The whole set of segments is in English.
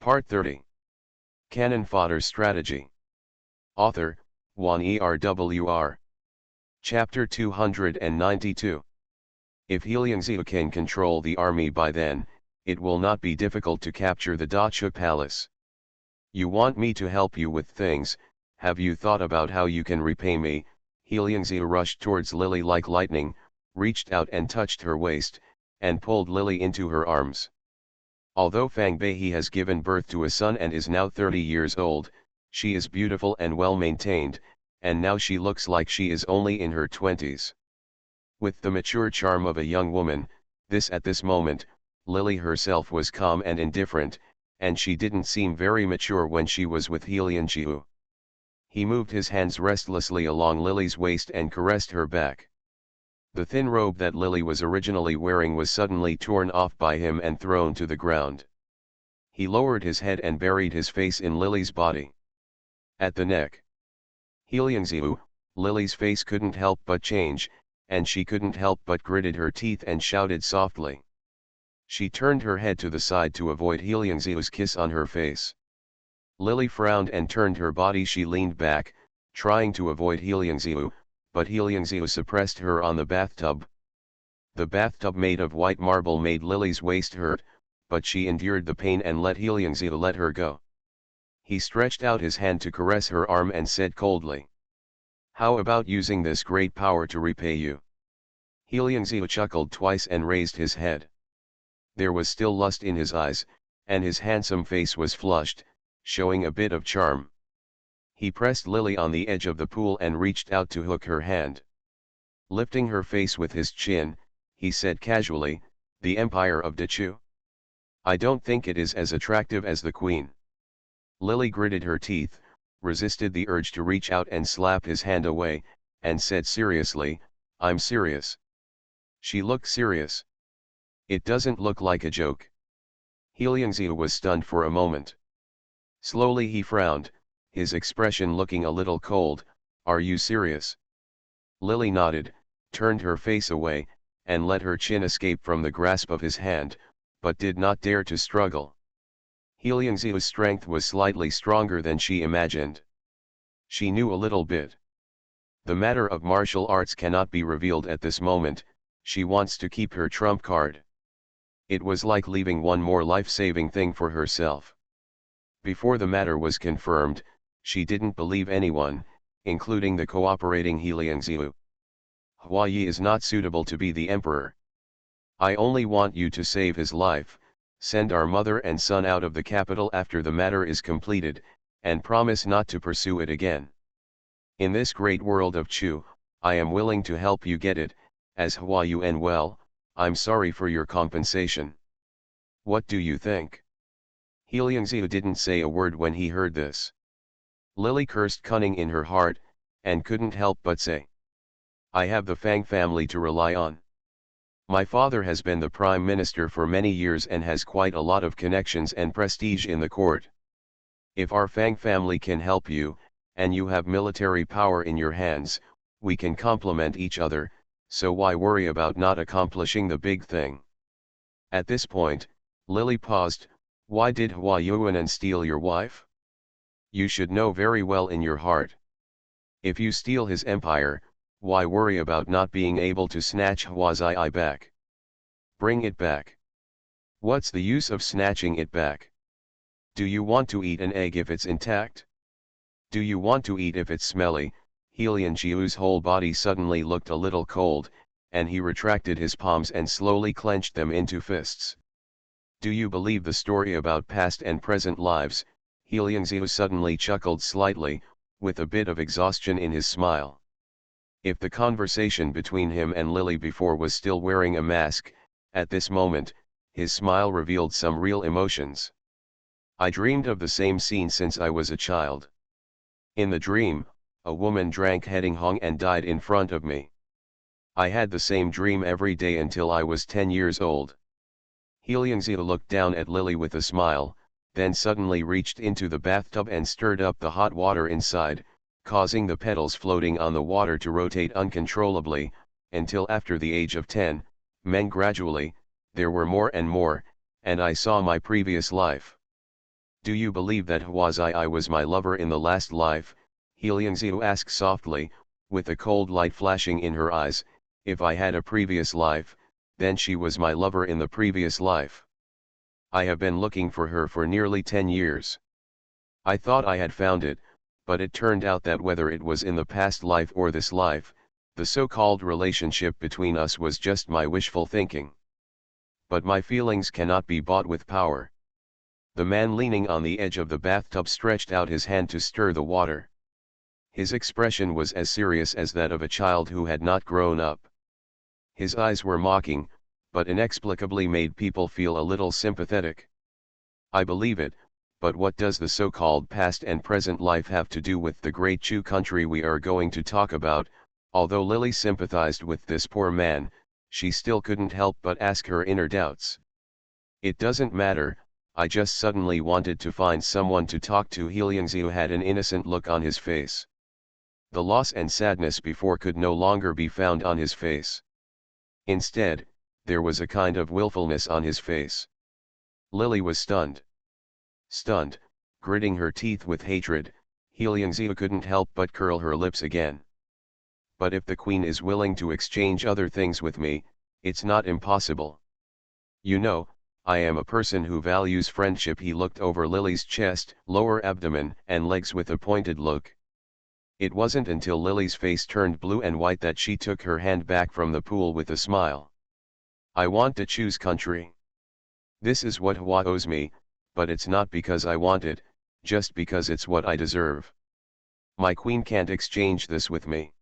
Part 30. Canon Fodder Strategy. Author, Juan ERWR. Chapter 292. If Heliangzhou can control the army by then, it will not be difficult to capture the Dacha Palace. You want me to help you with things, have you thought about how you can repay me? Heliangzhou rushed towards Lily like lightning, reached out and touched her waist, and pulled Lily into her arms. Although Fang Bei has given birth to a son and is now 30 years old, she is beautiful and well maintained, and now she looks like she is only in her 20s. With the mature charm of a young woman, at this moment, Lily herself was calm and indifferent, and she didn't seem very mature when she was with Heliangzhou. He moved his hands restlessly along Lily's waist and caressed her back. The thin robe that Lily was originally wearing was suddenly torn off by him and thrown to the ground. He lowered his head and buried his face in Lily's body. At the neck. Heliangzhou, Lily's face couldn't help but change, and she couldn't help but gritted her teeth and shouted softly. She turned her head to the side to avoid Heliangzhou's kiss on her face. Lily frowned and turned her body. She leaned back, trying to avoid Heliangzhou, but Heliangzhou suppressed her on the bathtub. The bathtub made of white marble made Lily's waist hurt, but she endured the pain and let Heliangzhou let her go. He stretched out his hand to caress her arm and said coldly, "How about using this great power to repay you?" Heliangzhou chuckled twice and raised his head. There was still lust in his eyes, and his handsome face was flushed, showing a bit of charm. He pressed Lily on the edge of the pool and reached out to hook her hand. Lifting her face with his chin, he said casually, "The Empire of Dachu? I don't think it is as attractive as the Queen." Lily gritted her teeth, resisted the urge to reach out and slap his hand away, and said seriously, "I'm serious." She looked serious. "It doesn't look like a joke." Heliangzhou was stunned for a moment. Slowly he frowned, his expression looking a little cold. "Are you serious?" Lily nodded, turned her face away, and let her chin escape from the grasp of his hand, but did not dare to struggle. Heliangzhou's strength was slightly stronger than she imagined. She knew a little bit. The matter of martial arts cannot be revealed at this moment, she wants to keep her trump card. It was like leaving one more life-saving thing for herself. Before the matter was confirmed, she didn't believe anyone, including the cooperating Heliangzhou. "Hua Yi is not suitable to be the emperor. I only want you to save his life, send our mother and son out of the capital after the matter is completed, and promise not to pursue it again. In this great world of Chu, I am willing to help you get it, as Hua Yuan. Well, I'm sorry for your compensation. What do you think?" Heliangzhou didn't say a word when he heard this. Lily cursed cunning in her heart, and couldn't help but say, "I have the Fang family to rely on. My father has been the prime minister for many years and has quite a lot of connections and prestige in the court. If our Fang family can help you, and you have military power in your hands, we can complement each other, so why worry about not accomplishing the big thing?" At this point, Lily paused. "Why did Hua Yuan steal your wife? You should know very well in your heart. If you steal his empire, why worry about not being able to snatch Hua Zai back? Bring it back. What's the use of snatching it back? Do you want to eat an egg if it's intact? Do you want to eat if it's smelly?" Heliangzhou's whole body suddenly looked a little cold, and he retracted his palms and slowly clenched them into fists. "Do you believe the story about past and present lives?" Heliangzhou suddenly chuckled slightly, with a bit of exhaustion in his smile. If the conversation between him and Lily before was still wearing a mask, at this moment, his smile revealed some real emotions. "I dreamed of the same scene since I was a child. In the dream, a woman drank heading hong and died in front of me. I had the same dream every day until I was 10 years old." Heliangzhou looked down at Lily with a smile, then suddenly reached into the bathtub and stirred up the hot water inside, causing the petals floating on the water to rotate uncontrollably, until after the age of 10, men gradually, there were more and more, and I saw my previous life. Do you believe that Hwazai was my lover in the last life? Heiliangziu asked softly, with a cold light flashing in her eyes. If I had a previous life, then she was my lover in the previous life. I have been looking for her for nearly 10 years. I thought I had found it, but it turned out that whether it was in the past life or this life, the so-called relationship between us was just my wishful thinking. But my feelings cannot be bought with power. The man leaning on the edge of the bathtub stretched out his hand to stir the water. His expression was as serious as that of a child who had not grown up. His eyes were mocking, but inexplicably made people feel a little sympathetic. I believe it, but what does the so-called past and present life have to do with the great Chu country we are going to talk about? Although Lily sympathized with this poor man, she still couldn't help but ask her inner doubts. It doesn't matter, I just suddenly wanted to find someone to talk to. Heiliangziu had an innocent look on his face. The loss and sadness before could no longer be found on his face. Instead, there was a kind of willfulness on his face. Lily was stunned. Stunned, gritting her teeth with hatred, Heiliangziu couldn't help but curl her lips again. But if the queen is willing to exchange other things with me, it's not impossible. You know, I am a person who values friendship. He looked over Lily's chest, lower abdomen, and legs with a pointed look. It wasn't until Lily's face turned blue and white that she took her hand back from the pool with a smile. I want to choose country. This is what Hua owes me, but it's not because I want it, just because it's what I deserve. My queen can't exchange this with me.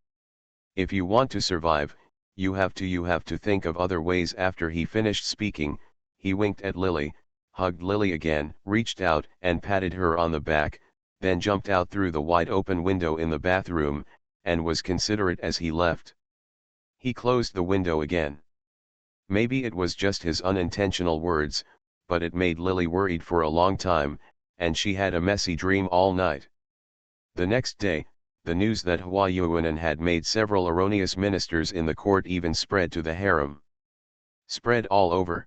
If you want to survive, you have to think of other ways. After he finished speaking, he winked at Lily, hugged Lily again, reached out and patted her on the back, then jumped out through the wide open window in the bathroom, and was considerate as he left. He closed the window again. Maybe it was just his unintentional words, but it made Lily worried for a long time, and she had a messy dream all night. The next day, the news that Hua Yuanan had made several erroneous ministers in the court even spread to the harem. Spread all over.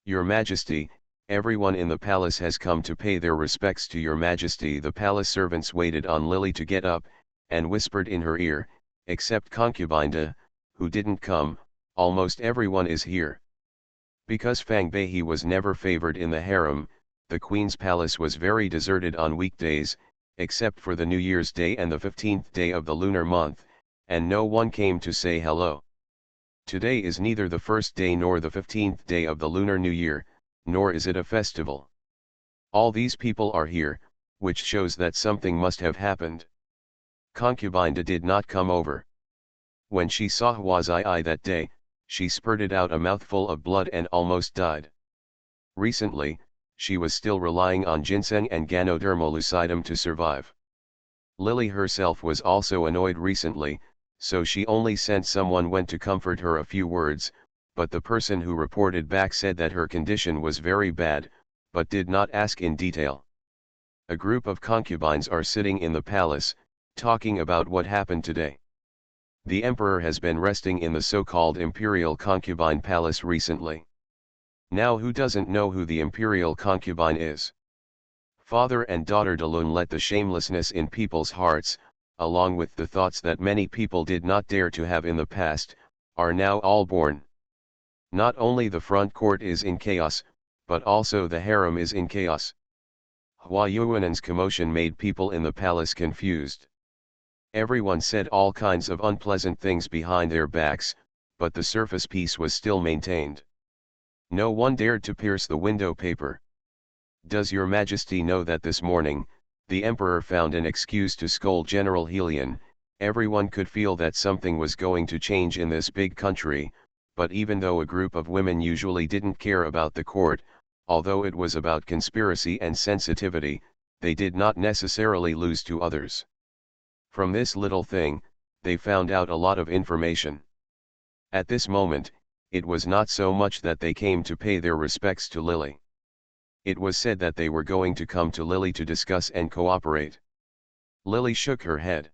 Your Majesty, everyone in the palace has come to pay their respects to your Majesty. The palace servants waited on Lily to get up, and whispered in her ear, except Concubine Da, who didn't come. Almost everyone is here. Because Fang Bei was never favored in the harem, the Queen's palace was very deserted on weekdays, except for the New Year's Day and the 15th day of the lunar month, and no one came to say hello. Today is neither the first day nor the 15th day of the Lunar New Year, nor is it a festival. All these people are here, which shows that something must have happened. Concubine Da did not come over. When she saw Huazai that day, she spurted out a mouthful of blood and almost died. Recently, she was still relying on ginseng and Ganodermolucidum to survive. Lily herself was also annoyed recently, so she only sent someone went to comfort her a few words, but the person who reported back said that her condition was very bad, but did not ask in detail. A group of concubines are sitting in the palace, talking about what happened today. The emperor has been resting in the so-called imperial concubine palace recently. Now who doesn't know who the imperial concubine is? Father and daughter Dalun let the shamelessness in people's hearts, along with the thoughts that many people did not dare to have in the past, are now all born. Not only the front court is in chaos, but also the harem is in chaos. Hua Yuanan's commotion made people in the palace confused. Everyone said all kinds of unpleasant things behind their backs, but the surface peace was still maintained. No one dared to pierce the window paper. Does your Majesty know that this morning, the Emperor found an excuse to scold General Helion? Everyone could feel that something was going to change in this big country, but even though a group of women usually didn't care about the court, although it was about conspiracy and sensitivity, they did not necessarily lose to others. From this little thing, they found out a lot of information. At this moment, it was not so much that they came to pay their respects to Lily. It was said that they were going to come to Lily to discuss and cooperate. Lily shook her head.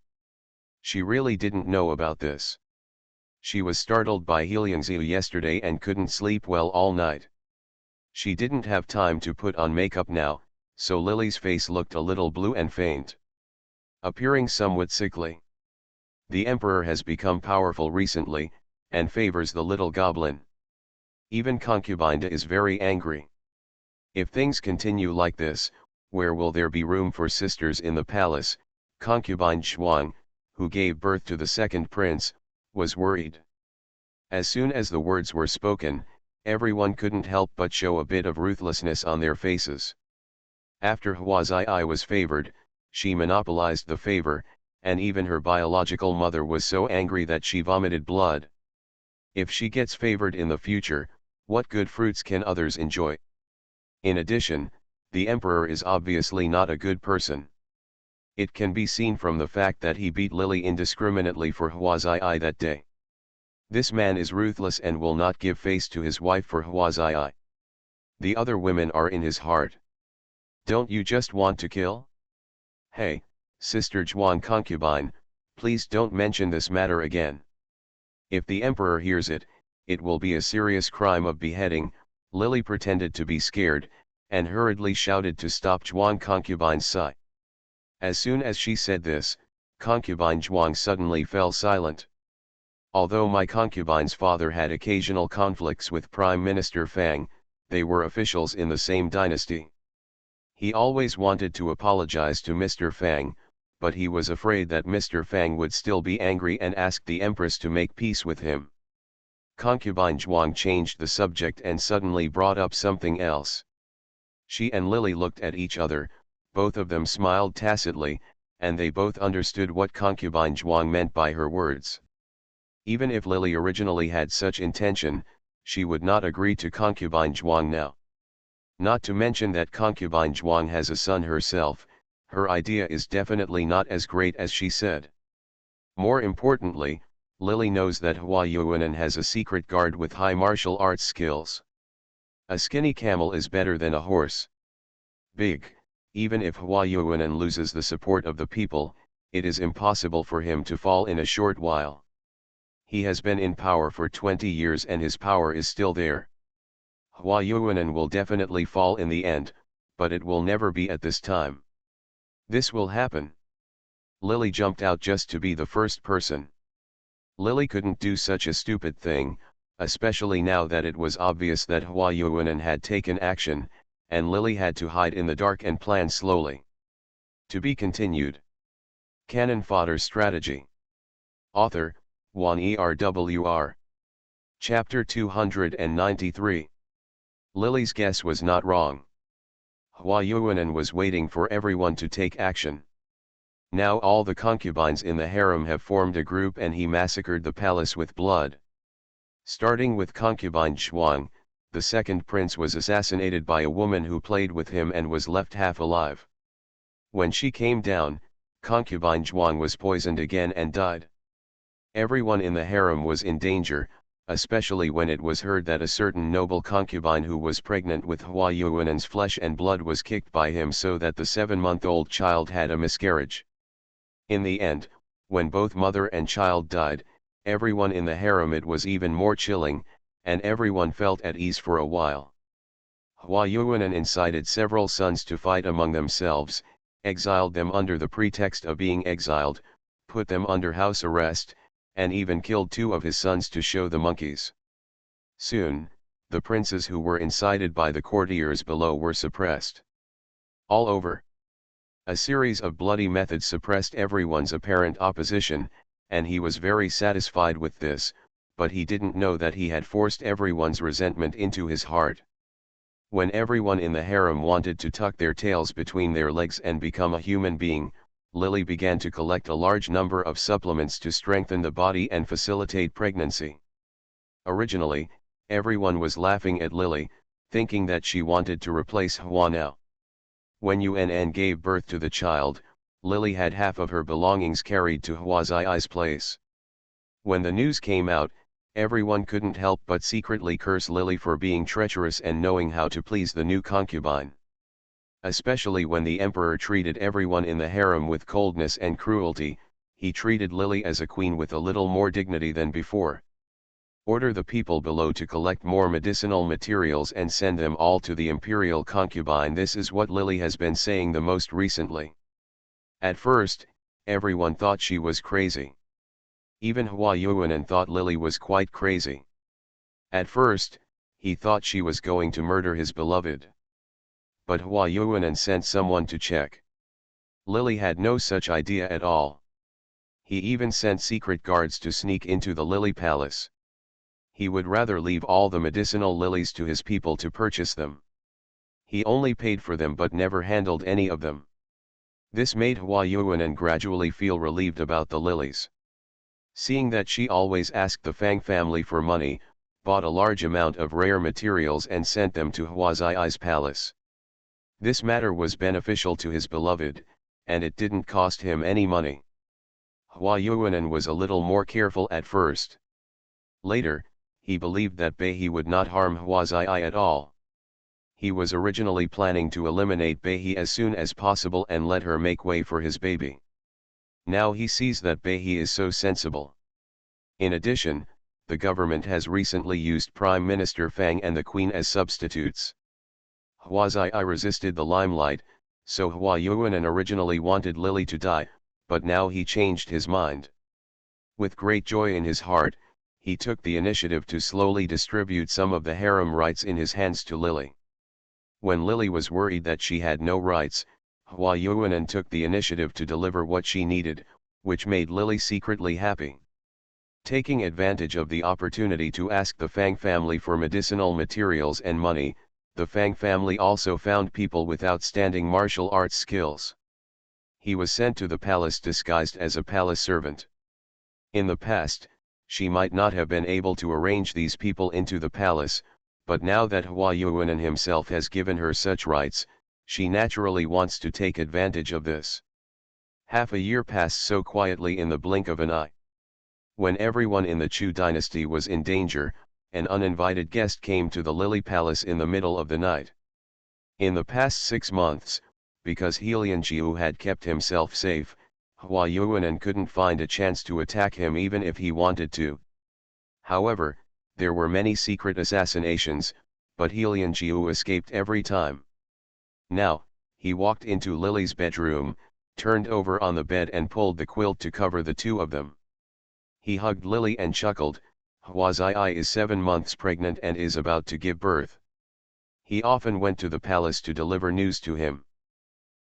She really didn't know about this. She was startled by Heiliangziu yesterday and couldn't sleep well all night. She didn't have time to put on makeup now, so Lily's face looked a little blue and faint, appearing somewhat sickly. The emperor has become powerful recently, and favors the little goblin. Even concubine is very angry. If things continue like this, where will there be room for sisters in the palace? Concubine Zhuang, who gave birth to the second prince, was worried. As soon as the words were spoken, everyone couldn't help but show a bit of ruthlessness on their faces. After Huazii was favored, she monopolized the favor, and even her biological mother was so angry that she vomited blood. If she gets favored in the future, what good fruits can others enjoy? In addition, the emperor is obviously not a good person. It can be seen from the fact that he beat Lily indiscriminately for Huazii that day. This man is ruthless and will not give face to his wife for Huazii. The other women are in his heart. Don't you just want to kill? Hey, Sister Zhuang concubine, please don't mention this matter again. If the emperor hears it, it will be a serious crime of beheading. Lily pretended to be scared, and hurriedly shouted to stop Zhuang concubine's sigh. As soon as she said this, concubine Zhuang suddenly fell silent. Although my concubine's father had occasional conflicts with Prime Minister Fang, they were officials in the same dynasty. He always wanted to apologize to Mr. Fang, but he was afraid that Mr. Fang would still be angry and asked the Empress to make peace with him. Concubine Zhuang changed the subject and suddenly brought up something else. She and Lily looked at each other, both of them smiled tacitly, and they both understood what concubine Zhuang meant by her words. Even if Lily originally had such intention, she would not agree to concubine Zhuang now. Not to mention that concubine Zhuang has a son herself, her idea is definitely not as great as she said. More importantly, Lily knows that Hua Yuanan has a secret guard with high martial arts skills. A skinny camel is better than a horse. Big, even if Hua Yuanan loses the support of the people, it is impossible for him to fall in a short while. He has been in power for 20 years and his power is still there. Hua Yuanan will definitely fall in the end, but it will never be at this time. This will happen. Lily jumped out just to be the first person. Lily couldn't do such a stupid thing, especially now that it was obvious that Hua Yuanan had taken action, and Lily had to hide in the dark and plan slowly. To be continued. Cannon Fodder Strategy. Author, Wan ERWR. Chapter 293. Lily's guess was not wrong. Hua Yuanan was waiting for everyone to take action. Now all the concubines in the harem have formed a group and he massacred the palace with blood. Starting with concubine Zhuang, the second prince was assassinated by a woman who played with him and was left half alive. When she came down, concubine Zhuang was poisoned again and died. Everyone in the harem was in danger, especially when it was heard that a certain noble concubine who was pregnant with Hua Yuanan's flesh and blood was kicked by him so that the 7-month-old child had a miscarriage. In the end, when both mother and child died, everyone in the harem it was even more chilling, and everyone felt at ease for a while. Hua Yuanan incited several sons to fight among themselves, exiled them under the pretext of being exiled, put them under house arrest, and even killed 2 of his sons to show the monkeys. Soon, the princes who were incited by the courtiers below were suppressed. All over. A series of bloody methods suppressed everyone's apparent opposition, and he was very satisfied with this, but he didn't know that he had forced everyone's resentment into his heart. When everyone in the harem wanted to tuck their tails between their legs and become a human being, Lily began to collect a large number of supplements to strengthen the body and facilitate pregnancy. Originally, everyone was laughing at Lily, thinking that she wanted to replace Hua now. When Yuan gave birth to the child, Lily had half of her belongings carried to Huazii's place. When the news came out, everyone couldn't help but secretly curse Lily for being treacherous and knowing how to please the new concubine. Especially when the emperor treated everyone in the harem with coldness and cruelty, he treated Lily as a queen with a little more dignity than before. Order the people below to collect more medicinal materials and send them all to the imperial concubine. This is what Lily has been saying the most recently. At first, everyone thought she was crazy. Even Hua Yuanan thought Lily was quite crazy. At first, he thought she was going to murder his beloved. But Hua Yuanan sent someone to check. Lily had no such idea at all. He even sent secret guards to sneak into the Lily Palace. He would rather leave all the medicinal lilies to his people to purchase them. He only paid for them but never handled any of them. This made Hua Yuanan gradually feel relieved about the lilies. Seeing that she always asked the Fang family for money, bought a large amount of rare materials and sent them to Hua Zai's palace. This matter was beneficial to his beloved, and it didn't cost him any money. Hua Yuanan was a little more careful at first. Later, he believed that Beihe would not harm Hua Zai at all. He was originally planning to eliminate Beihe as soon as possible and let her make way for his baby. Now he sees that Beihe is so sensible. In addition, the government has recently used Prime Minister Fang and the Queen as substitutes. Hua Zai resisted the limelight, so Hua Yuanan originally wanted Lily to die, but now he changed his mind. With great joy in his heart, he took the initiative to slowly distribute some of the harem rights in his hands to Lily. When Lily was worried that she had no rights, Hua Yuanan took the initiative to deliver what she needed, which made Lily secretly happy. Taking advantage of the opportunity to ask the Fang family for medicinal materials and money, the Fang family also found people with outstanding martial arts skills. He was sent to the palace disguised as a palace servant. In the past, she might not have been able to arrange these people into the palace, but now that Hua Yuanan himself has given her such rights, she naturally wants to take advantage of this. Half a year passed so quietly in the blink of an eye. When everyone in the Chu dynasty was in danger, an uninvited guest came to the Lily Palace in the middle of the night. In the past 6 months, because Helianjiu had kept himself safe, Hua Yuanan couldn't find a chance to attack him even if he wanted to. However, there were many secret assassinations, but Helianjiu escaped every time. Now, he walked into Lily's bedroom, turned over on the bed and pulled the quilt to cover the two of them. He hugged Lily and chuckled, Hua Zai is 7 months pregnant and is about to give birth. He often went to the palace to deliver news to him.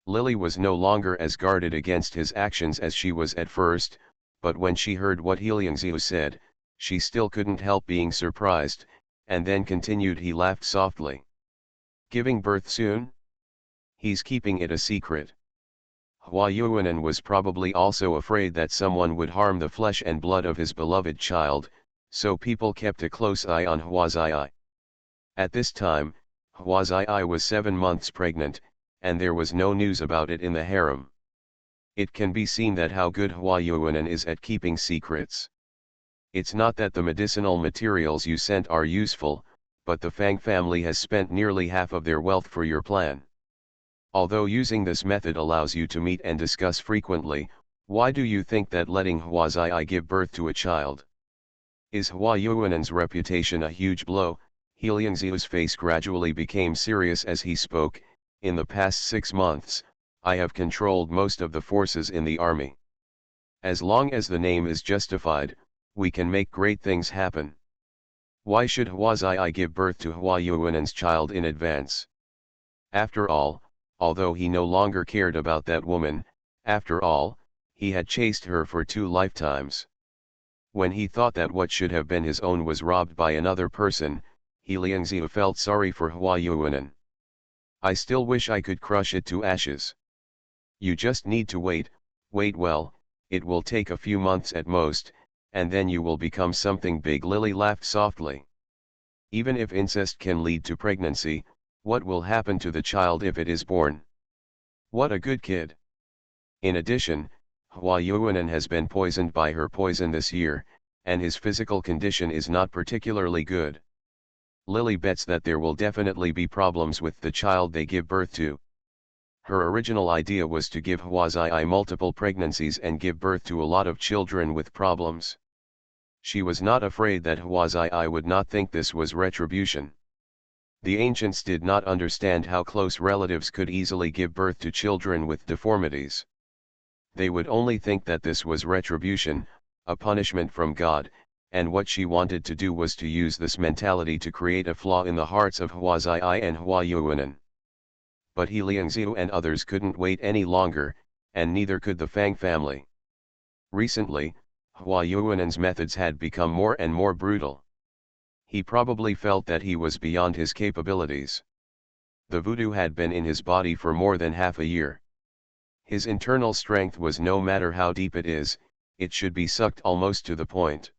Lily was no longer as guarded against his actions as she was at first, but when she heard what Helianjiu said, she still couldn't help being surprised, and then continued. He laughed softly. Giving birth soon? He's keeping it a secret. Hua Yuanan was probably also afraid that someone would harm the flesh and blood of his beloved child, so people kept a close eye on Hua Zai. At this time, Hua Zai was 7 months pregnant, and there was no news about it in the harem. It can be seen that how good Hua Yuanan is at keeping secrets. It's not that the medicinal materials you sent are useful, but the Fang family has spent nearly half of their wealth for your plan. Although using this method allows you to meet and discuss frequently, why do you think that letting Hua Zai give birth to a child? Is Hua Yuanan's reputation a huge blow? Helianjiu's face gradually became serious as he spoke. In the past 6 months, I have controlled most of the forces in the army. As long as the name is justified, we can make great things happen. Why should Hua Zai give birth to Hua Yuanan's child in advance? After all, although he no longer cared about that woman, after all, he had chased her for 2 lifetimes. When he thought that what should have been his own was robbed by another person, Helianjiu felt sorry for Hua Yuanan. I still wish I could crush it to ashes. You just need to wait well, it will take a few months at most, and then you will become something big. Lily laughed softly. Even if incest can lead to pregnancy, what will happen to the child if it is born? What a good kid. In addition, Hua Yuanan has been poisoned by her poison this year, and his physical condition is not particularly good. Lily bets that there will definitely be problems with the child they give birth to. Her original idea was to give Hua Zai multiple pregnancies and give birth to a lot of children with problems. She was not afraid that Hwazai would not think this was retribution. The ancients did not understand how close relatives could easily give birth to children with deformities. They would only think that this was retribution, a punishment from God, and what she wanted to do was to use this mentality to create a flaw in the hearts of Hwazai and Hwayuanan. But He Liangziu and others couldn't wait any longer, and neither could the Fang family. Recently, Hwayuanan's methods had become more and more brutal. He probably felt that he was beyond his capabilities. The voodoo had been in his body for more than half a year. His internal strength was, no matter how deep it is, it should be sucked almost to the point.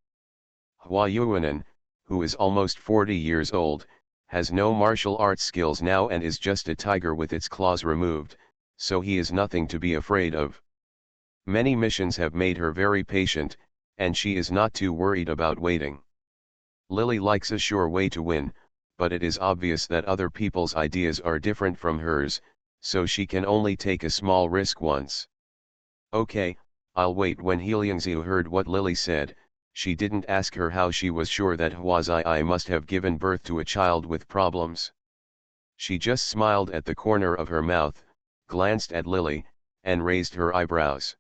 Hwayuanan, who is almost 40 years old, has no martial arts skills now and is just a tiger with its claws removed, so he is nothing to be afraid of. Many missions have made her very patient, and she is not too worried about waiting. Lily likes a sure way to win, but it is obvious that other people's ideas are different from hers, so she can only take a small risk once. Okay, I'll wait. When Heiliangziu heard what Lily said, she didn't ask her how she was sure that Hwazai must have given birth to a child with problems. She just smiled at the corner of her mouth, glanced at Lily, and raised her eyebrows.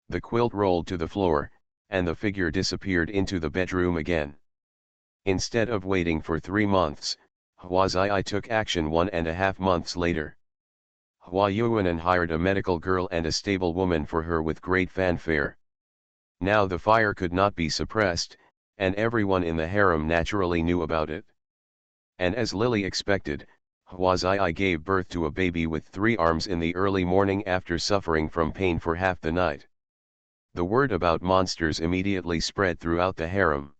The quilt rolled to the floor, and the figure disappeared into the bedroom again. Instead of waiting for 3 months, Hwazai took action 1.5 months later. Hwayuanan hired a medical girl and a stable woman for her with great fanfare. Now the fire could not be suppressed, and everyone in the harem naturally knew about it. And as Lily expected, Hwazai gave birth to a baby with 3 arms in the early morning after suffering from pain for half the night. The word about monsters immediately spread throughout the harem.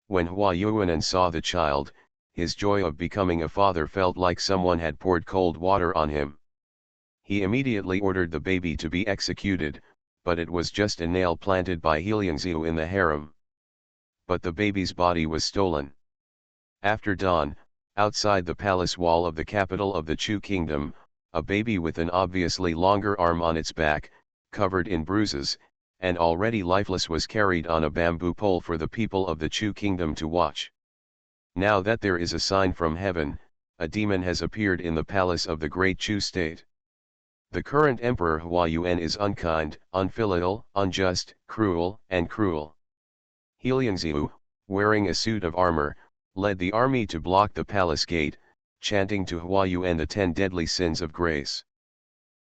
When Hwayuanan saw the child, his joy of becoming a father felt like someone had poured cold water on him. He immediately ordered the baby to be executed, but it was just a nail planted by Heiliangziu in the harem. But the baby's body was stolen. After dawn, outside the palace wall of the capital of the Chu kingdom, a baby with an obviously longer arm on its back, covered in bruises, and already lifeless was carried on a bamboo pole for the people of the Chu kingdom to watch. Now that there is a sign from heaven, a demon has appeared in the palace of the great Chu state. The current emperor Huayuan is unkind, unfilial, unjust, cruel, and cruel. Heiliangziu, wearing a suit of armor, led the army to block the palace gate, chanting to Huayuan the 10 deadly sins of grace.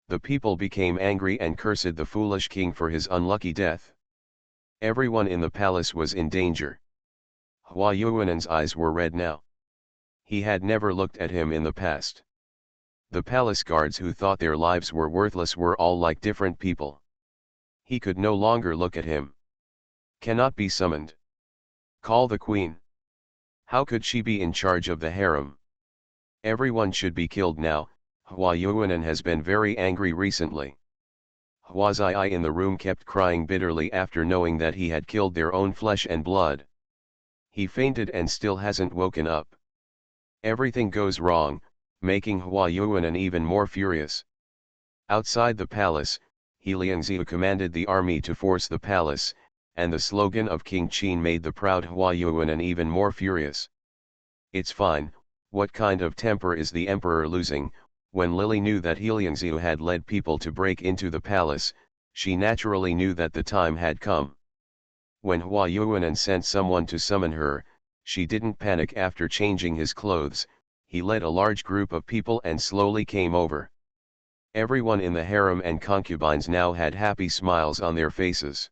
The people became angry and cursed the foolish king for his unlucky death. Everyone in the palace was in danger. Huayuan's eyes were red now. He had never looked at him in the past. The palace guards who thought their lives were worthless were all like different people. He could no longer look at him. Cannot be summoned. Call the queen. How could she be in charge of the harem? Everyone should be killed now. Huayuanan has been very angry recently. Hwazai in the room kept crying bitterly after knowing that he had killed their own flesh and blood. He fainted and still hasn't woken up. Everything goes wrong, making Huayuanan even more furious. Outside the palace, Heiliangziu commanded the army to force the palace, and the slogan of King Qin made the proud Huayuanan even more furious. It's fine, what kind of temper is the emperor losing? When Lily knew that Heiliangziu had led people to break into the palace, she naturally knew that the time had come. When Huayuanan sent someone to summon her, she didn't panic. After changing his clothes, he led a large group of people and slowly came over. Everyone in the harem and concubines now had happy smiles on their faces.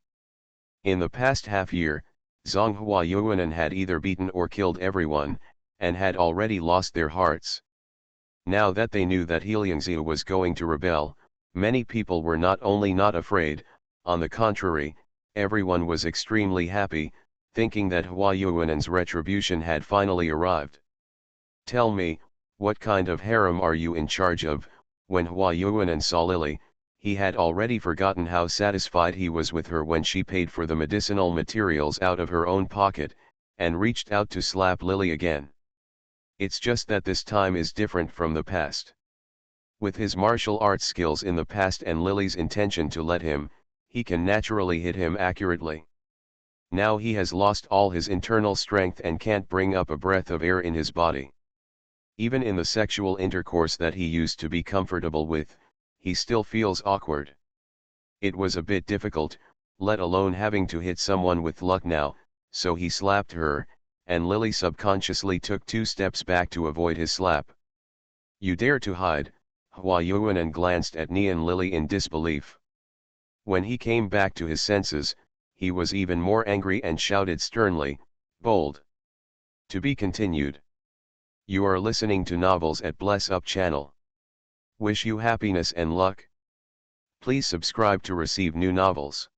In the past half year, Zhang Huayuanan had either beaten or killed everyone, and had already lost their hearts. Now that they knew that Heiliangziu was going to rebel, many people were not only not afraid, on the contrary, everyone was extremely happy, thinking that Huayuanan's retribution had finally arrived. Tell me, what kind of harem are you in charge of? When Huayuanan saw Lily, he had already forgotten how satisfied he was with her when she paid for the medicinal materials out of her own pocket, and reached out to slap Lily again. It's just that this time is different from the past. With his martial arts skills in the past and Lily's intention to let him, he can naturally hit him accurately. Now he has lost all his internal strength and can't bring up a breath of air in his body. Even in the sexual intercourse that he used to be comfortable with, he still feels awkward. It was a bit difficult, let alone having to hit someone with luck now, so he slapped her, and Lily subconsciously took 2 steps back to avoid his slap. "You dare to hide?" Hua Yuanan glanced at Nian Lily in disbelief. When he came back to his senses, he was even more angry and shouted sternly, "Bold!" To be continued. You are listening to novels at Bless Up channel. Wish you happiness and luck. Please subscribe to receive new novels.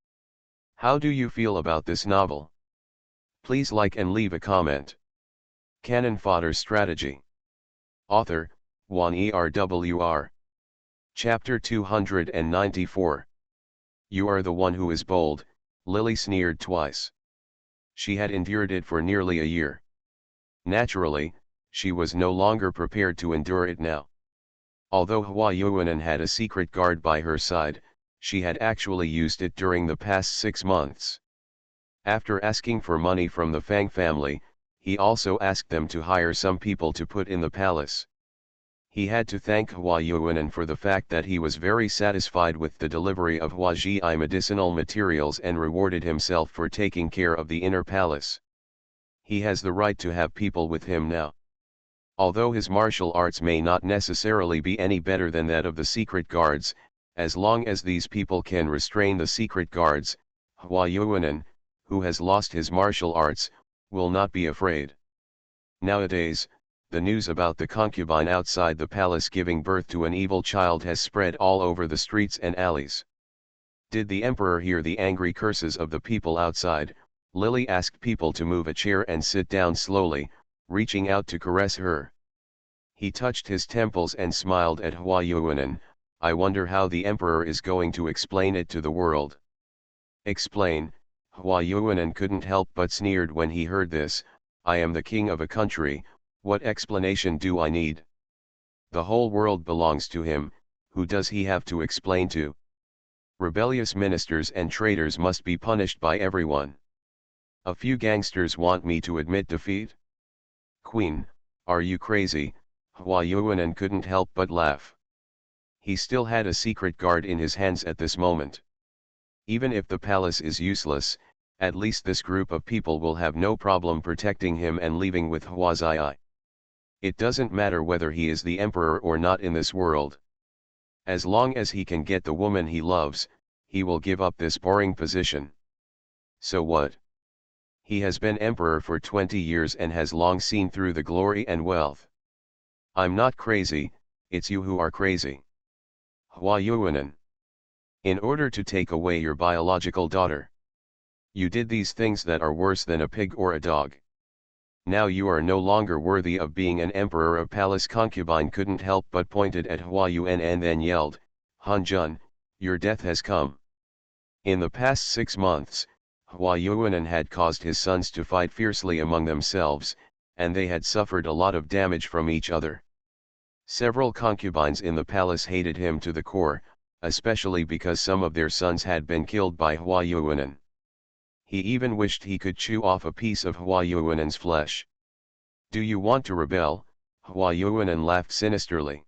How do you feel about this novel? Please like and leave a comment. Cannon Fodder Strategy. Author, Juan ERWR. Chapter 294. You are the one who is bold, Lily sneered twice. She had endured it for nearly a year. Naturally, she was no longer prepared to endure it now. Although Hua Yuanan had a secret guard by her side, she had actually used it during the past 6 months. After asking for money from the Fang family, he also asked them to hire some people to put in the palace. He had to thank Hua Yuanan for the fact that he was very satisfied with the delivery of Huaji medicinal materials and rewarded himself for taking care of the inner palace. He has the right to have people with him now. Although his martial arts may not necessarily be any better than that of the secret guards, as long as these people can restrain the secret guards, Hua Yuanan, who has lost his martial arts, will not be afraid. Nowadays, the news about the concubine outside the palace giving birth to an evil child has spread all over the streets and alleys. Did the emperor hear the angry curses of the people outside? Lily asked people to move a chair and sit down slowly, reaching out to caress her. He touched his temples and smiled at Hua Yuanan. I wonder how the emperor is going to explain it to the world. Explain? Hua Yuanan couldn't help but sneered when he heard this. I am the king of a country, what explanation do I need? The whole world belongs to him, who does he have to explain to? Rebellious ministers and traitors must be punished by everyone. A few gangsters want me to admit defeat? Queen, are you crazy? Hua Yuanan couldn't help but laugh. He still had a secret guard in his hands at this moment. Even if the palace is useless, at least this group of people will have no problem protecting him and leaving with Huazii. It doesn't matter whether he is the emperor or not in this world. As long as he can get the woman he loves, he will give up this boring position. So what? He has been emperor for 20 years and has long seen through the glory and wealth. I'm not crazy, it's you who are crazy. Hua Yuanan. In order to take away your biological daughter. You did these things that are worse than a pig or a dog. Now you are no longer worthy of being an emperor. A palace concubine couldn't help but pointed at Hua Yuan and then yelled, Han Jun, your death has come. In the past 6 months, Hua Yuanan had caused his sons to fight fiercely among themselves, and they had suffered a lot of damage from each other. Several concubines in the palace hated him to the core, especially because some of their sons had been killed by Hua Yuanan. He even wished he could chew off a piece of Hua Yuanan's flesh. Do you want to rebel? Hua Yuanan laughed sinisterly.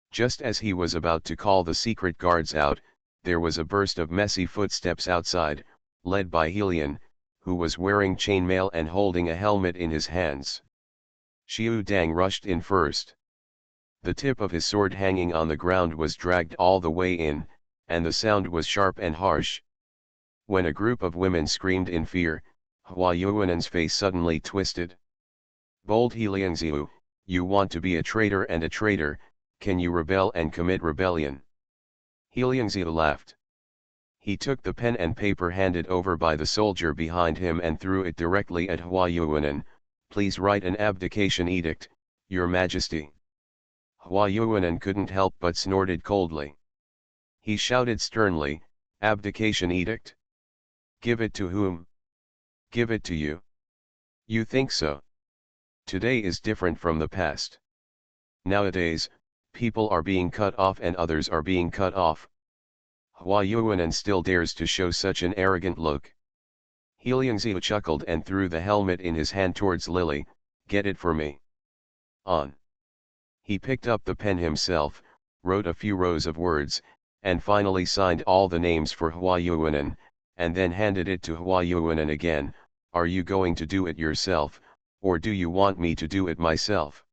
Just as he was about to call the secret guards out, there was a burst of messy footsteps outside, led by Helion, who was wearing chainmail and holding a helmet in his hands. Xiu Dang rushed in first. The tip of his sword hanging on the ground was dragged all the way in, and the sound was sharp and harsh. When a group of women screamed in fear, Hua Yuanan's face suddenly twisted. Bold Heliangziu, you want to be a traitor, and a traitor, can you rebel and commit rebellion? Heliangziu laughed. He took the pen and paper handed over by the soldier behind him and threw it directly at Hua Yuanan. Please write an abdication edict, Your Majesty. Hua Yuanan couldn't help but snorted coldly. He shouted sternly, abdication edict? Give it to whom? Give it to you. You think so? Today is different from the past. Nowadays, people are being cut off and others are being cut off. Hua Yuanan still dares to show such an arrogant look. Heiliangzhu chuckled and threw the helmet in his hand towards Lily. Get it for me. On. He picked up the pen himself, wrote a few rows of words, and finally signed all the names for Hua Yuanen, and then handed it to Hua Yuanen again. Are you going to do it yourself, or do you want me to do it myself?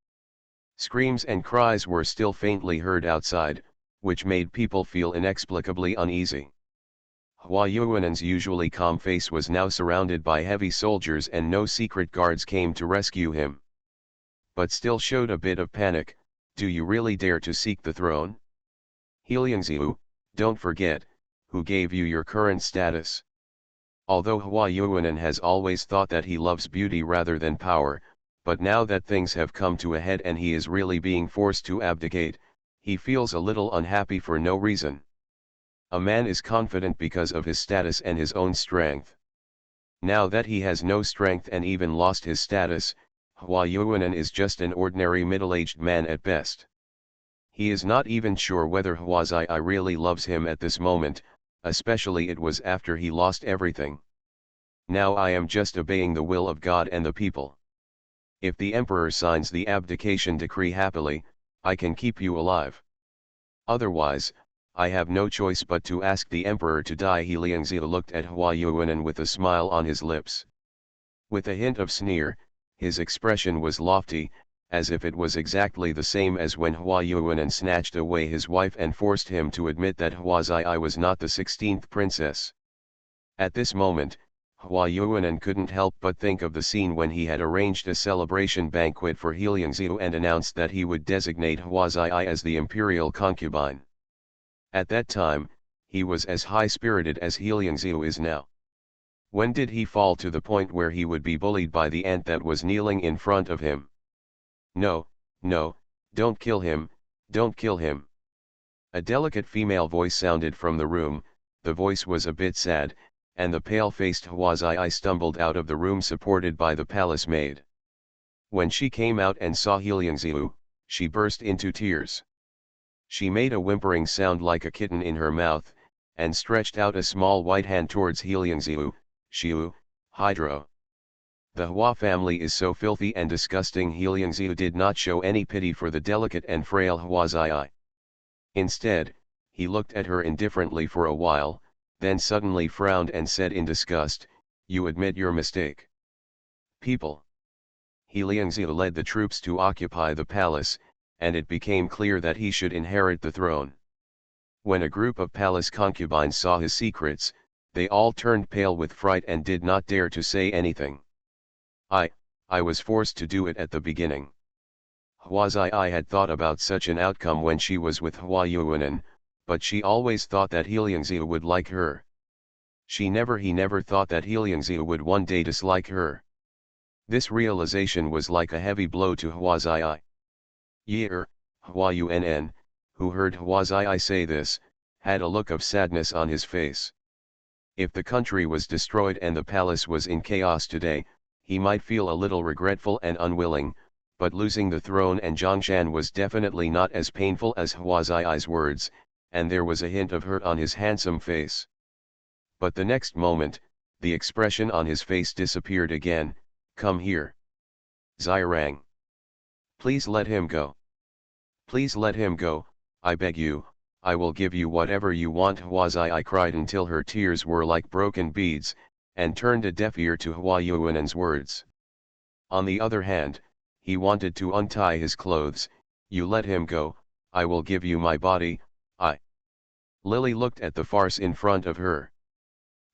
Screams and cries were still faintly heard outside, which made people feel inexplicably uneasy. Hua Yuanen's usually calm face was now surrounded by heavy soldiers and no secret guards came to rescue him. But still showed a bit of panic. Do you really dare to seek the throne? Heiliangzhu, don't forget, who gave you your current status. Although Hua Yuanen has always thought that he loves beauty rather than power, but now that things have come to a head and he is really being forced to abdicate, he feels a little unhappy for no reason. A man is confident because of his status and his own strength. Now that he has no strength and even lost his status, Hua Yuanen is just an ordinary middle-aged man at best. He is not even sure whether Hua Zai really loves him at this moment, especially it was after he lost everything. Now I am just obeying the will of God and the people. If the emperor signs the abdication decree happily, I can keep you alive. Otherwise, I have no choice but to ask the emperor to die. Heiliangzhu looked at Hua Yuanen with a smile on his lips. With a hint of sneer, his expression was lofty, as if it was exactly the same as when Hua Yuanen snatched away his wife and forced him to admit that Hua Zai was not the 16th princess. At this moment, Hua Yuanen couldn't help but think of the scene when he had arranged a celebration banquet for Heiliangzhu and announced that he would designate Hua Zai as the imperial concubine. At that time, he was as high-spirited as Heiliangzhu is now. When did he fall to the point where he would be bullied by the ant that was kneeling in front of him? No, no, don't kill him, don't kill him. A delicate female voice sounded from the room. The voice was a bit sad, and the pale-faced Hua Zai stumbled out of the room supported by the palace maid. When she came out and saw Heiliangzhu, she burst into tears. She made a whimpering sound like a kitten in her mouth, and stretched out a small white hand towards Heiliangzhu. Shiu, Hydro. The Hua family is so filthy and disgusting. Heiliangzhu did not show any pity for the delicate and frail Hua Zai. Instead, he looked at her indifferently for a while, then suddenly frowned and said in disgust, "You admit your mistake." People. Heiliangzhu led the troops to occupy the palace, and it became clear that he should inherit the throne. When a group of palace concubines saw his secrets, they all turned pale with fright and did not dare to say anything. I was forced to do it at the beginning. Hua Zai had thought about such an outcome when she was with Hua Yuanen, but she always thought that Heiliangzhu would like her. He never thought that Heiliangzhu would one day dislike her. This realization was like a heavy blow to Hua Zai. Hua Yuanen, who heard Hua Zai say this, had a look of sadness on his face. If the country was destroyed and the palace was in chaos today, he might feel a little regretful and unwilling, but losing the throne and Zhongshan was definitely not as painful as Hua Zai's words, and there was a hint of hurt on his handsome face. But the next moment, the expression on his face disappeared again. Come here. Zai rang. Please let him go. Please let him go, I beg you. I will give you whatever you want. Hua Zai cried until her tears were like broken beads, and turned a deaf ear to Hua Yuanen's words. On the other hand, he wanted to untie his clothes. You let him go, I will give you my body, I. Lily looked at the farce in front of her.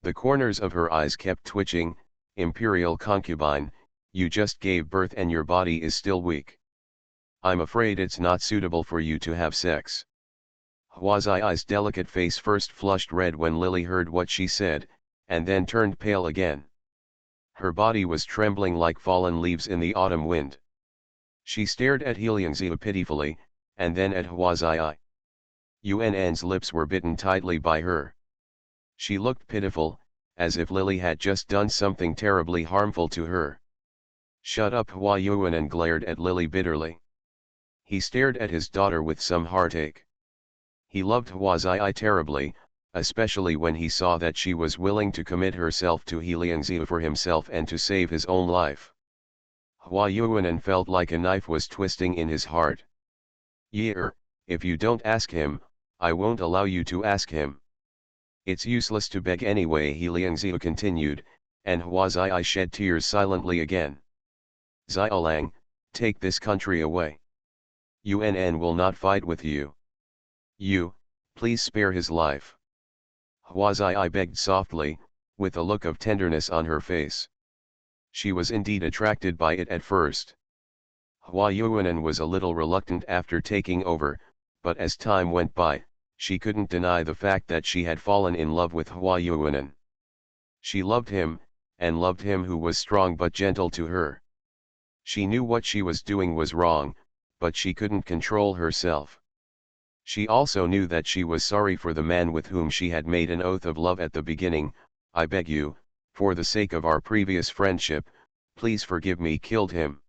The corners of her eyes kept twitching. Imperial concubine, you just gave birth and your body is still weak. I'm afraid it's not suitable for you to have sex. Hua Zai's delicate face first flushed red when Lily heard what she said, and then turned pale again. Her body was trembling like fallen leaves in the autumn wind. She stared at Heiliangzhu pitifully, and then at Hua Zai. Yuan's lips were bitten tightly by her. She looked pitiful, as if Lily had just done something terribly harmful to her. Shut up. Hua Yuan glared at Lily bitterly. He stared at his daughter with some heartache. He loved Hua Zai terribly, especially when he saw that she was willing to commit herself to Heiliangzhu for himself and to save his own life. Hua Yuanan felt like a knife was twisting in his heart. "Yer, if you don't ask him, I won't allow you to ask him. It's useless to beg anyway," Heiliangzhu continued, and Hua Zai shed tears silently again. "Xiaolang, take this country away. Unn will not fight with you. You, please spare his life." Hua Zai begged softly, with a look of tenderness on her face. She was indeed attracted by it at first. Hua Yuanan was a little reluctant after taking over, but as time went by, she couldn't deny the fact that she had fallen in love with Hua Yuanan. She loved him, and loved him who was strong but gentle to her. She knew what she was doing was wrong, but she couldn't control herself. She also knew that she was sorry for the man with whom she had made an oath of love at the beginning. "I beg you, for the sake of our previous friendship, please forgive me," killed him.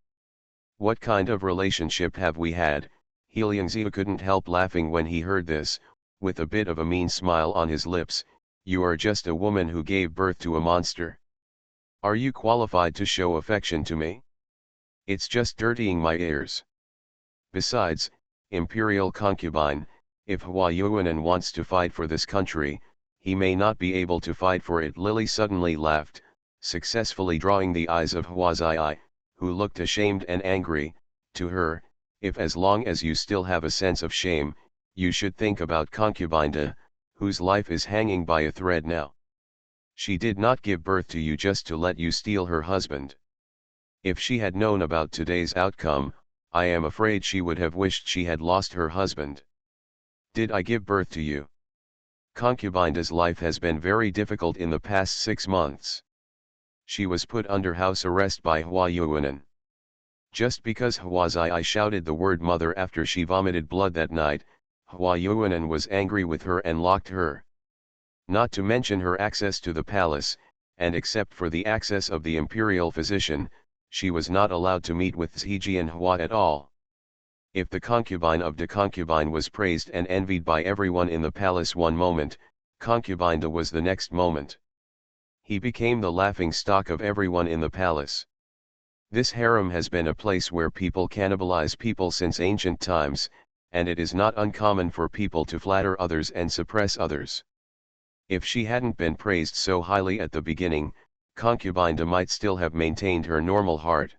"What kind of relationship have we had?" Heiliangzhu couldn't help laughing when he heard this, with a bit of a mean smile on his lips. "You are just a woman who gave birth to a monster. Are you qualified to show affection to me? It's just dirtying my ears. Besides, imperial concubine, if Hua Yuanan wants to fight for this country, he may not be able to fight for it." Lily suddenly laughed, successfully drawing the eyes of Hua Zai, who looked ashamed and angry, to her. "If as long as you still have a sense of shame, you should think about concubine, whose life is hanging by a thread now. She did not give birth to you just to let you steal her husband. If she had known about today's outcome, I am afraid she would have wished she had lost her husband. Did I give birth to you? Concubine's life has been very difficult in the past 6 months. She was put under house arrest by Hua Yuanan. Just because Hua Zai shouted the word mother after she vomited blood that night, Hua Yuanan was angry with her and locked her. Not to mention her access to the palace, and except for the access of the imperial physician, she was not allowed to meet with Zhejian Hua at all. If the concubine of de concubine was praised and envied by everyone in the palace one moment, concubine de was the next moment. He became the laughing stock of everyone in the palace. This harem has been a place where people cannibalize people since ancient times, and it is not uncommon for people to flatter others and suppress others. If she hadn't been praised so highly at the beginning, concubine de might still have maintained her normal heart.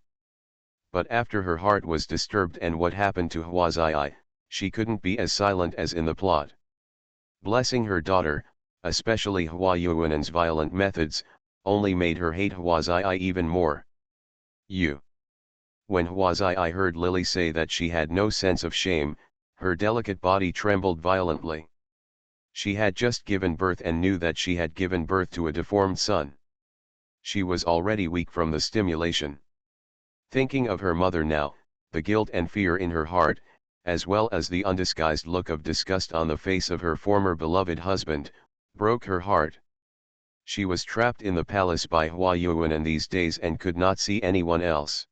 But after her heart was disturbed and what happened to Hua Zai, she couldn't be as silent as in the plot. Blessing her daughter, especially Hua Yuanan's violent methods, only made her hate Hua Zai even more. When Hua Zai heard Lily say that she had no sense of shame, her delicate body trembled violently. She had just given birth and knew that she had given birth to a deformed son. She was already weak from the stimulation. Thinking of her mother now, the guilt and fear in her heart, as well as the undisguised look of disgust on the face of her former beloved husband, broke her heart. She was trapped in the palace by Hua Yuanan these days and could not see anyone else.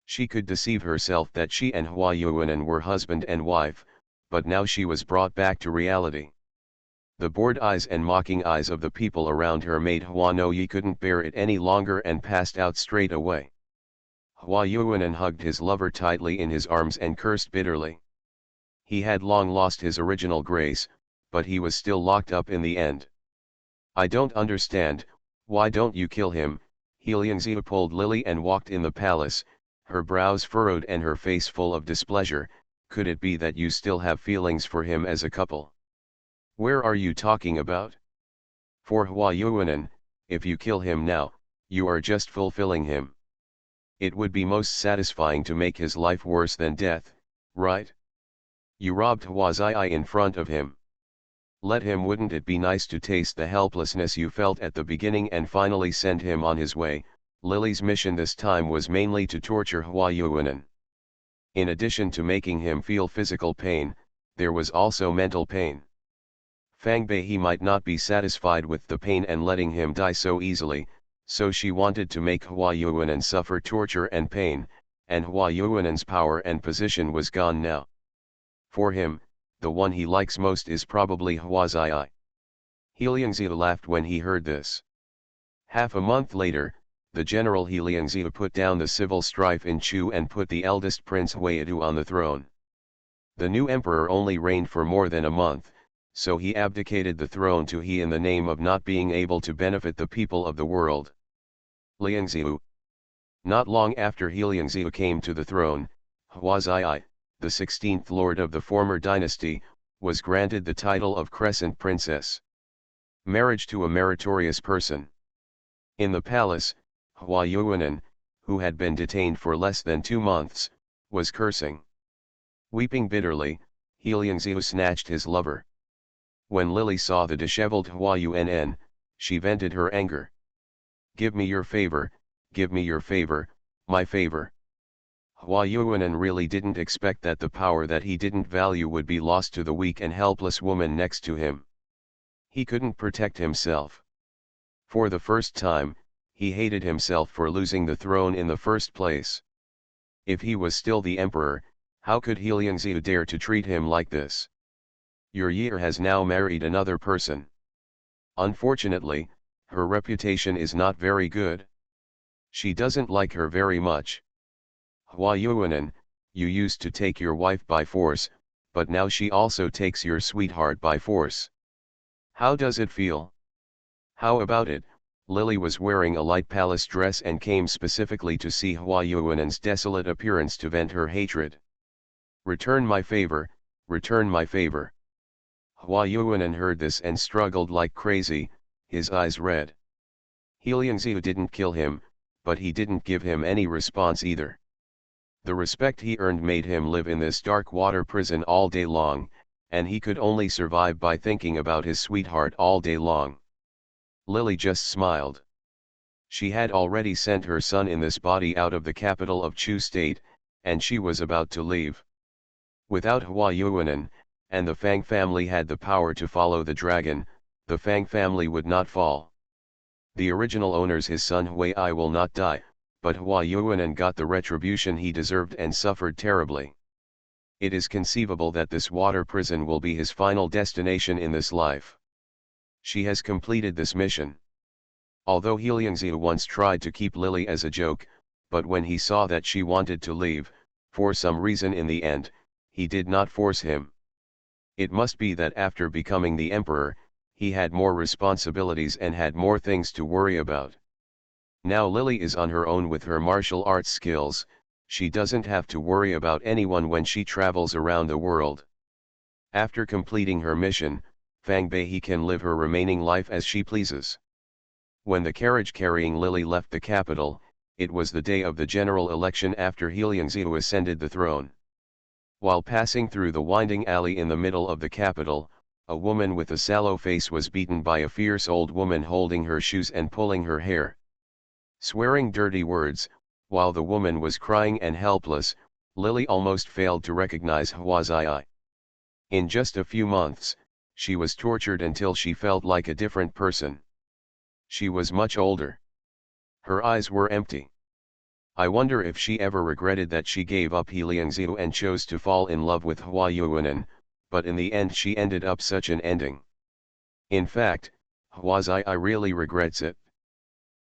She could deceive herself that she and Hua Yuanan were husband and wife, but now she was brought back to reality. The bored eyes and mocking eyes of the people around her made Hua know he couldn't bear it any longer and passed out straight away. Hua Yuanan hugged his lover tightly in his arms and cursed bitterly. He had long lost his original grace, but he was still locked up in the end. "I don't understand, why don't you kill him?" Heiliangzhu pulled Lily and walked in the palace, her brows furrowed and her face full of displeasure. "Could it be that you still have feelings for him as a couple? Where are you talking about? For Hua Yuanan, if you kill him now, you are just fulfilling him. It would be most satisfying to make his life worse than death, right? You robbed Hua Zai in front of him. Let him. Wouldn't it be nice to taste the helplessness you felt at the beginning and finally send him on his way?" Lily's mission this time was mainly to torture Hua Yuanan. In addition to making him feel physical pain, there was also mental pain. Fang Bei he might not be satisfied with the pain and letting him die so easily, so she wanted to make Hua Yuanan suffer torture and pain, and Hua Yuanan's power and position was gone now. For him, the one he likes most is probably Hua Zai. Heliangzia laughed when he heard this. Half a month later, the general Heliangzia put down the civil strife in Chu and put the eldest prince Huaidu on the throne. The new emperor only reigned for more than a month, so he abdicated the throne to He in the name of not being able to benefit the people of the world. Liangziu. Not long after Heliangziu came to the throne, Huazii, the 16th lord of the former dynasty, was granted the title of Crescent Princess. Marriage to a meritorious person. In the palace, Hua Yuanan, who had been detained for less than 2 months, was cursing. Weeping bitterly, Heliangziu snatched his lover. When Lily saw the disheveled Hua Yuanan, she vented her anger. "Give me your favor, give me your favor, my favor." Hua Yuanan really didn't expect that the power that he didn't value would be lost to the weak and helpless woman next to him. He couldn't protect himself. For the first time, he hated himself for losing the throne in the first place. If he was still the emperor, how could Heliangziu dare to treat him like this? Your year has now married another person. Unfortunately, her reputation is not very good. She doesn't like her very much. Hua Yuanan, you used to take your wife by force, but now she also takes your sweetheart by force. How does it feel? How about it? Lily was wearing a light palace dress and came specifically to see Hua Yuanan's desolate appearance to vent her hatred. Return my favor, return my favor. Hua Yuanan heard this and struggled like crazy, his eyes red. Heliangziu didn't kill him, but he didn't give him any response either. The respect he earned made him live in this dark water prison all day long, and he could only survive by thinking about his sweetheart all day long. Lily just smiled. She had already sent her son in this body out of the capital of Chu state, and she was about to leave. Without Hua Yuanan, and the Fang family had the power to follow the dragon, the Fang family would not fall. The original owner's his son Huai will not die, but Hua Yuanan got the retribution he deserved and suffered terribly. It is conceivable that this water prison will be his final destination in this life. She has completed this mission. Although Heliangziu once tried to keep Lily as a joke, but when he saw that she wanted to leave, for some reason in the end, he did not force him. It must be that after becoming the emperor, he had more responsibilities and had more things to worry about. Now Lily is on her own with her martial arts skills, she doesn't have to worry about anyone when she travels around the world. After completing her mission, Fang Bei can live her remaining life as she pleases. When the carriage carrying Lily left the capital, it was the day of the general election after Heliangziu ascended the throne. While passing through the winding alley in the middle of the capital, a woman with a sallow face was beaten by a fierce old woman holding her shoes and pulling her hair. Swearing dirty words, while the woman was crying and helpless, Lily almost failed to recognize Huazii. In just a few months, she was tortured until she felt like a different person. She was much older. Her eyes were empty. I wonder if she ever regretted that she gave up Heliangziu and chose to fall in love with Hua Yuanan, but in the end she ended up such an ending. In fact, Huazii really regrets it.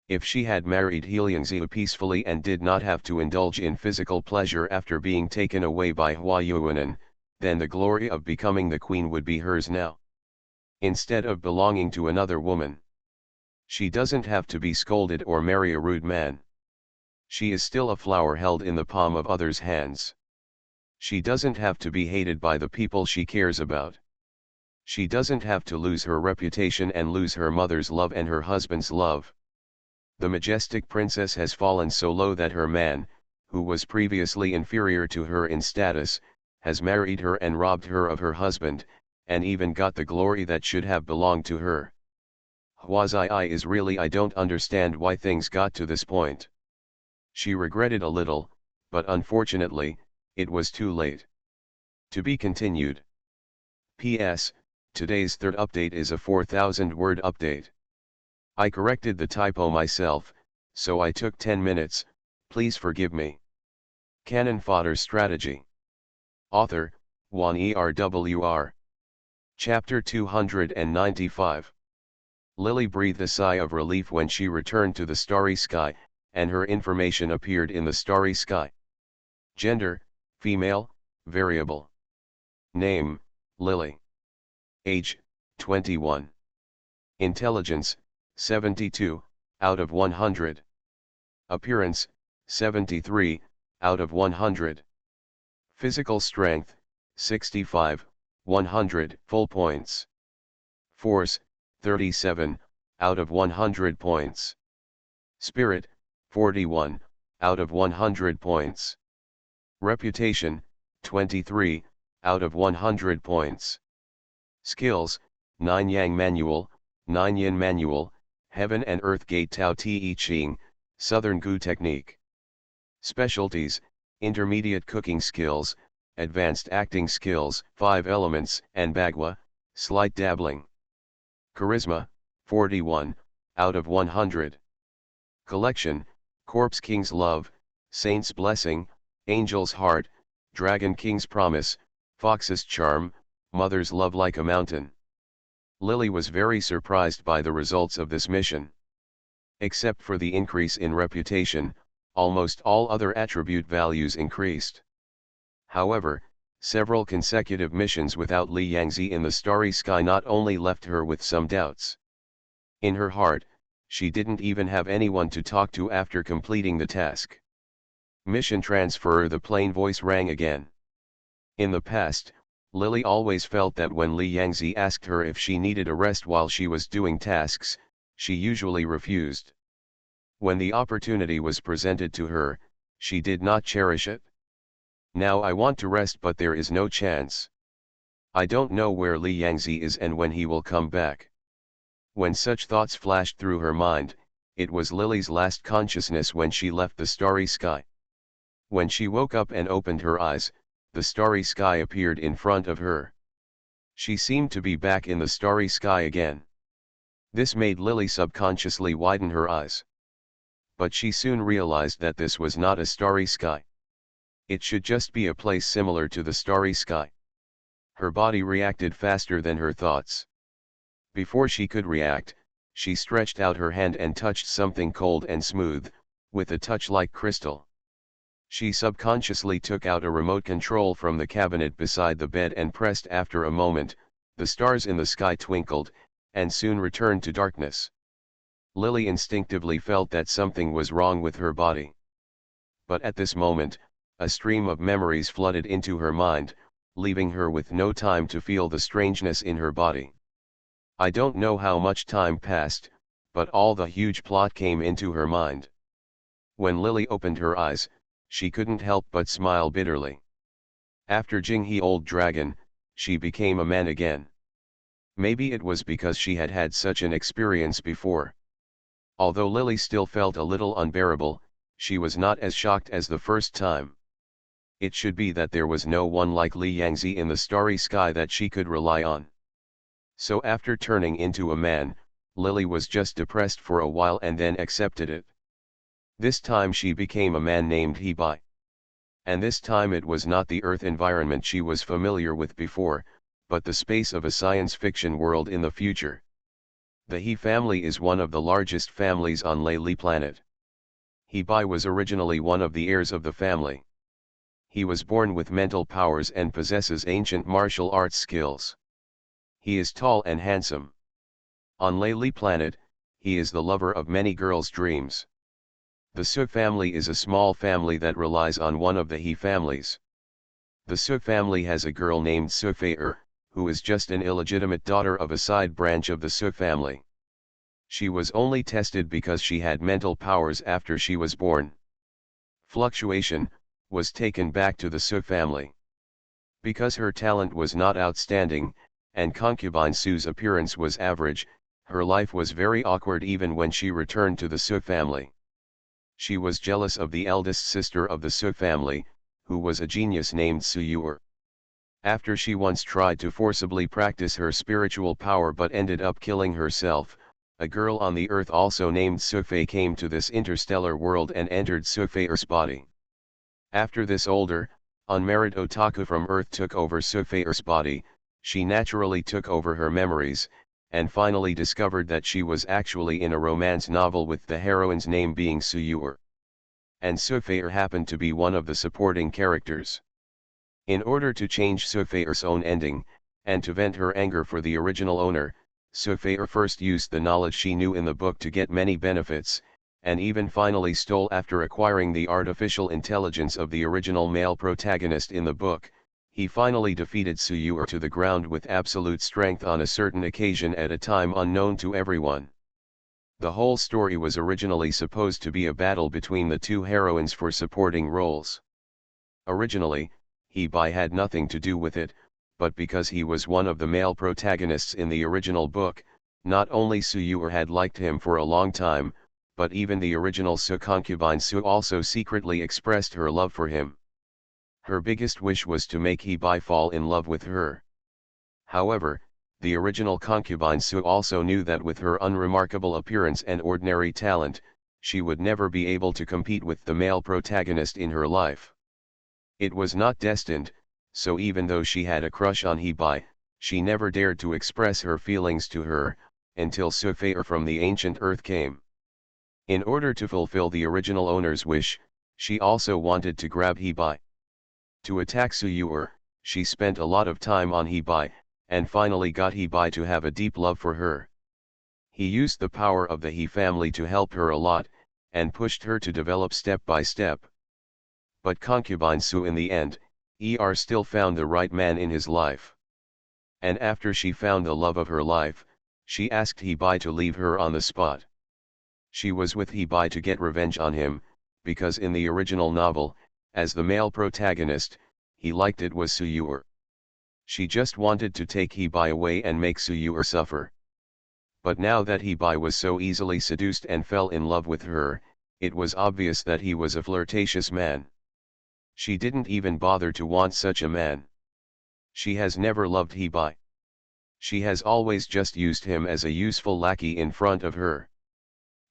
If she had married Heliangziu peacefully and did not have to indulge in physical pleasure after being taken away by Hua Yuanan, then the glory of becoming the queen would be hers now. Instead of belonging to another woman. She doesn't have to be scolded or marry a rude man. She is still a flower held in the palm of others' hands. She doesn't have to be hated by the people she cares about. She doesn't have to lose her reputation and lose her mother's love and her husband's love. The majestic princess has fallen so low that her man, who was previously inferior to her in status, has married her and robbed her of her husband, and even got the glory that should have belonged to her. Huazii is really I don't understand why things got to this point. She regretted a little, but unfortunately, it was too late. To be continued. P.S. Today's third update is a 4,000-word update. I corrected the typo myself, so I took 10 minutes, please forgive me. Canon Fodder Strategy. Author, Juan Erwr. Chapter 295. Lily breathed a sigh of relief when she returned to the starry sky, and her information appeared in the starry sky. Gender, female, variable. Name, Lily. Age, 21. Intelligence, 72, out of 100. Appearance, 73, out of 100. Physical strength, 65, 100 full points. Force, 37, out of 100 points. Spirit, 41, out of 100 points. Reputation, 23, out of 100 points. Skills, 9 Yang Manual, 9 Yin Manual, Heaven and Earth Gate Tao Te Ching, Southern Gu Technique. Specialties, Intermediate Cooking Skills, Advanced Acting Skills, 5 Elements, and Bagua, Slight Dabbling. Charisma, 41, out of 100. Collection, Corpse King's Love, Saint's Blessing, Angel's Heart, Dragon King's Promise, Fox's Charm, Mother's Love Like a Mountain. Lily was very surprised by the results of this mission. Except for the increase in reputation, almost all other attribute values increased. However, several consecutive missions without Li Yangzi in the starry sky not only left her with some doubts. In her heart, she didn't even have anyone to talk to after completing the task. Mission transfer. The plain voice rang again. In the past, Lily always felt that when Li Yangzi asked her if she needed a rest while she was doing tasks, she usually refused. When the opportunity was presented to her, she did not cherish it. Now I want to rest, but there is no chance. I don't know where Li Yangzi is and when he will come back. When such thoughts flashed through her mind, it was Lily's last consciousness when she left the starry sky. When she woke up and opened her eyes, the starry sky appeared in front of her. She seemed to be back in the starry sky again. This made Lily subconsciously widen her eyes. But she soon realized that this was not a starry sky. It should just be a place similar to the starry sky. Her body reacted faster than her thoughts. Before she could react, she stretched out her hand and touched something cold and smooth, with a touch like crystal. She subconsciously took out a remote control from the cabinet beside the bed and pressed. After a moment, the stars in the sky twinkled, and soon returned to darkness. Lily instinctively felt that something was wrong with her body. But at this moment, a stream of memories flooded into her mind, leaving her with no time to feel the strangeness in her body. I don't know how much time passed, but all the huge plot came into her mind. When Lily opened her eyes, she couldn't help but smile bitterly. After Jinghe Old Dragon, she became a man again. Maybe it was because she had had such an experience before. Although Lily still felt a little unbearable, she was not as shocked as the first time. It should be that there was no one like Li Yangzi in the starry sky that she could rely on. So after turning into a man, Lily was just depressed for a while and then accepted it. This time she became a man named He Bai. And this time it was not the Earth environment she was familiar with before, but the space of a science fiction world in the future. The He family is one of the largest families on Lei planet. He Bai was originally one of the heirs of the family. He was born with mental powers and possesses ancient martial arts skills. He is tall and handsome. On Lei planet, he is the lover of many girls' dreams. The Suk family is a small family that relies on one of the He families. The Suk family has a girl named Sukfaer, who is just an illegitimate daughter of a side branch of the Suk family. She was only tested because she had mental powers after she was born. Fluctuation was taken back to the Suk family. Because her talent was not outstanding, and concubine Su's appearance was average, her life was very awkward even when she returned to the Suk family. She was jealous of the eldest sister of the Suk family, who was a genius named Suyur. After she once tried to forcibly practice her spiritual power but ended up killing herself, a girl on the earth also named Sukfei came to this interstellar world and entered Sukfei's body. After this older, unmarried otaku from earth took over Sukfei's body, she naturally took over her memories, and finally discovered that she was actually in a romance novel with the heroine's name being Suyur. And Sufeir happened to be one of the supporting characters. In order to change Sufeir's own ending, and to vent her anger for the original owner, Sufeir first used the knowledge she knew in the book to get many benefits, and even finally stole after acquiring the artificial intelligence of the original male protagonist in the book. He finally defeated Suyur to the ground with absolute strength on a certain occasion at a time unknown to everyone. The whole story was originally supposed to be a battle between the two heroines for supporting roles. Originally, Hebai had nothing to do with it, but because he was one of the male protagonists in the original book, not only Suyur had liked him for a long time, but even the original Su concubine Su also secretly expressed her love for him. Her biggest wish was to make Hebai fall in love with her. However, the original concubine Su also knew that with her unremarkable appearance and ordinary talent, she would never be able to compete with the male protagonist in her life. It was not destined, so even though she had a crush on Hebai, she never dared to express her feelings to her, until Sufeir from the ancient earth came. In order to fulfill the original owner's wish, she also wanted to grab Hebai. To attack Suyur, she spent a lot of time on Hebai, and finally got Hebai to have a deep love for her. He used the power of the He family to help her a lot, and pushed her to develop step by step. But concubine Su in the end, still found the right man in his life. And after she found the love of her life, she asked Hebai to leave her on the spot. She was with Hebai to get revenge on him, because in the original novel, as the male protagonist, he liked it was Suyur. She just wanted to take Hebai away and make Suyur suffer. But now that Hebai was so easily seduced and fell in love with her, it was obvious that he was a flirtatious man. She didn't even bother to want such a man. She has never loved Hebai. She has always just used him as a useful lackey in front of her.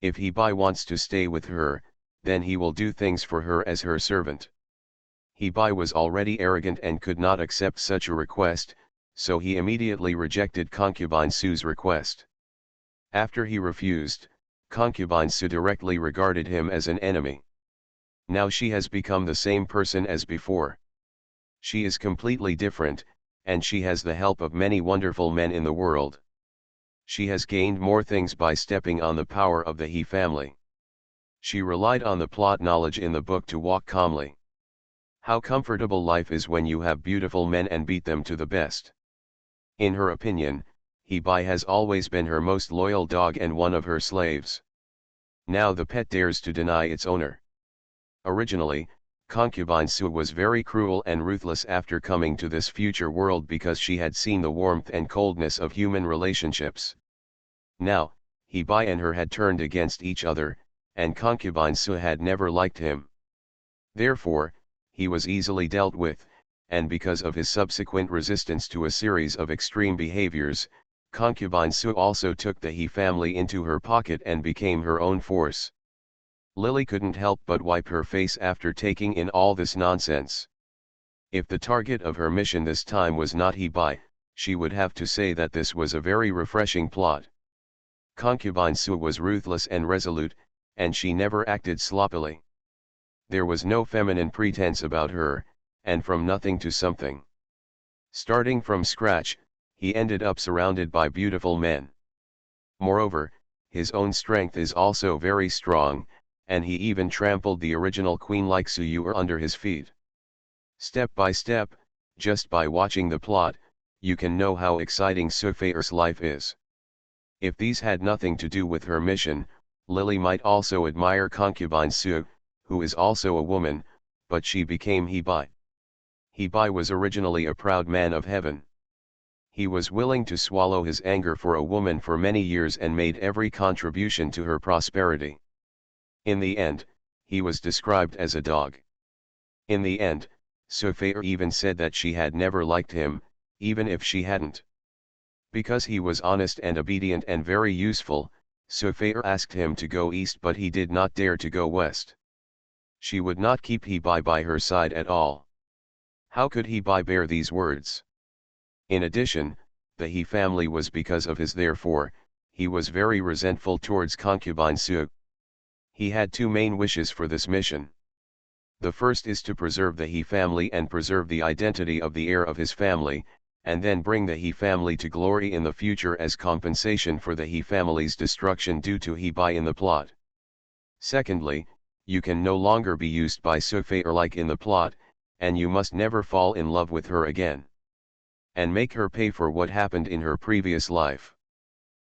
If Hebai wants to stay with her, then he will do things for her as her servant. Hebai was already arrogant and could not accept such a request, so he immediately rejected concubine Su's request. After he refused, concubine Su directly regarded him as an enemy. Now she has become the same person as before. She is completely different, and she has the help of many wonderful men in the world. She has gained more things by stepping on the power of the He family. She relied on the plot knowledge in the book to walk calmly. How comfortable life is when you have beautiful men and beat them to the best. In her opinion, Hebai has always been her most loyal dog and one of her slaves. Now the pet dares to deny its owner. Originally, concubine Su was very cruel and ruthless after coming to this future world because she had seen the warmth and coldness of human relationships. Now, Hebai and her had turned against each other, and concubine Su had never liked him. Therefore, he was easily dealt with, and because of his subsequent resistance to a series of extreme behaviors, concubine Su also took the He family into her pocket and became her own force. Lily couldn't help but wipe her face after taking in all this nonsense. If the target of her mission this time was not Hebai, she would have to say that this was a very refreshing plot. Concubine Su was ruthless and resolute, and she never acted sloppily. There was no feminine pretense about her, and from nothing to something. Starting from scratch, he ended up surrounded by beautiful men. Moreover, his own strength is also very strong, and he even trampled the original queen like Suyur under his feet. Step by step, just by watching the plot, you can know how exciting Sufeir's life is. If these had nothing to do with her mission, Lily might also admire concubine Su, who is also a woman, but she became Hebai. Hebai was originally a proud man of heaven. He was willing to swallow his anger for a woman for many years and made every contribution to her prosperity. In the end, he was described as a dog. In the end, Sufeir even said that she had never liked him, even if she hadn't. Because he was honest and obedient and very useful, Sufeir asked him to go east, but he did not dare to go west. She would not keep Hebai by her side at all. How could Hebai bear these words? In addition, the He family was because of his therefore, he was very resentful towards concubine Su. He had two main wishes for this mission. The first is to preserve the He family and preserve the identity of the heir of his family, and then bring the He family to glory in the future as compensation for the He family's destruction due to He Bai in the plot. Secondly, you can no longer be used by Sufei like in the plot, and you must never fall in love with her again. And make her pay for what happened in her previous life.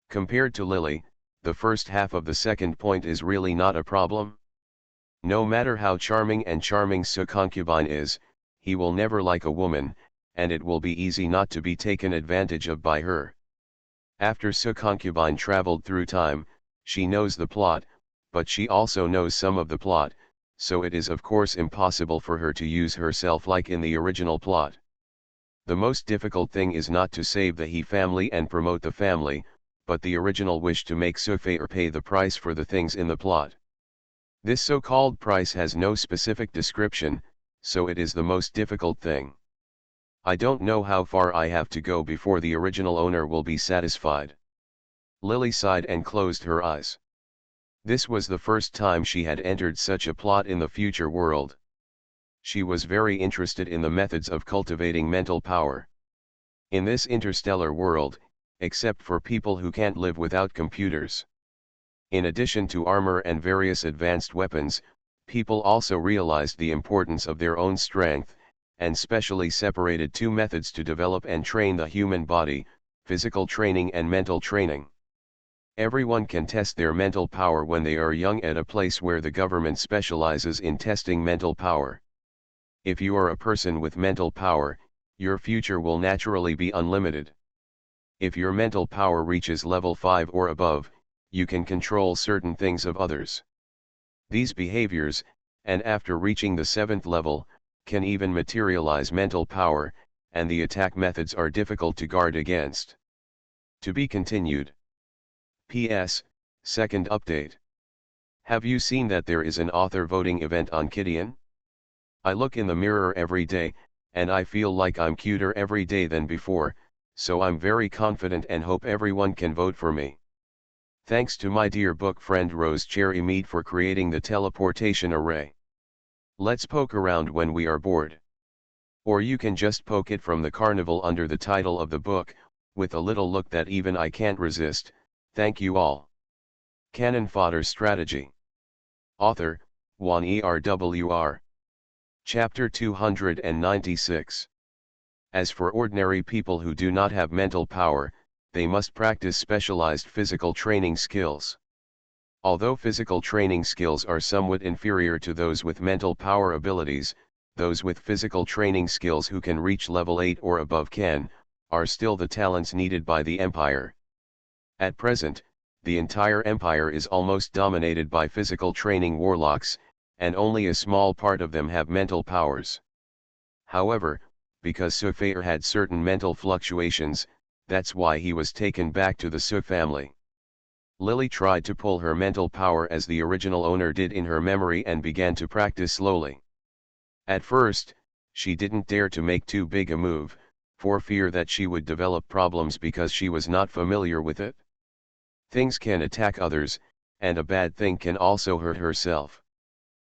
Compared to Lily, the first half of the second point is really not a problem. No matter how charming Su concubine is, he will never like a woman, and it will be easy not to be taken advantage of by her. After Su concubine traveled through time, she knows the plot, but she also knows some of the plot, so it is of course impossible for her to use herself like in the original plot. The most difficult thing is not to save the He family and promote the family, but the original wish to make Sufei pay the price for the things in the plot. This so-called price has no specific description, so it is the most difficult thing. I don't know how far I have to go before the original owner will be satisfied. Lily sighed and closed her eyes. This was the first time she had entered such a plot in the future world. She was very interested in the methods of cultivating mental power. In this interstellar world, except for people who can't live without computers. In addition to armor and various advanced weapons, people also realized the importance of their own strength, and specially separated two methods to develop and train the human body, physical training and mental training. Everyone can test their mental power when they are young at a place where the government specializes in testing mental power. If you are a person with mental power, your future will naturally be unlimited. If your mental power reaches level 5 or above, you can control certain things of others. These behaviors, and after reaching the 7th level, can even materialize mental power, and the attack methods are difficult to guard against. To be continued. P.S. Second update. Have you seen that there is an author voting event on Kidian? I look in the mirror every day, and I feel like I'm cuter every day than before, so I'm very confident and hope everyone can vote for me. Thanks to my dear book friend Rose Cherry Mead for creating the teleportation array. Let's poke around when we are bored. Or you can just poke it from the carnival under the title of the book, with a little look that even I can't resist. Thank you all. Cannon Fodder Strategy. Author, Juan ERWR. Chapter 296. As for ordinary people who do not have mental power, they must practice specialized physical training skills. Although physical training skills are somewhat inferior to those with mental power abilities, those with physical training skills who can reach level 8 or above are still the talents needed by the empire. At present, the entire empire is almost dominated by physical training warlocks, and only a small part of them have mental powers. However, because Sufei had certain mental fluctuations, that's why he was taken back to the Su family. Lily tried to pull her mental power as the original owner did in her memory and began to practice slowly. At first, she didn't dare to make too big a move, for fear that she would develop problems because she was not familiar with it. Things can attack others, and a bad thing can also hurt herself.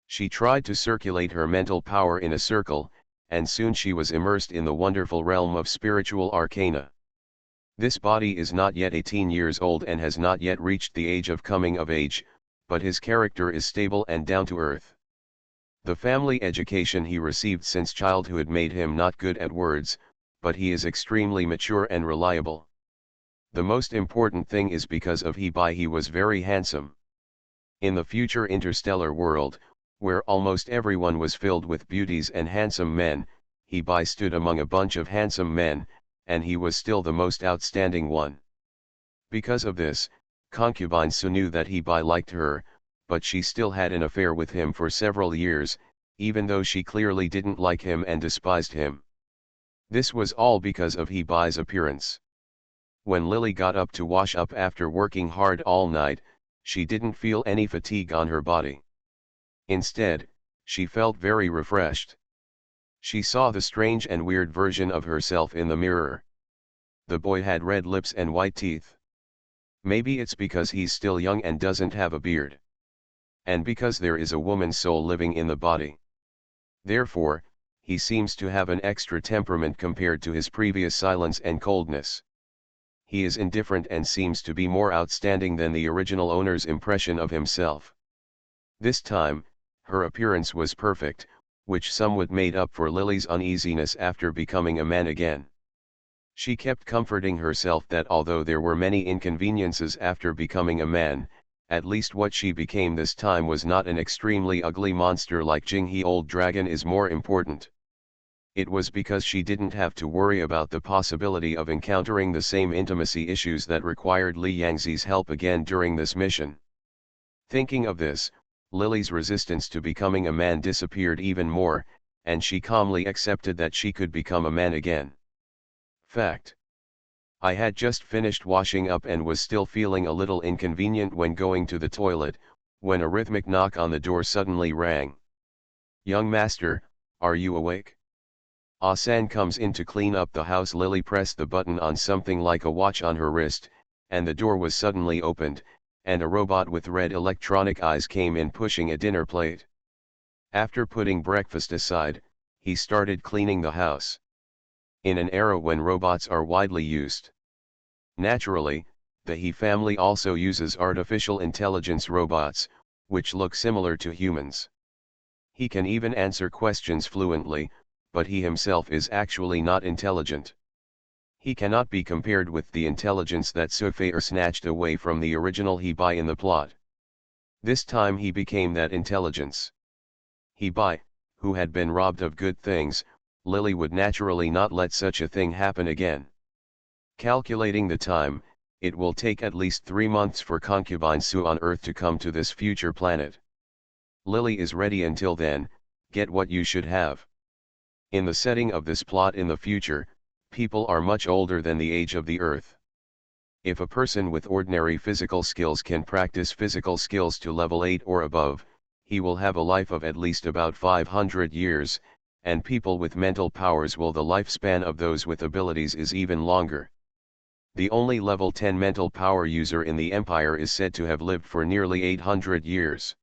She tried to circulate her mental power in a circle, and soon she was immersed in the wonderful realm of spiritual arcana. This body is not yet 18 years old and has not yet reached the age of coming of age, but his character is stable and down to earth. The family education he received since childhood made him not good at words, but he is extremely mature and reliable. The most important thing is because of he was very handsome. In the future interstellar world, where almost everyone was filled with beauties and handsome men, he stood among a bunch of handsome men, and he was still the most outstanding one. Because of this, concubine Su knew that he liked her, but she still had an affair with him for several years, even though she clearly didn't like him and despised him. This was all because of he appearance. When Lily got up to wash up after working hard all night, she didn't feel any fatigue on her body. Instead, she felt very refreshed. She saw the strange and weird version of herself in the mirror. The boy had red lips and white teeth. Maybe it's because he's still young and doesn't have a beard. And because there is a woman's soul living in the body. Therefore, he seems to have an extra temperament compared to his previous silence and coldness. He is indifferent and seems to be more outstanding than the original owner's impression of himself. This time, her appearance was perfect, which somewhat made up for Lily's uneasiness after becoming a man again. She kept comforting herself that although there were many inconveniences after becoming a man, at least what she became this time was not an extremely ugly monster like Jinghe Old Dragon is more important. It was because she didn't have to worry about the possibility of encountering the same intimacy issues that required Li Yangzi's help again during this mission. Thinking of this, Lily's resistance to becoming a man disappeared even more, and she calmly accepted that she could become a man again. Fact. I had just finished washing up and was still feeling a little inconvenient when going to the toilet, when a rhythmic knock on the door suddenly rang. "Young master, are you awake?" Ah-san comes in to clean up the house. Lily pressed the button on something like a watch on her wrist, and the door was suddenly opened, and a robot with red electronic eyes came in pushing a dinner plate. After putting breakfast aside, he started cleaning the house. In an era when robots are widely used. Naturally, the He family also uses artificial intelligence robots, which look similar to humans. He can even answer questions fluently, but he himself is actually not intelligent. He cannot be compared with the intelligence that Fodder snatched away from the original He in the plot. This time he became that intelligence. He, who had been robbed of good things, Lily would naturally not let such a thing happen again. Calculating the time, it will take at least 3 months for concubine Su on Earth to come to this future planet. Lily is ready until then. Get what you should have. In the setting of this plot in the future, people are much older than the age of the Earth. If a person with ordinary physical skills can practice physical skills to level 8 or above, he will have a life of at least about 500 years, and people with mental powers will the lifespan of those with abilities is even longer. The only level 10 mental power user in the Empire is said to have lived for nearly 800 years.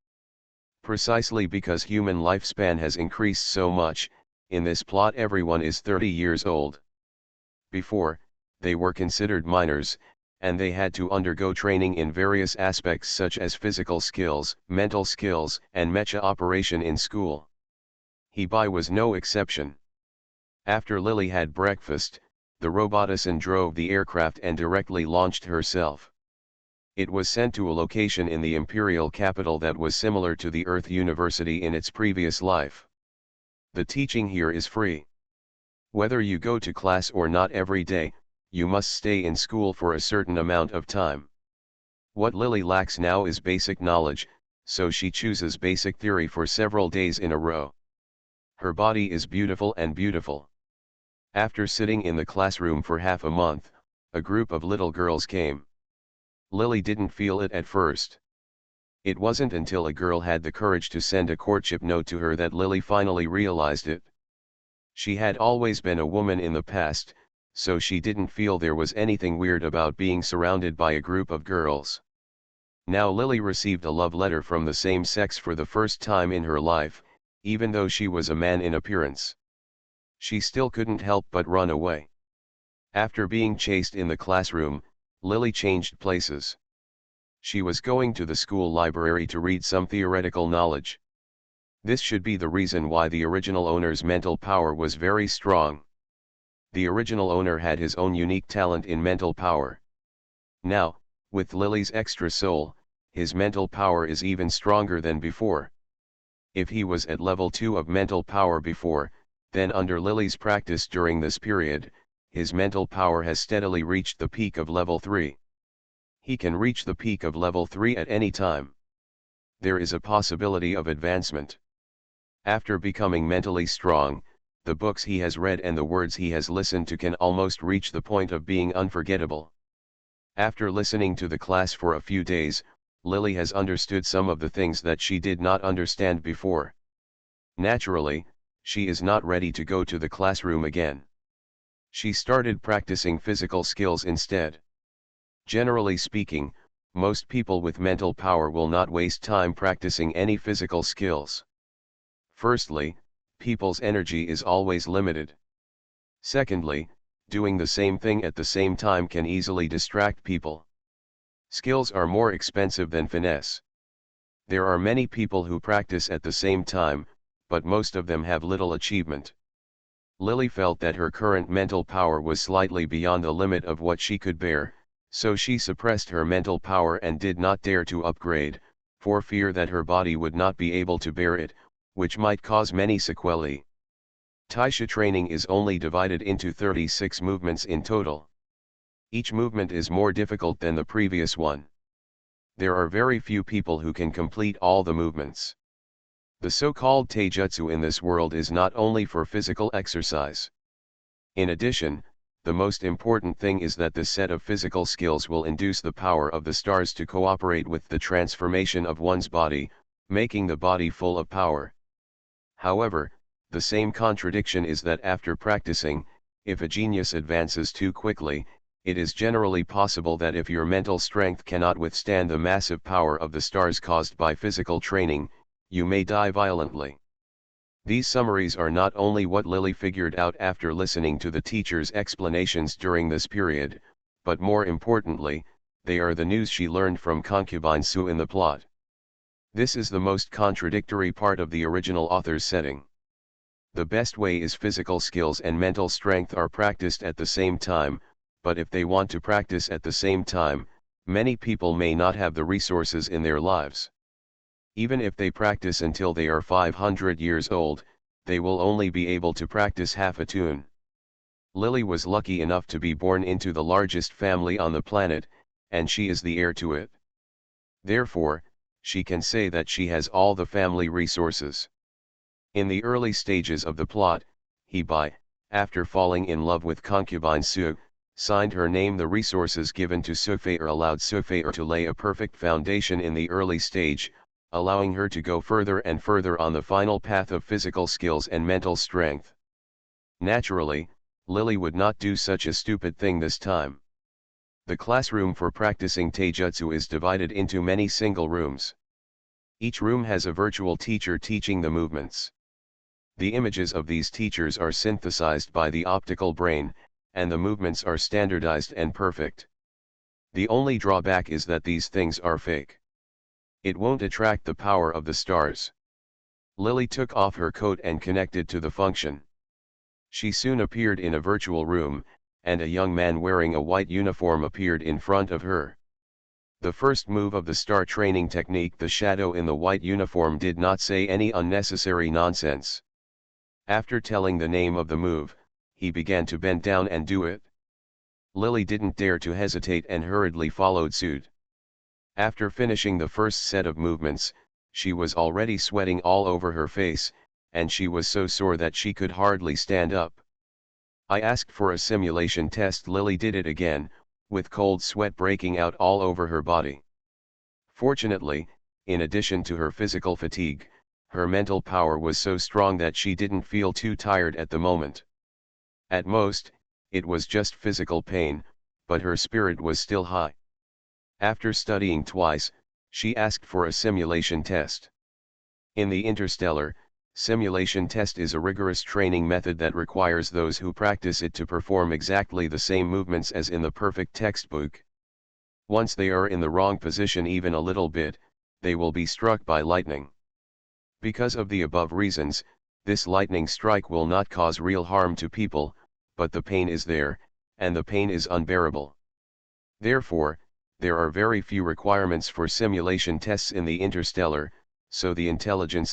Precisely because human lifespan has increased so much, in this plot everyone is 30 years old. Before, they were considered minors, and they had to undergo training in various aspects such as physical skills, mental skills, and mecha operation in school. He was no exception. After Lily had breakfast, the robotism drove the aircraft and directly launched herself. It was sent to a location in the imperial capital that was similar to the Earth University in its previous life. The teaching here is free. Whether you go to class or not every day, you must stay in school for a certain amount of time. What Lily lacks now is basic knowledge, so she chooses basic theory for several days in a row. Her body is beautiful and beautiful. After sitting in the classroom for half a month, a group of little girls came. Lily didn't feel it at first. It wasn't until a girl had the courage to send a courtship note to her that Lily finally realized it. She had always been a woman in the past, so she didn't feel there was anything weird about being surrounded by a group of girls. Now Lily received a love letter from the same sex for the first time in her life, even though she was a man in appearance. She still couldn't help but run away. After being chased in the classroom, Lily changed places. She was going to the school library to read some theoretical knowledge. This should be the reason why the original owner's mental power was very strong. The original owner had his own unique talent in mental power. Now, with Lily's extra soul, his mental power is even stronger than before. If he was at level 2 of mental power before, then under Lily's practice during this period, his mental power has steadily reached the peak of level 3. He can reach the peak of level 3 at any time. There is a possibility of advancement. After becoming mentally strong, the books he has read and the words he has listened to can almost reach the point of being unforgettable. After listening to the class for a few days, Lily has understood some of the things that she did not understand before. Naturally, she is not ready to go to the classroom again. She started practicing physical skills instead. Generally speaking, most people with mental power will not waste time practicing any physical skills. Firstly, people's energy is always limited. Secondly, doing the same thing at the same time can easily distract people. Skills are more expensive than finesse. There are many people who practice at the same time, but most of them have little achievement. Lily felt that her current mental power was slightly beyond the limit of what she could bear, so she suppressed her mental power and did not dare to upgrade, for fear that her body would not be able to bear it, which might cause many sequelae. Taisha training is only divided into 36 movements in total. Each movement is more difficult than the previous one. There are very few people who can complete all the movements. The so-called taijutsu in this world is not only for physical exercise. In addition, the most important thing is that this set of physical skills will induce the power of the stars to cooperate with the transformation of one's body, making the body full of power. However, the same contradiction is that after practicing, if a genius advances too quickly, it is generally possible that if your mental strength cannot withstand the massive power of the stars caused by physical training, you may die violently. These summaries are not only what Lily figured out after listening to the teacher's explanations during this period, but more importantly, they are the news she learned from concubine Sue in the plot. This is the most contradictory part of the original author's setting. The best way is physical skills and mental strength are practiced at the same time, but if they want to practice at the same time, many people may not have the resources in their lives. Even if they practice until they are 500 years old, they will only be able to practice half a tune. Lily was lucky enough to be born into the largest family on the planet, and she is the heir to it. Therefore, she can say that she has all the family resources. In the early stages of the plot, after falling in love with concubine Sue, signed her name. The resources given to Sufeir allowed Sufeir to lay a perfect foundation in the early stage, allowing her to go further and further on the final path of physical skills and mental strength. Naturally, Lily would not do such a stupid thing this time. The classroom for practicing taijutsu is divided into many single rooms. Each room has a virtual teacher teaching the movements. The images of these teachers are synthesized by the optical brain, and the movements are standardized and perfect. The only drawback is that these things are fake. It won't attract the power of the stars. Lily took off her coat and connected to the function. She soon appeared in a virtual room, and a young man wearing a white uniform appeared in front of her. The first move of the star training technique, the shadow in the white uniform, did not say any unnecessary nonsense. After telling the name of the move, he began to bend down and do it. Lily didn't dare to hesitate and hurriedly followed suit. After finishing the first set of movements, she was already sweating all over her face, and she was so sore that she could hardly stand up. I asked for a simulation test. Lily did it again, with cold sweat breaking out all over her body. Fortunately, in addition to her physical fatigue, her mental power was so strong that she didn't feel too tired at the moment. At most, it was just physical pain, but her spirit was still high. After studying twice, she asked for a simulation test. In the Interstellar, simulation test is a rigorous training method that requires those who practice it to perform exactly the same movements as in the perfect textbook. Once they are in the wrong position even a little bit, they will be struck by lightning. Because of the above reasons, this lightning strike will not cause real harm to people, but the pain is there, and the pain is unbearable. Therefore, there are very few requirements for simulation tests in the Interstellar, so the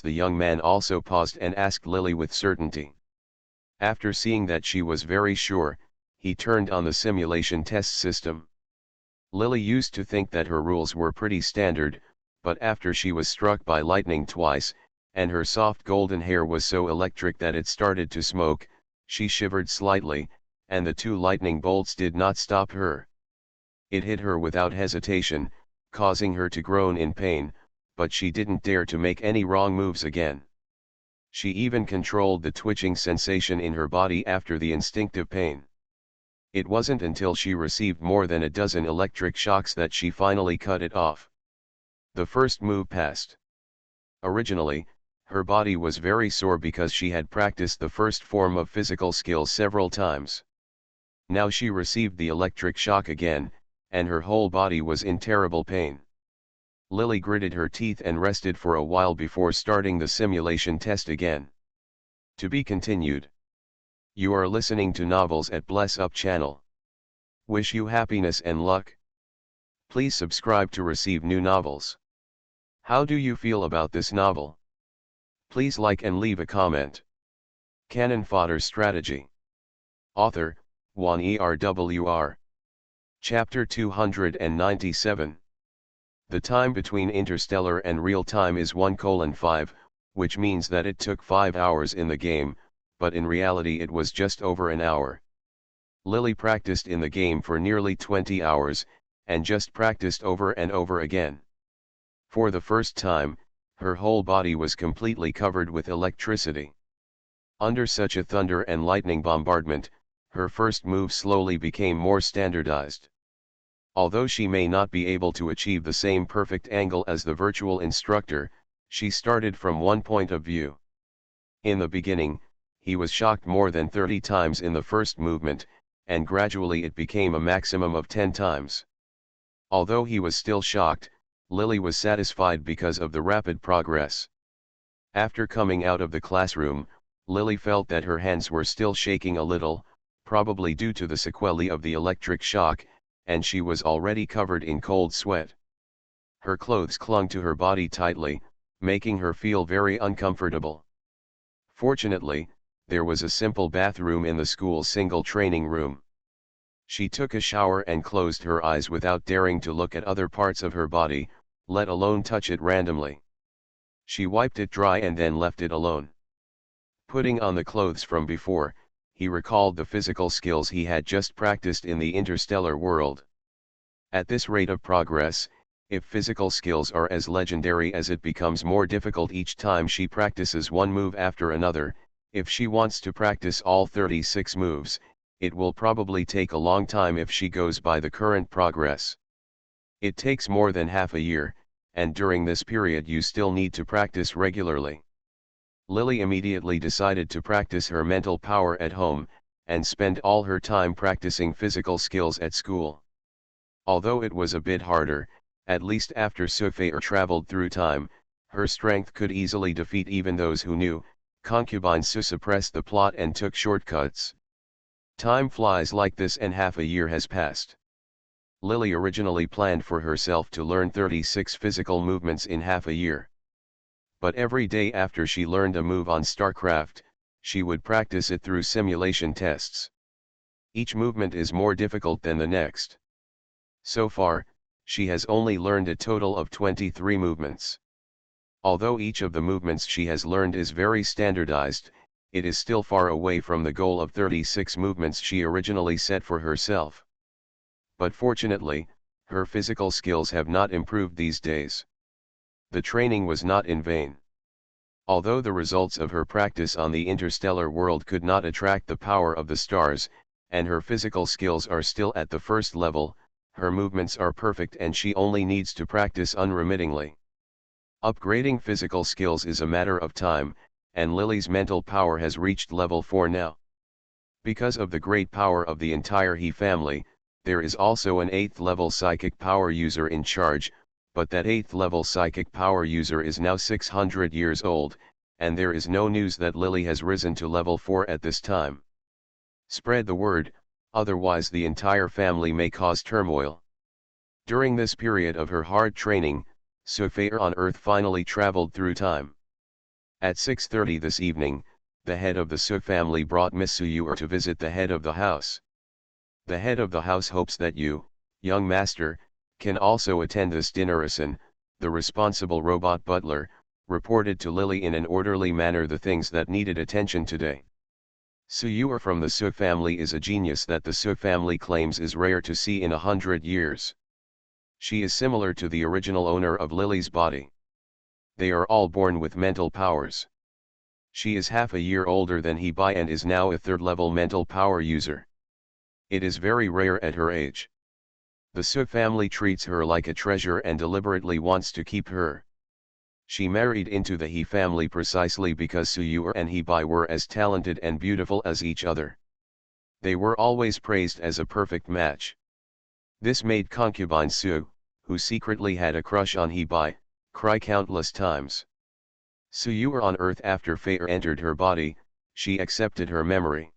young man also paused and asked Lily with certainty. After seeing that she was very sure, he turned on the simulation test system. Lily used to think that her rules were pretty standard, but after she was struck by lightning twice, and her soft golden hair was so electric that it started to smoke, she shivered slightly, and the 2 lightning bolts did not stop her. It hit her without hesitation, causing her to groan in pain, but she didn't dare to make any wrong moves again. She even controlled the twitching sensation in her body after the instinctive pain. It wasn't until she received more than a dozen electric shocks that she finally cut it off. The first move passed. Originally, her body was very sore because she had practiced the first form of physical skill several times. Now she received the electric shock again, and her whole body was in terrible pain. Lily gritted her teeth and rested for a while before starting the simulation test again. To be continued. You are listening to Novels at Bless Up channel. Wish you happiness and luck. Please subscribe to receive new novels. How do you feel about this novel? Please like and leave a comment. Cannon Fodder Strategy. Author, Juan ERWR. Chapter 297. The time between interstellar and real time is 1:5, which means that it took 5 hours in the game, but in reality it was just over an hour. Lily practiced in the game for nearly 20 hours, and just practiced over and over again. For the first time, her whole body was completely covered with electricity. Under such a thunder and lightning bombardment, her first move slowly became more standardized. Although she may not be able to achieve the same perfect angle as the virtual instructor, she started from one point of view. In the beginning, he was shocked more than 30 times in the first movement, and gradually it became a maximum of 10 times. Although he was still shocked, Lily was satisfied because of the rapid progress. After coming out of the classroom, Lily felt that her hands were still shaking a little, probably due to the sequelae of the electric shock, and she was already covered in cold sweat. Her clothes clung to her body tightly, making her feel very uncomfortable. Fortunately, there was a simple bathroom in the school's single training room. She took a shower and closed her eyes without daring to look at other parts of her body, let alone touch it randomly. She wiped it dry and then left it alone. Putting on the clothes from before, he recalled the physical skills he had just practiced in the interstellar world. At this rate of progress, if physical skills are as legendary as it becomes more difficult each time she practices one move after another, if she wants to practice all 36 moves, it will probably take a long time if she goes by the current progress. It takes more than half a year, and during this period you still need to practice regularly. Lily immediately decided to practice her mental power at home, and spend all her time practicing physical skills at school. Although it was a bit harder, at least after Sophie traveled through time, her strength could easily defeat even those who knew concubines who suppressed the plot and took shortcuts. Time flies like this and half a year has passed. Lily originally planned for herself to learn 36 physical movements in half a year. But every day after she learned a move on StarCraft, she would practice it through simulation tests. Each movement is more difficult than the next. So far, she has only learned a total of 23 movements. Although each of the movements she has learned is very standardized, it is still far away from the goal of 36 movements she originally set for herself. But fortunately, her physical skills have not improved these days. The training was not in vain. Although the results of her practice on the interstellar world could not attract the power of the stars, and her physical skills are still at the first level, her movements are perfect and she only needs to practice unremittingly. Upgrading physical skills is a matter of time, and Lily's mental power has reached level 4 now. Because of the great power of the entire He family, there is also an 8th level psychic power user in charge, but that 8th level psychic power user is now 600 years old, and there is no news that Lily has risen to level 4 at this time. Spread the word, otherwise the entire family may cause turmoil. During this period of her hard training, Sophie on Earth finally traveled through time. At 6:30 this evening, the head of the Su family brought Miss Suyur to visit the head of the house. The head of the house hopes that you, young master, can also attend this dinner. The responsible robot butler, reported to Lily in an orderly manner the things that needed attention today. Suyur from the Su family is a genius that the Su family claims is rare to see in 100 years. She is similar to the original owner of Lily's body. They are all born with mental powers. She is half a year older than he by and is now a 3rd level mental power user. It is very rare at her age. The Su family treats her like a treasure and deliberately wants to keep her. She married into the He family precisely because Su Yuer and He Bai were as talented and beautiful as each other. They were always praised as a perfect match. This made concubine Su, who secretly had a crush on He Bai, cry countless times. Su Yuer on earth after Fei entered her body, she accepted her memory.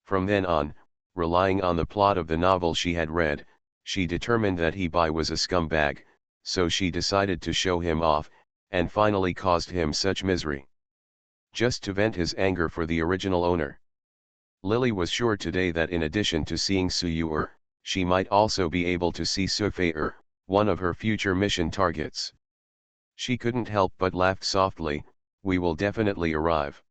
From then on, relying on the plot of the novel she had read, she determined that He Bai was a scumbag, so she decided to show him off, and finally caused him such misery. Just to vent his anger for the original owner. Lily was sure today that in addition to seeing Su Yuer, she might also be able to see Su Fei, one of her future mission targets. She couldn't help but laugh softly. We will definitely arrive.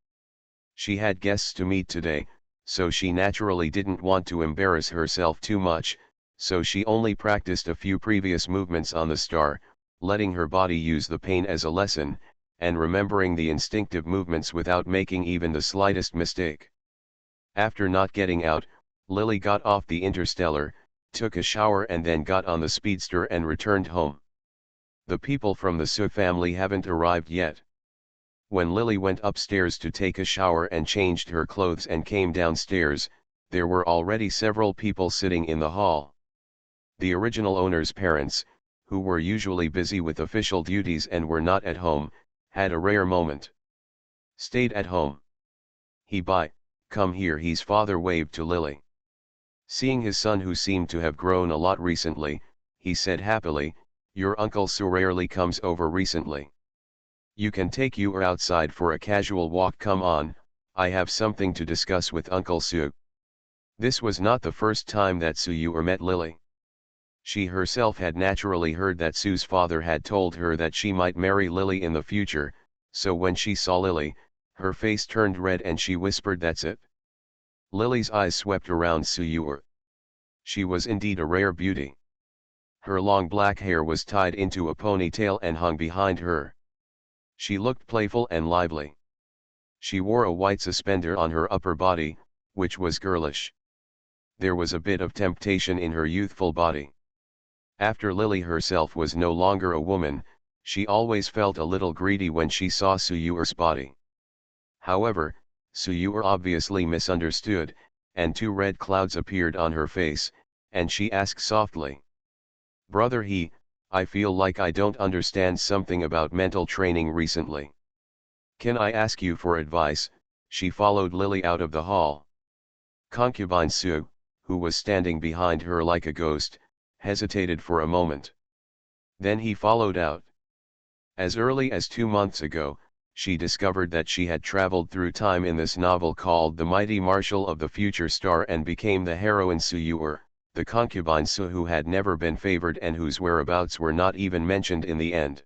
She had guests to meet today, so she naturally didn't want to embarrass herself too much, so she only practiced a few previous movements on the star, letting her body use the pain as a lesson, and remembering the instinctive movements without making even the slightest mistake. After not getting out, Lily got off the Interstellar, took a shower and then got on the speedster and returned home. The people from the Su family haven't arrived yet. When Lily went upstairs to take a shower and changed her clothes and came downstairs, there were already several people sitting in the hall. The original owner's parents, who were usually busy with official duties and were not at home, had a rare moment. Stayed at home. He Bai, come here. His father waved to Lily. Seeing his son, who seemed to have grown a lot recently, he said happily, your uncle Su rarely comes over recently. You can take you outside for a casual walk. Come on, I have something to discuss with Uncle Su. This was not the first time that Su Yuer met Lily. She herself had naturally heard that Su's father had told her that she might marry Lily in the future, so when she saw Lily, her face turned red and she whispered, that's it. Lily's eyes swept around Su Yuer. She was indeed a rare beauty. Her long black hair was tied into a ponytail and hung behind her. She looked playful and lively. She wore a white suspender on her upper body, which was girlish. There was a bit of temptation in her youthful body. After Lily herself was no longer a woman, she always felt a little greedy when she saw Su Yuer's body. However, Su Yuer obviously misunderstood, and two red clouds appeared on her face, and she asked softly, Brother He, I feel like I don't understand something about mental training recently. Can I ask you for advice? She followed Lily out of the hall. Concubine Su, who was standing behind her like a ghost, hesitated for a moment. Then he followed out. As early as 2 months ago, she discovered that she had traveled through time in this novel called The Mighty Marshal of the Future Star and became the heroine Su Yuer, the concubine Su who had never been favored and whose whereabouts were not even mentioned in the end.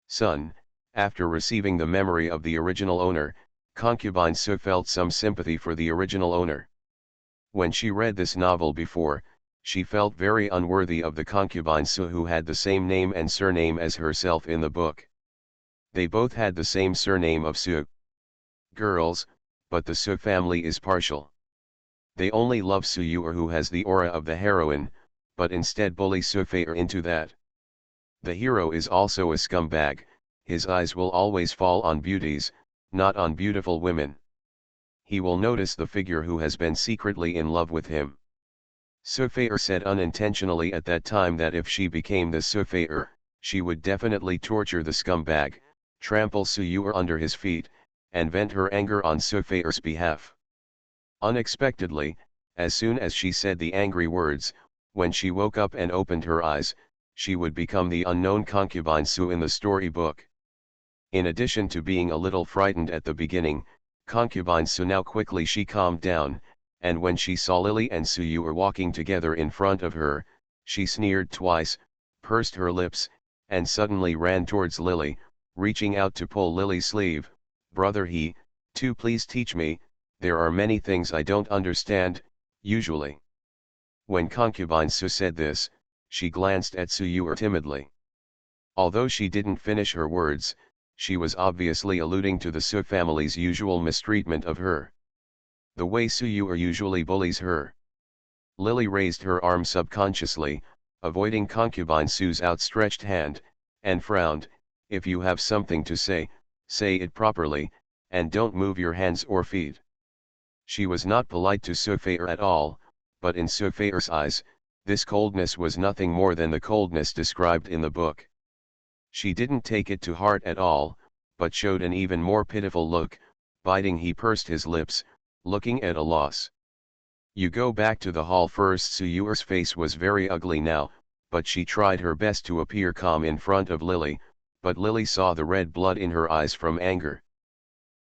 Son, after receiving the memory of the original owner, concubine Su felt some sympathy for the original owner. When she read this novel before, she felt very unworthy of the concubine Su who had the same name and surname as herself in the book. They both had the same surname of Su. Girls, but the Su family is partial. They only love Su Yuer who has the aura of the heroine, but instead bully Su Fei into that. The hero is also a scumbag, his eyes will always fall on beauties, not on beautiful women. He will notice the figure who has been secretly in love with him. Su Fei said unintentionally at that time that if she became the Su Fei, she would definitely torture the scumbag, trample Su Yuer under his feet, and vent her anger on Su Fei's behalf. Unexpectedly, as soon as she said the angry words, when she woke up and opened her eyes, she would become the unknown concubine Su in the storybook. In addition to being a little frightened at the beginning, concubine Su now quickly she calmed down, and when she saw Lily and Su Yuer walking together in front of her, she sneered twice, pursed her lips, and suddenly ran towards Lily, reaching out to pull Lily's sleeve. Brother He, too, please teach me, there are many things I don't understand, usually. When concubine Su said this, she glanced at Su Yuer timidly. Although she didn't finish her words, she was obviously alluding to the Su family's usual mistreatment of her. The way Su Yuer usually bullies her. Lily raised her arm subconsciously, avoiding concubine Sue's outstretched hand, and frowned. If you have something to say, say it properly, and don't move your hands or feet. She was not polite to Sufayr at all, but in Sufayr's eyes, this coldness was nothing more than the coldness described in the book. She didn't take it to heart at all, but showed an even more pitiful look. Biting, he pursed his lips, looking at a loss. You go back to the hall first. Suyur's face was very ugly now, but she tried her best to appear calm in front of Lily, but Lily saw the red blood in her eyes from anger.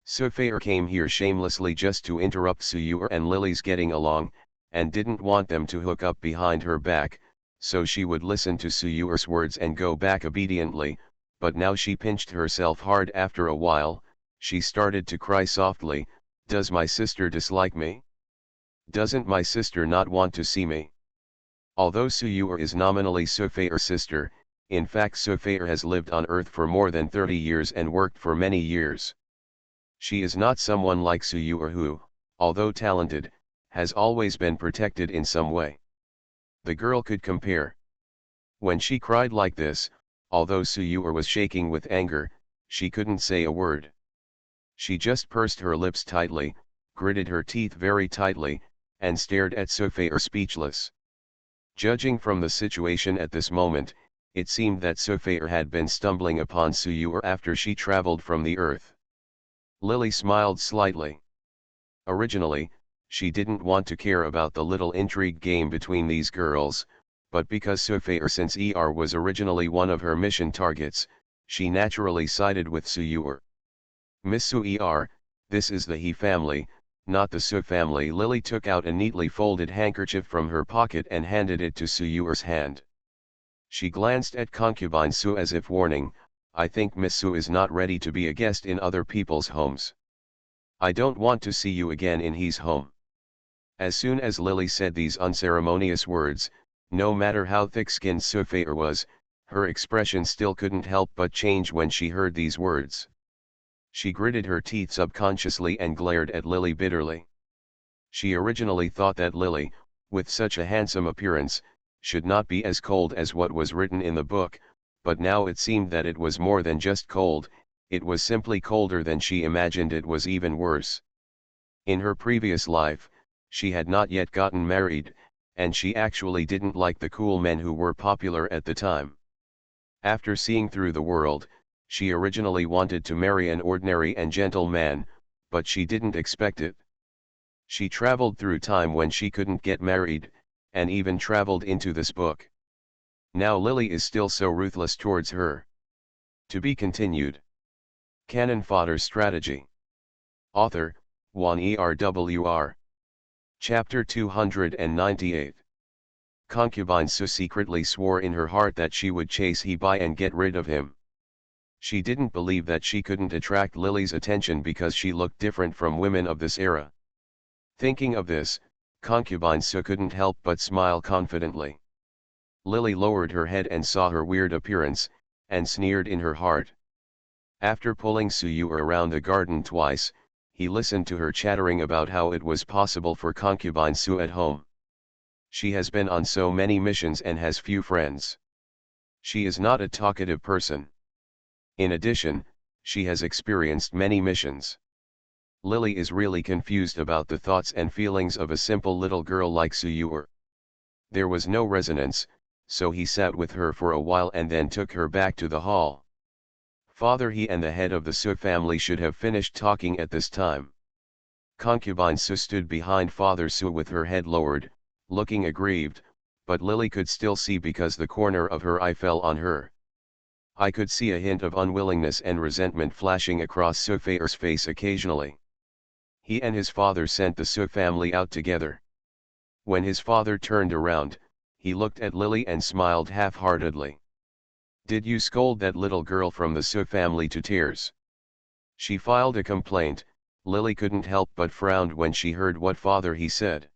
Sufayr came here shamelessly just to interrupt Suyur and Lily's getting along, and didn't want them to hook up behind her back, so she would listen to Suyur's words and go back obediently, but now she pinched herself hard. After a while, she started to cry softly. Does my sister dislike me? Doesn't my sister not want to see me? Although Suyur is nominally Sufayr's sister, in fact Sufayr has lived on Earth for more than 30 years and worked for many years. She is not someone like Suyur who, although talented, has always been protected in some way. The girl could compare. When she cried like this, although Suyur was shaking with anger, she couldn't say a word. She just pursed her lips tightly, gritted her teeth very tightly, and stared at Sufayr speechless. Judging from the situation at this moment, it seemed that Sufayr had been stumbling upon Suyur after she traveled from the earth. Lily smiled slightly. Originally, she didn't want to care about the little intrigue game between these girls, but because Sufayr, since was originally one of her mission targets, she naturally sided with Suyur. Miss Suyur, this is the he family, not the Su family. Lily took out a neatly folded handkerchief from her pocket and handed it to Suyur's hand. She glanced at concubine Su as if warning, I think Miss Su is not ready to be a guest in other people's homes. I don't want to see you again in his home. As soon as Lily said these unceremonious words, no matter how thick-skinned Sufayr was, her expression still couldn't help but change when she heard these words. She gritted her teeth subconsciously and glared at Lily bitterly. She originally thought that Lily, with such a handsome appearance, should not be as cold as what was written in the book, but now it seemed that it was more than just cold, it was simply colder than she imagined. It was even worse. In her previous life, she had not yet gotten married, and she actually didn't like the cool men who were popular at the time. After seeing through the world, she originally wanted to marry an ordinary and gentle man, but she didn't expect it. She traveled through time when she couldn't get married, and even traveled into this book. Now Lily is still so ruthless towards her. To be continued. Canon Fodder Strategy. Author, Juan Erwr. Chapter 298. Concubine Su secretly swore in her heart that she would chase Hebai and get rid of him. She didn't believe that she couldn't attract Lily's attention because she looked different from women of this era. Thinking of this, concubine Su couldn't help but smile confidently. Lily lowered her head and saw her weird appearance, and sneered in her heart. After pulling Suyur around the garden twice, he listened to her chattering about how it was possible for concubine Su at home. She has been on so many missions and has few friends. She is not a talkative person. In addition, she has experienced many missions. Lily is really confused about the thoughts and feelings of a simple little girl like Suyur. There was no resonance, so he sat with her for a while and then took her back to the hall. Father He and the head of the Su family should have finished talking at this time. Concubine Su stood behind Father Su with her head lowered, looking aggrieved, but Lily could still see because the corner of her eye fell on her. I could see a hint of unwillingness and resentment flashing across Sufayr's face occasionally. He and his father sent the Su family out together. When his father turned around, he looked at Lily and smiled half-heartedly. Did you scold that little girl from the Su family to tears? She filed a complaint. Lily couldn't help but frowned when she heard what Father He said.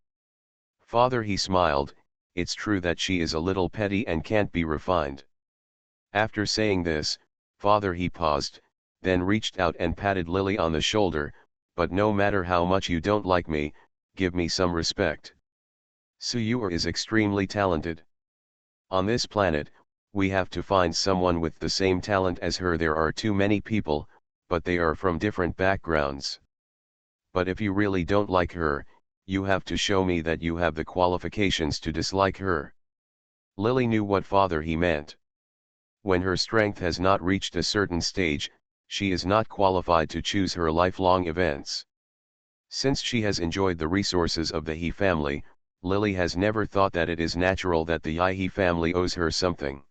Father He smiled, it's true that she is a little petty and can't be refined. After saying this, Father He paused, then reached out and patted Lily on the shoulder, but no matter how much you don't like me, give me some respect. Suyur is extremely talented. On this planet, we have to find someone with the same talent as her. There are too many people, but they are from different backgrounds. But if you really don't like her, you have to show me that you have the qualifications to dislike her. Lily knew what Fodder he meant. When her strength has not reached a certain stage, she is not qualified to choose her lifelong events. Since she has enjoyed the resources of the He family, Lily has never thought that it is natural that the He family owes her something.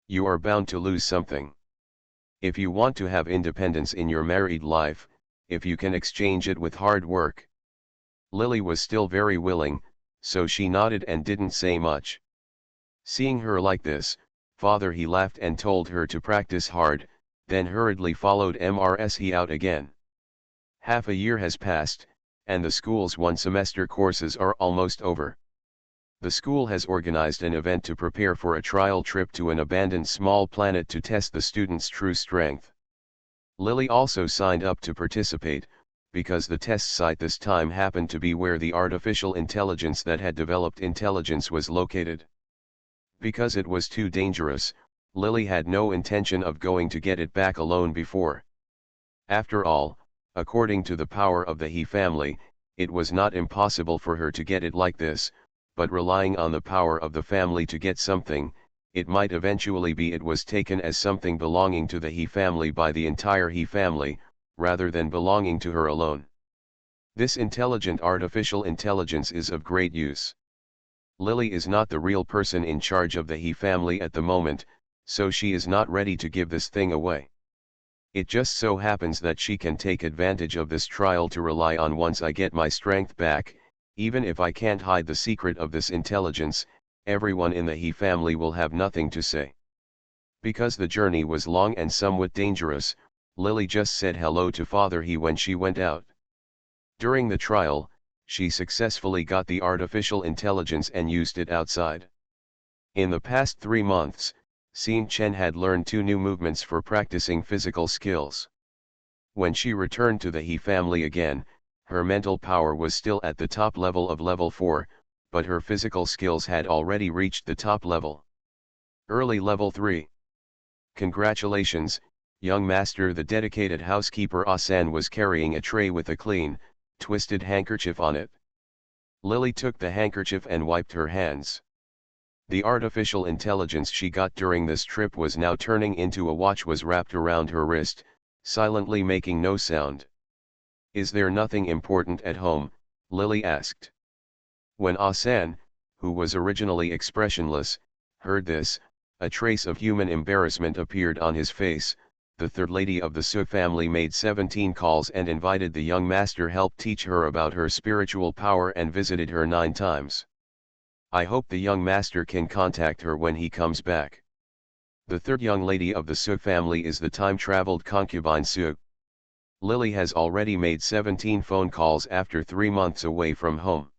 You are bound to lose something. If you want to have independence in your married life, if you can exchange it with hard work. Lily was still very willing, so she nodded and didn't say much. Seeing her like this, Fodder he laughed and told her to practice hard, then hurriedly followed Mrs. he out again. Half a year has passed, and the school's one-semester courses are almost over. The school has organized an event to prepare for a trial trip to an abandoned small planet to test the students' true strength. Lily also signed up to participate, because the test site this time happened to be where the artificial intelligence that had developed intelligence was located. Because it was too dangerous, Lily had no intention of going to get it back alone before. After all, according to the power of the He family, it was not impossible for her to get it like this, but relying on the power of the family to get something, it might eventually be it was taken as something belonging to the He family by the entire He family, rather than belonging to her alone. This intelligent artificial intelligence is of great use. Lily is not the real person in charge of the He family at the moment, so she is not ready to give this thing away. It just so happens that she can take advantage of this trial to rely on once I get my strength back, even if I can't hide the secret of this intelligence, everyone in the He family will have nothing to say. Because the journey was long and somewhat dangerous, Lily just said hello to Fodder he when she went out. During the trial, she successfully got the artificial intelligence and used it outside. In the past 3 months, Sean Chen had learned 2 new movements for practicing physical skills. When she returned to the He family again, her mental power was still at the top level of level 4, but her physical skills had already reached the top level. Early level 3. Congratulations, young master. The dedicated housekeeper Asan was carrying a tray with a clean, twisted handkerchief on it. Lily took the handkerchief and wiped her hands. The artificial intelligence she got during this trip was now turning into a watch was wrapped around her wrist, silently making no sound. Is there nothing important at home? Lily asked. When Asan, who was originally expressionless, heard this, a trace of human embarrassment appeared on his face. The third lady of the Su family made 17 calls and invited the young master help teach her about her spiritual power and visited her 9 times. I hope the young master can contact her when he comes back. The third young lady of the Su family is the time-traveled concubine Su. Lily has already made 17 phone calls after 3 months away from home.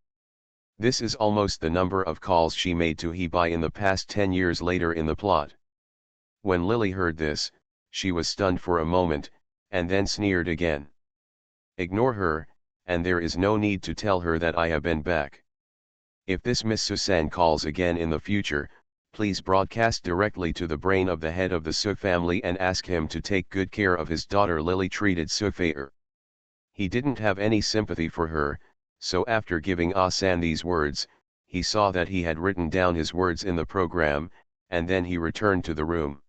This is almost the number of calls she made to Hebai in the past 10 years later in the plot. When Lily heard this, she was stunned for a moment, and then sneered again. Ignore her, and there is no need to tell her that I have been back. If this Miss Susan calls again in the future, please broadcast directly to the brain of the head of the Su family and ask him to take good care of his daughter. Lily treated Sufair. He didn't have any sympathy for her, so after giving Asan these words, he saw that he had written down his words in the program, and then he returned to the room.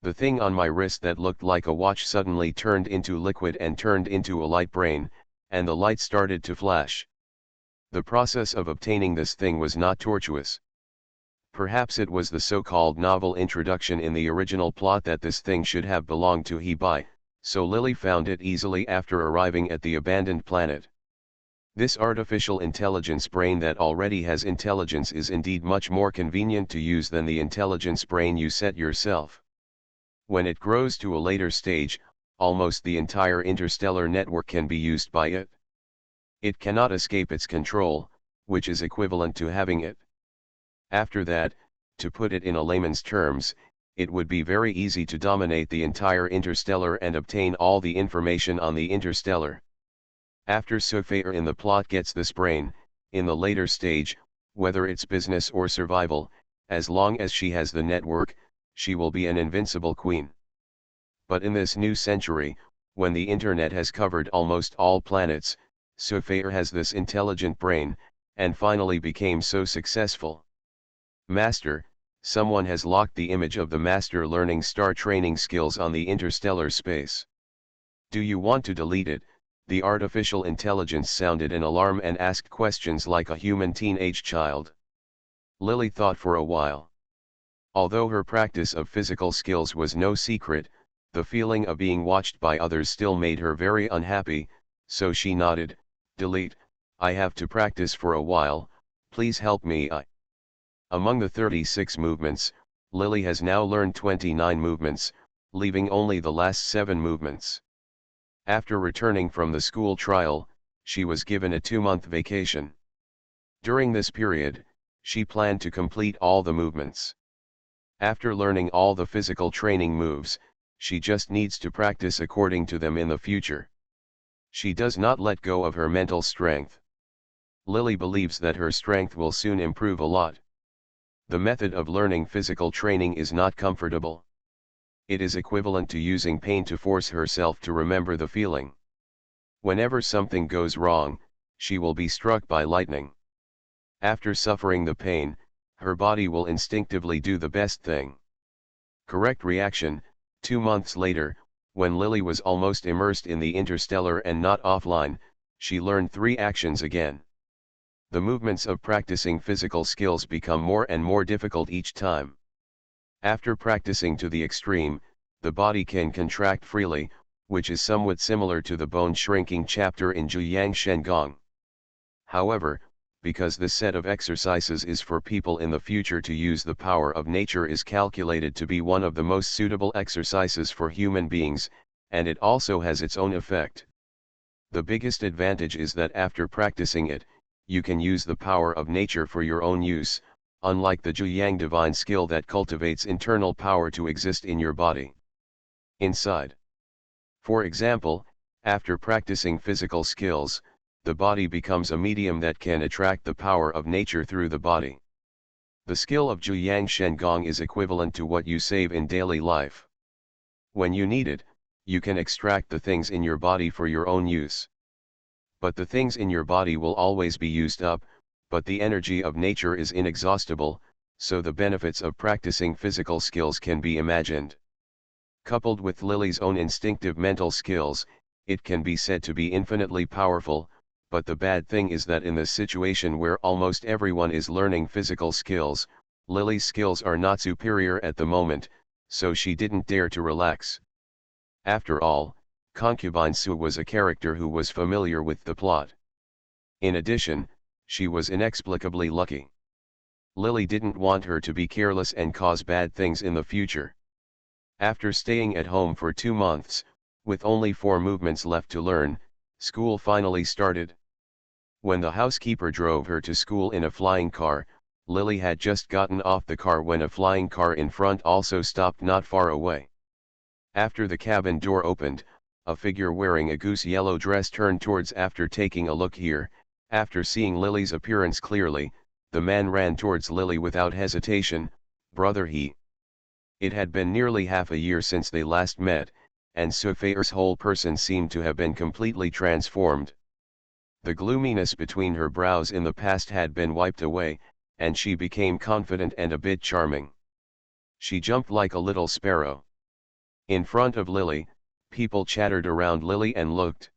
The thing on my wrist that looked like a watch suddenly turned into liquid and turned into a light brain, and the light started to flash. The process of obtaining this thing was not tortuous. Perhaps it was the so-called novel introduction in the original plot that this thing should have belonged to Hebai, so Lily found it easily after arriving at the abandoned planet. This artificial intelligence brain that already has intelligence is indeed much more convenient to use than the intelligence brain you set yourself. When it grows to a later stage, almost the entire interstellar network can be used by it. It cannot escape its control, which is equivalent to having it. After that, to put it in a layman's terms, it would be very easy to dominate the entire interstellar and obtain all the information on the interstellar. After Sufair in the plot gets this brain, in the later stage, whether it's business or survival, as long as she has the network, she will be an invincible queen. But in this new century, when the internet has covered almost all planets, Sophia has this intelligent brain, and finally became so successful. Master, someone has locked the image of the master learning star training skills on the interstellar space. Do you want to delete it? The artificial intelligence sounded an alarm and asked questions like a human teenage child. Lily thought for a while. Although her practice of physical skills was no secret, the feeling of being watched by others still made her very unhappy, so she nodded. Delete, I have to practice for a while, please help me. Among the 36 movements, Lily has now learned 29 movements, leaving only the last 7 movements. After returning from the school trial, she was given a 2-month vacation. During this period, she planned to complete all the movements. After learning all the physical training moves, she just needs to practice according to them in the future. She does not let go of her mental strength. Lily believes that her strength will soon improve a lot. The method of learning physical training is not comfortable. It is equivalent to using pain to force herself to remember the feeling. Whenever something goes wrong, she will be struck by lightning. After suffering the pain, her body will instinctively do the best thing. Correct reaction. 2 months later, when Lily was almost immersed in the interstellar and not offline, she learned 3 actions again. The movements of practicing physical skills become more and more difficult each time. After practicing to the extreme, the body can contract freely, which is somewhat similar to the bone shrinking chapter in Zhuyang Shengong. However, because this set of exercises is for people in the future to use, the power of nature is calculated to be one of the most suitable exercises for human beings, and it also has its own effect. The biggest advantage is that after practicing it, you can use the power of nature for your own use, unlike the Zhuyang divine skill that cultivates internal power to exist in your body. Inside. For example, after practicing physical skills, the body becomes a medium that can attract the power of nature through the body. The skill of Zhuyang Shengong is equivalent to what you save in daily life. When you need it, you can extract the things in your body for your own use. But the things in your body will always be used up, but the energy of nature is inexhaustible, so the benefits of practicing physical skills can be imagined. Coupled with Lily's own instinctive mental skills, it can be said to be infinitely powerful, but the bad thing is that in this situation where almost everyone is learning physical skills, Lily's skills are not superior at the moment, so she didn't dare to relax. After all, concubine Su was a character who was familiar with the plot. In addition, she was inexplicably lucky. Lily didn't want her to be careless and cause bad things in the future. After staying at home for 2 months, with only 4 movements left to learn, school finally started. When the housekeeper drove her to school in a flying car, Lily had just gotten off the car when a flying car in front also stopped not far away. After the cabin door opened, a figure wearing a goose yellow dress turned towards. After taking a look here, after seeing Lily's appearance clearly, the man ran towards Lily without hesitation. Brother he. It had been nearly half a year since they last met, and Sophia's whole person seemed to have been completely transformed. The gloominess between her brows in the past had been wiped away, and she became confident and a bit charming. She jumped like a little sparrow. In front of Lily, people chattered around Lily and looked.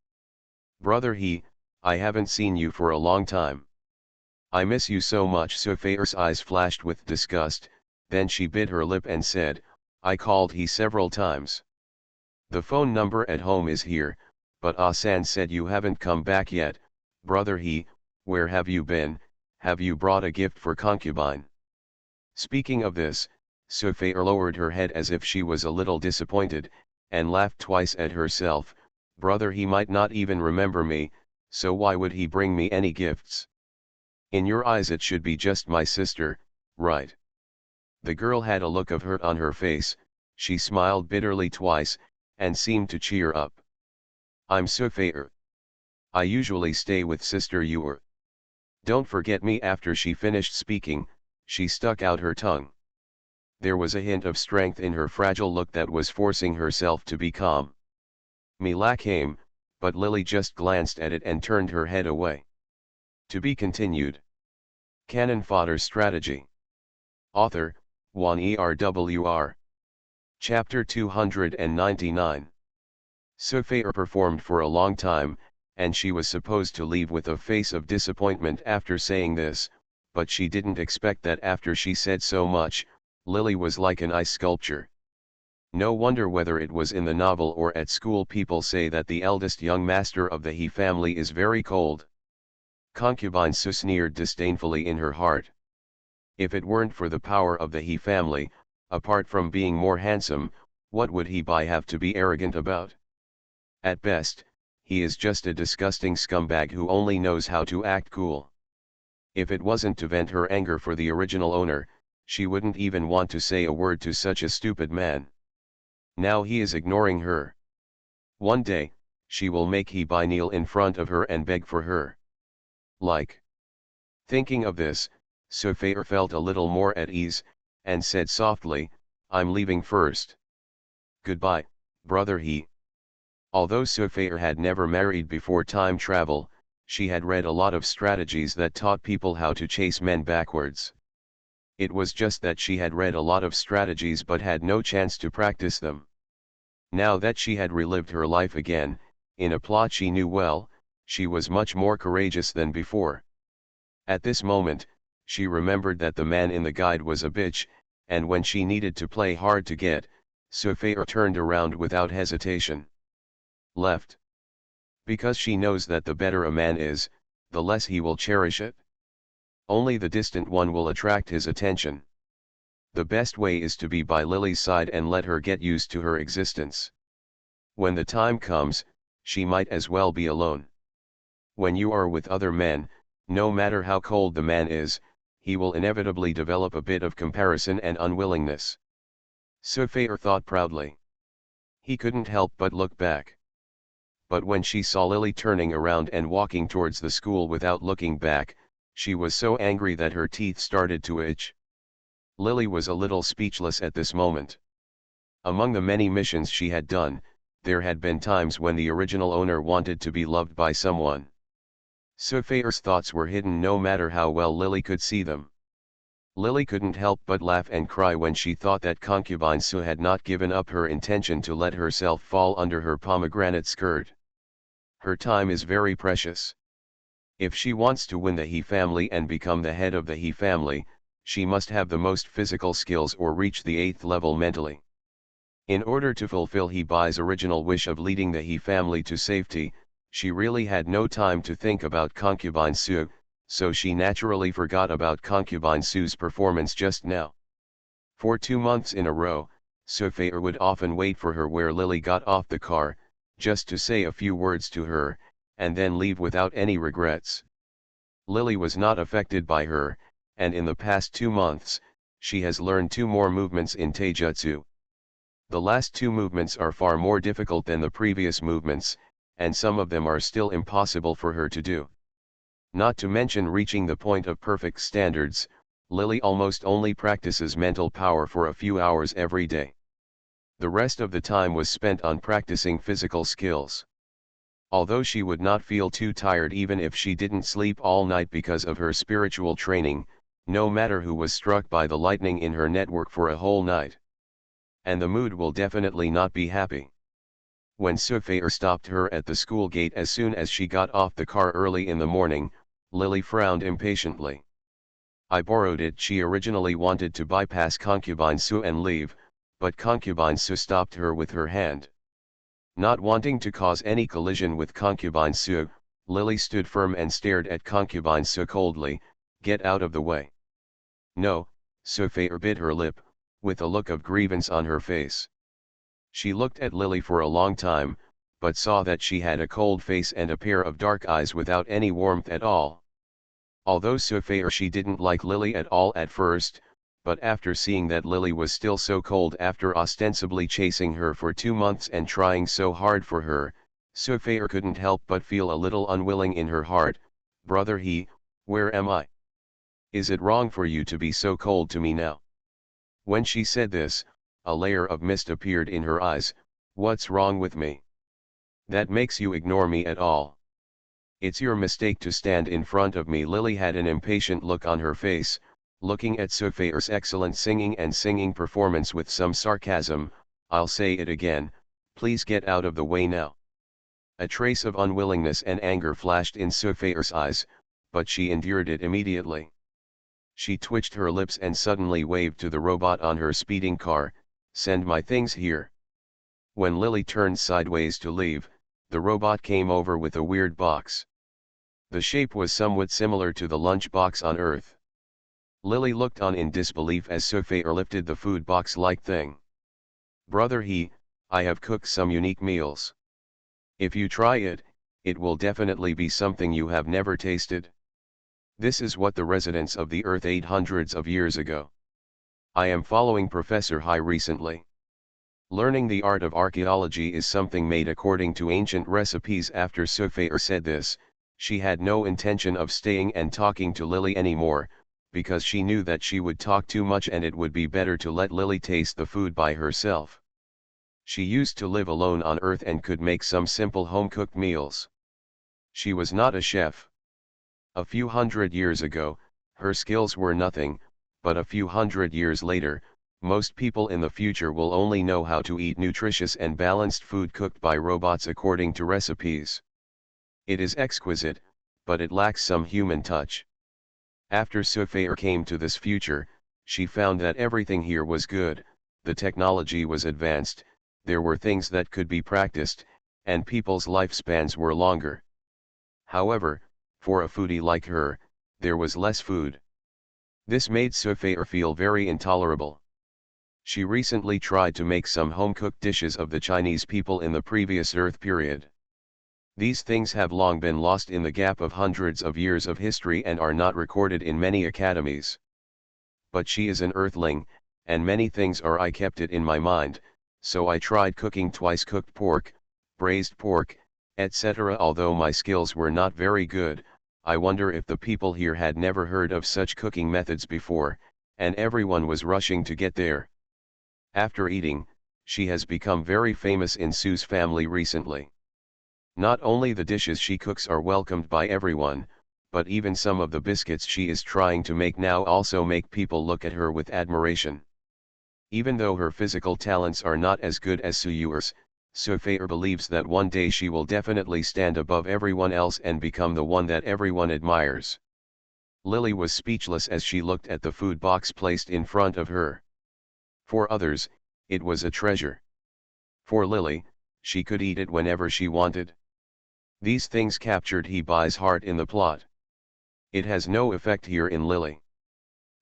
Brother he, I haven't seen you for a long time. I miss you so much. Sophia's eyes flashed with disgust, then she bit her lip and said, I called he several times. The phone number at home is here, but Asan said you haven't come back yet. Brother he, where have you been? Have you brought a gift for concubine? Speaking of this, Sophia lowered her head as if she was a little disappointed, and laughed twice at herself. Brother he might not even remember me, so why would he bring me any gifts? In your eyes it should be just my sister, right? The girl had a look of hurt on her face. She smiled bitterly twice, and seemed to cheer up. I'm Sophia. I usually stay with Sister Yor. Don't forget me. After she finished speaking, she stuck out her tongue. There was a hint of strength in her fragile look that was forcing herself to be calm. Mila came, but Lily just glanced at it and turned her head away. To be continued. Cannon Fodder Strategy. Author, Juan ERWR. Chapter 299. Sophia performed for a long time, and she was supposed to leave with a face of disappointment after saying this, but she didn't expect that after she said so much, Lily was like an ice sculpture. No wonder whether it was in the novel or at school people say that the eldest young master of the He family is very cold. Concubine Su sneered disdainfully in her heart. If it weren't for the power of the He family, apart from being more handsome, what would he have to be arrogant about? At best, he is just a disgusting scumbag who only knows how to act cool. If it wasn't to vent her anger for the original owner, she wouldn't even want to say a word to such a stupid man. Now he is ignoring her. One day, she will make he kneel in front of her and beg for her. Like. Thinking of this, Sophia felt a little more at ease, and said softly, I'm leaving first. Goodbye, brother he. Although Sophia had never married before time travel, she had read a lot of strategies that taught people how to chase men backwards. It was just that she had read a lot of strategies but had no chance to practice them. Now that she had relived her life again, in a plot she knew well, she was much more courageous than before. At this moment, she remembered that the man in the guide was a bitch, and when she needed to play hard to get, Sophia turned around without hesitation. Left. Because she knows that the better a man is, the less he will cherish it. Only the distant one will attract his attention. The best way is to be by Lily's side and let her get used to her existence. When the time comes, she might as well be alone. When you are with other men, no matter how cold the man is, he will inevitably develop a bit of comparison and unwillingness. Sophia thought proudly. He couldn't help but look back. But when she saw Lily turning around and walking towards the school without looking back, she was so angry that her teeth started to itch. Lily was a little speechless at this moment. Among the many missions she had done, there had been times when the original owner wanted to be loved by someone. Sophia's thoughts were hidden no matter how well Lily could see them. Lily couldn't help but laugh and cry when she thought that concubine Su had not given up her intention to let herself fall under her pomegranate skirt. Her time is very precious. If she wants to win the He family and become the head of the He family, she must have the most physical skills or reach the 8th level mentally. In order to fulfill He's original wish of leading the He family to safety, she really had no time to think about concubine Su, so she naturally forgot about concubine Su's performance just now. For 2 months in a row, Sophia would often wait for her where Lily got off the car, just to say a few words to her, and then leave without any regrets. Lily was not affected by her, and in the past 2 months, she has learned 2 more movements in Taijutsu. The last 2 movements are far more difficult than the previous movements, and some of them are still impossible for her to do. Not to mention reaching the point of perfect standards, Lily almost only practices mental power for a few hours every day. The rest of the time was spent on practicing physical skills. Although she would not feel too tired even if she didn't sleep all night because of her spiritual training, no matter who was struck by the lightning in her network for a whole night. And the mood will definitely not be happy. When Sophia stopped her at the school gate as soon as she got off the car early in the morning, Lily frowned impatiently. I borrowed it. She originally wanted to bypass concubine Su and leave, but concubine Su stopped her with her hand. Not wanting to cause any collision with concubine Su, Lily stood firm and stared at concubine Su coldly. Get out of the way. No, Sophia bit her lip, with a look of grievance on her face. She looked at Lily for a long time, but saw that she had a cold face and a pair of dark eyes without any warmth at all. Although Sophia she didn't like Lily at all at first, but after seeing that Lily was still so cold after ostensibly chasing her for 2 months and trying so hard for her, Sophia couldn't help but feel a little unwilling in her heart. Brother he, Where am I? Is it wrong for you to be so cold to me now? When she said this, a layer of mist appeared in her eyes. What's wrong with me? That makes you ignore me at all. It's your mistake to stand in front of me. Lily had an impatient look on her face, looking at Sophair's excellent singing performance with some sarcasm. I'll say it again, please get out of the way now. A trace of unwillingness and anger flashed in Sophair's eyes, but she endured it immediately. She twitched her lips and suddenly waved to the robot on her speeding car, "Send my things here." When Lily turned sideways to leave, the robot came over with a weird box. The shape was somewhat similar to the lunch box on Earth. Lily looked on in disbelief as Sophair lifted the food box-like thing. "Brother, I have cooked some unique meals. If you try it, it will definitely be something you have never tasted. This is what the residents of the Earth ate hundreds of years ago. I am following Professor Hai recently. Learning the art of archaeology is something made according to ancient recipes." After Sophair said this, she had no intention of staying and talking to Lily anymore, because she knew that she would talk too much and it would be better to let Lily taste the food by herself. She used to live alone on Earth and could make some simple home-cooked meals. She was not a chef. A few hundred years ago, her skills were nothing, but a few hundred years later, most people in the future will only know how to eat nutritious and balanced food cooked by robots according to recipes. It is exquisite, but it lacks some human touch. After Sophair came to this future, she found that everything here was good, the technology was advanced, there were things that could be practiced, and people's lifespans were longer. However, for a foodie like her, there was less food. This made Sophair feel very intolerable. She recently tried to make some home-cooked dishes of the Chinese people in the previous Earth period. These things have long been lost in the gap of hundreds of years of history and are not recorded in many academies. But she is an Earthling, and many things are I kept it in my mind, so I tried cooking twice cooked pork, braised pork, etc. Although my skills were not very good, I wonder if the people here had never heard of such cooking methods before, and everyone was rushing to get there. After eating, she has become very famous in Sue's family recently. Not only the dishes she cooks are welcomed by everyone, but even some of the biscuits she is trying to make now also make people look at her with admiration. Even though her physical talents are not as good as Suyuer's, Sophair believes that one day she will definitely stand above everyone else and become the one that everyone admires. Lily was speechless as she looked at the food box placed in front of her. For others, it was a treasure. For Lily, she could eat it whenever she wanted. These things captured He's heart in the plot. It has no effect here in Lily.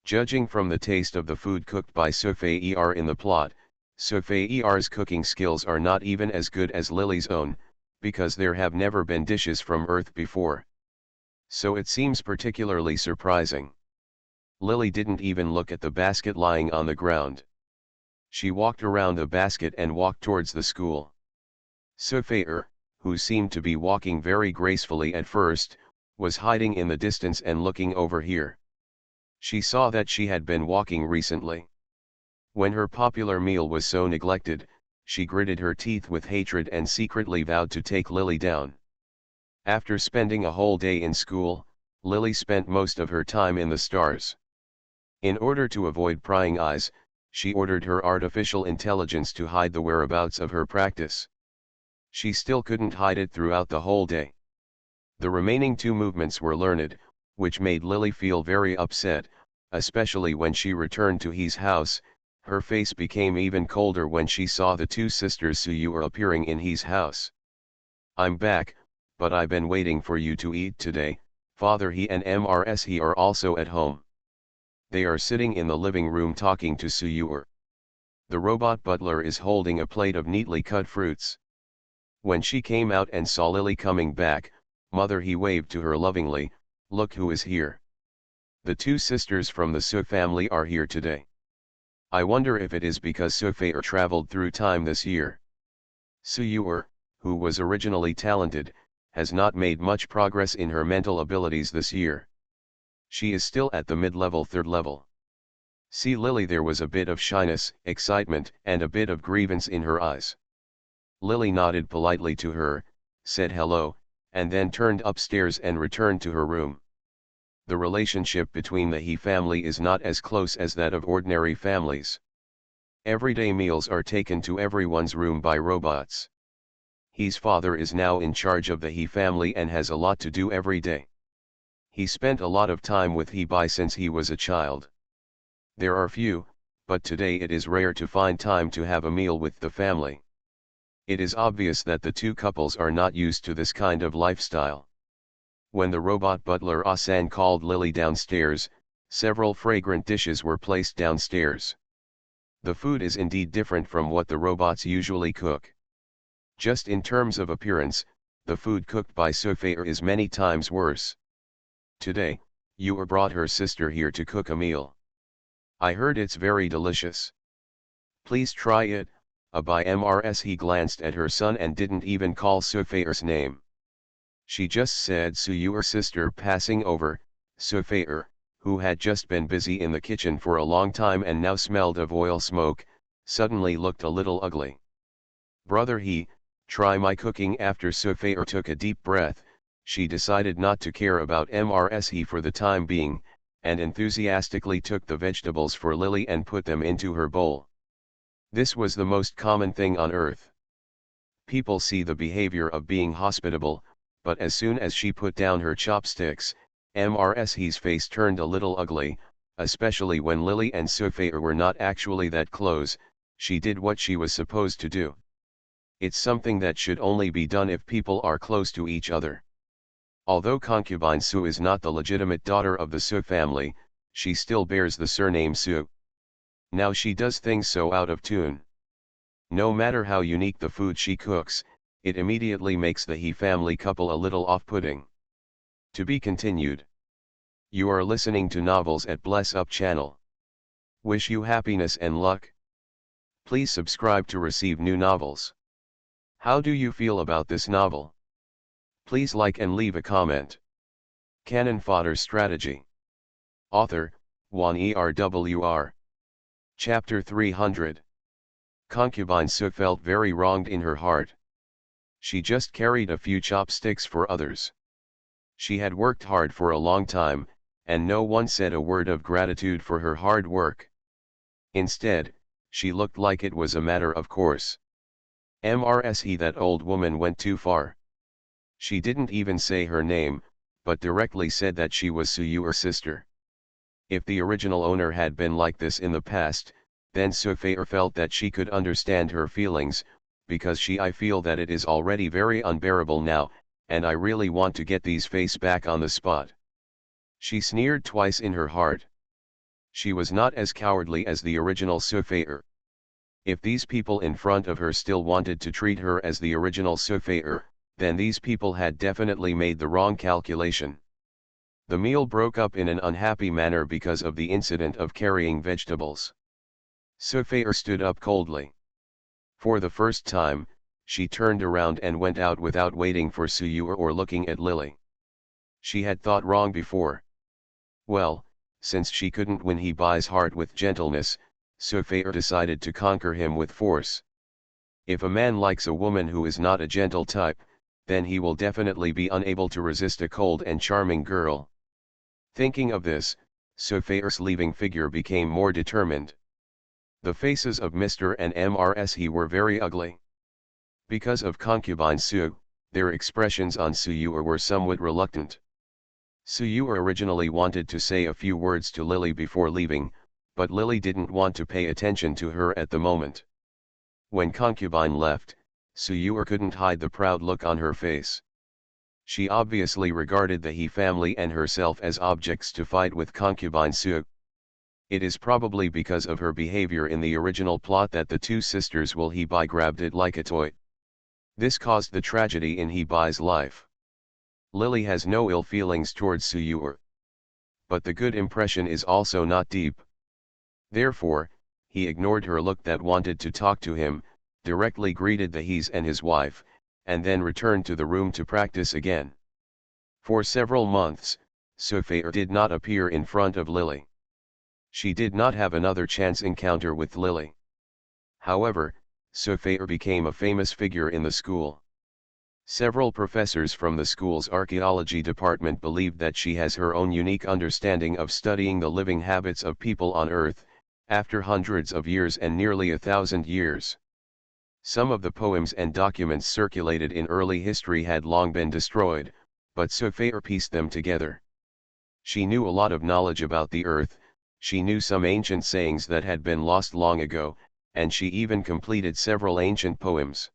Judging from the taste of the food cooked by Sophair in the plot, Sophair's cooking skills are not even as good as Lily's own, because there have never been dishes from Earth before. So it seems particularly surprising. Lily didn't even look at the basket lying on the ground. She walked around the basket and walked towards the school. Sophair, who seemed to be walking very gracefully at first, was hiding in the distance and looking over here. She saw that she had been walking recently. When her popular meal was so neglected, she gritted her teeth with hatred and secretly vowed to take Lily down. After spending a whole day in school, Lily spent most of her time in the stars. In order to avoid prying eyes, she ordered her artificial intelligence to hide the whereabouts of her practice. She still couldn't hide it throughout the whole day. The remaining two movements were learned, which made Lily feel very upset, especially when she returned to his house. Her face became even colder when she saw the two sisters Suyuer appearing in his house. "I'm back, but I've been waiting for you to eat today, Father. He and Mrs. He are also at home." They are sitting in the living room talking to Suyuer. The robot butler is holding a plate of neatly cut fruits. When she came out and saw Lily coming back, Mother He waved to her lovingly, "Look who is here. The two sisters from the Su family are here today. I wonder if it is because Sophair traveled through time this year." Suyuer, who was originally talented, has not made much progress in her mental abilities this year. She is still at the mid-level third level. See Lily, there was a bit of shyness, excitement, and a bit of grievance in her eyes. Lily nodded politely to her, said hello, and then turned upstairs and returned to her room. The relationship between the he family is not as close as that of ordinary families. Everyday meals are taken to everyone's room by robots. He's father is now in charge of the he family and has a lot to do every day. He spent a lot of time with he by since he was a child. There are few, but today it is rare to find time to have a meal with the family. It is obvious that the two couples are not used to this kind of lifestyle. When the robot butler Asan called Lily downstairs, several fragrant dishes were placed downstairs. The food is indeed different from what the robots usually cook. Just in terms of appearance, the food cooked by Sufayr is many times worse. Today, Yor brought her sister here to cook a meal. I heard it's very delicious. Please try it. By Mrs. He glanced at her son and didn't even call Sufayr's name. She just said Yor sister, passing over. Sufayr, who had just been busy in the kitchen for a long time and now smelled of oil smoke, suddenly looked a little ugly. Brother he, try my cooking. After Sufayr took a deep breath, she decided not to care about Mrs. He for the time being, and enthusiastically took the vegetables for Lily and put them into her bowl. This was the most common thing on earth. People see the behavior of being hospitable, but as soon as she put down her chopsticks, Mrs. He's face turned a little ugly, especially when Lily and Sufayr were not actually that close. She did what she was supposed to do. It's something that should only be done if people are close to each other. Although concubine Su is not the legitimate daughter of the Su family, she still bears the surname Su. Now she does things so out of tune. No matter how unique the food she cooks, it immediately makes the he family couple a little off-putting. To be continued. You are listening to Novels at Bless Up channel. Wish you happiness and luck. Please subscribe to receive new novels. How do you feel about this novel? Please like and leave a comment. Cannon Fodder Strategy. Author, Juan Erwr. Chapter 300. Concubine Su felt very wronged in her heart. She just carried a few chopsticks for others. She had worked hard for a long time, and no one said a word of gratitude for her hard work. Instead, she looked like it was a matter of course. Mrs. He, that old woman went too far. She didn't even say her name, but directly said that she was Suyor's sister. If the original owner had been like this in the past, then Sufayr felt that she could understand her feelings, because I feel that it is already very unbearable now, and I really want to get these face back on the spot. She sneered twice in her heart. She was not as cowardly as the original Sufayr. If these people in front of her still wanted to treat her as the original Sufayr, then these people had definitely made the wrong calculation. The meal broke up in an unhappy manner because of the incident of carrying vegetables. Sufayr stood up coldly. For the first time, she turned around and went out without waiting for Suyor or looking at Lily. She had thought wrong before. Well, since she couldn't win he by's heart with gentleness, Sufayr decided to conquer him with force. If a man likes a woman who is not a gentle type, then he will definitely be unable to resist a cold and charming girl. Thinking of this, Sufayr's leaving figure became more determined. The faces of Mr. and Mrs. He were very ugly. Because of concubine Su, their expressions on Suyor were somewhat reluctant. Suyor originally wanted to say a few words to Lily before leaving, but Lily didn't want to pay attention to her at the moment. When concubine left, Suyor couldn't hide the proud look on her face. She obviously regarded the he family and herself as objects to fight with concubine Su. It is probably because of her behavior in the original plot that the two sisters will he by grabbed it like a toy. This caused the tragedy in he by's life. Lily has no ill feelings towards Suyor. But the good impression is also not deep. Therefore, he ignored her look that wanted to talk to him, directly greeted the he's and his wife, and then returned to the room to practice again. For several months, Sophia did not appear in front of Lily. She did not have another chance encounter with Lily. However, Sophia became a famous figure in the school. Several professors from the school's archaeology department believed that she has her own unique understanding of studying the living habits of people on Earth, after hundreds of years and nearly 1,000 years. Some of the poems and documents circulated in early history had long been destroyed, but Sophia pieced them together. She knew a lot of knowledge about the Earth, she knew some ancient sayings that had been lost long ago, and she even completed several ancient poems.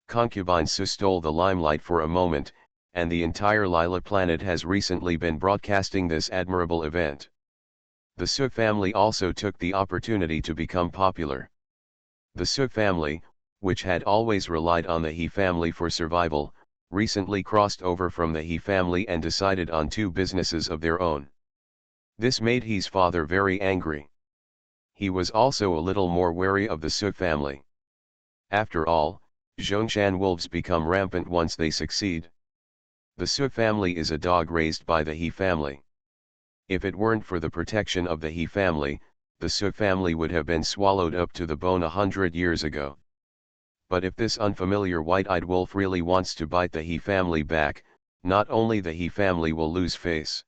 Concubine Su stole the limelight for a moment, and the entire Lila planet has recently been broadcasting this admirable event. The Su family also took the opportunity to become popular. The Su family, which had always relied on the He family for survival, recently crossed over from the He family and decided on two businesses of their own. This made He's father very angry. He was also a little more wary of the Su family. After all, Zhongshan wolves become rampant once they succeed. The Su family is a dog raised by the He family. If it weren't for the protection of the He family, the Su family would have been swallowed up to the bone 100 years ago. But if this unfamiliar white-eyed wolf really wants to bite the He family back, not only the He family will lose face,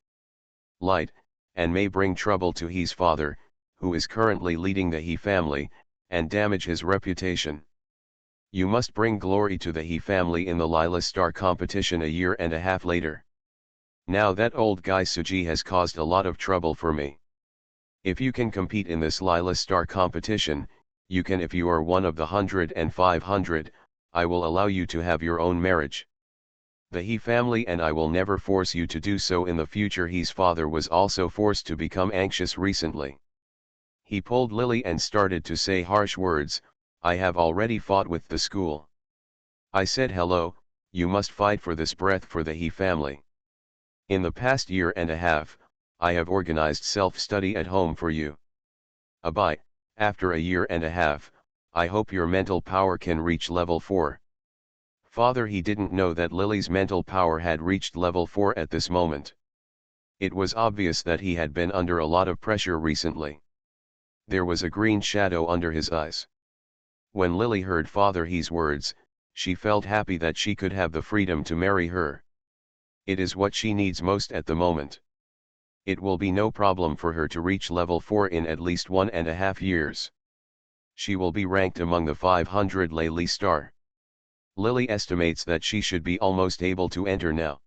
light, and may bring trouble to He's father, who is currently leading the He family, and damage his reputation. You must bring glory to the He family in the Lila Star competition a year and a half later. Now that old guy Suji has caused a lot of trouble for me. If you can compete in this Lila Star competition, you can. If you are one of the 100 and 500, I will allow you to have your own marriage. The He family and I will never force you to do so in the future. He's father was also forced to become anxious recently. He pulled Lily and started to say harsh words. I have already fought with the school. I said hello, you must fight for this breath for the He family. In the past year and a half, I have organized self-study at home for you. Abai, after a year and a half, I hope your mental power can reach level 4. Father, he didn't know that Lily's mental power had reached level 4 at this moment. It was obvious that he had been under a lot of pressure recently. There was a green shadow under his eyes. When Lily heard Father He's words, she felt happy that she could have the freedom to marry her. It is what she needs most at the moment. It will be no problem for her to reach level 4 in at least 1.5 years. She will be ranked among the 500 Lily Star. Lily estimates that she should be almost able to enter now.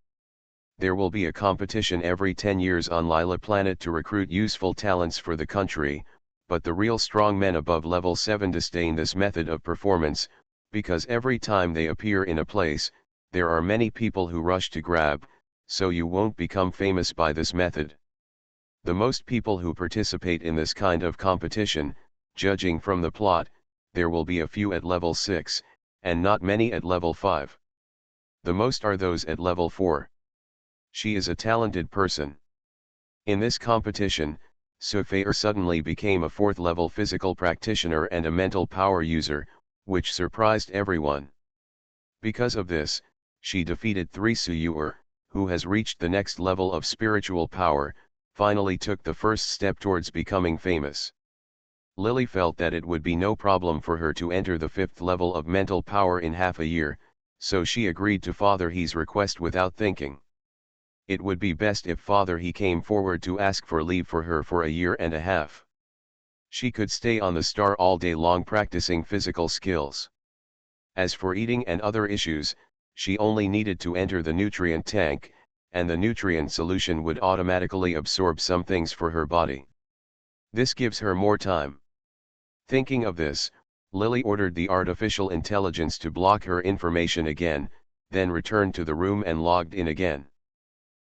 There will be a competition every 10 years on Lila planet to recruit useful talents for the country, but the real strong men above level 7 disdain this method of performance, because every time they appear in a place, there are many people who rush to grab, so you won't become famous by this method. The most people who participate in this kind of competition, judging from the plot, there will be a few at level 6, and not many at level 5. The most are those at level 4. She is a talented person. In this competition, Sophia suddenly became a 4th level physical practitioner and a mental power user, which surprised everyone. Because of this, she defeated 3 Suyuer, who has reached the next level of spiritual power, finally took the first step towards becoming famous. Lily felt that it would be no problem for her to enter the 5th level of mental power in half a year, so she agreed to Father He's request without thinking. It would be best if Father He came forward to ask for leave for her for a year and a half. She could stay on the star all day long practicing physical skills. As for eating and other issues, she only needed to enter the nutrient tank, and the nutrient solution would automatically absorb some things for her body. This gives her more time. Thinking of this, Lily ordered the artificial intelligence to block her information again, then returned to the room and logged in again.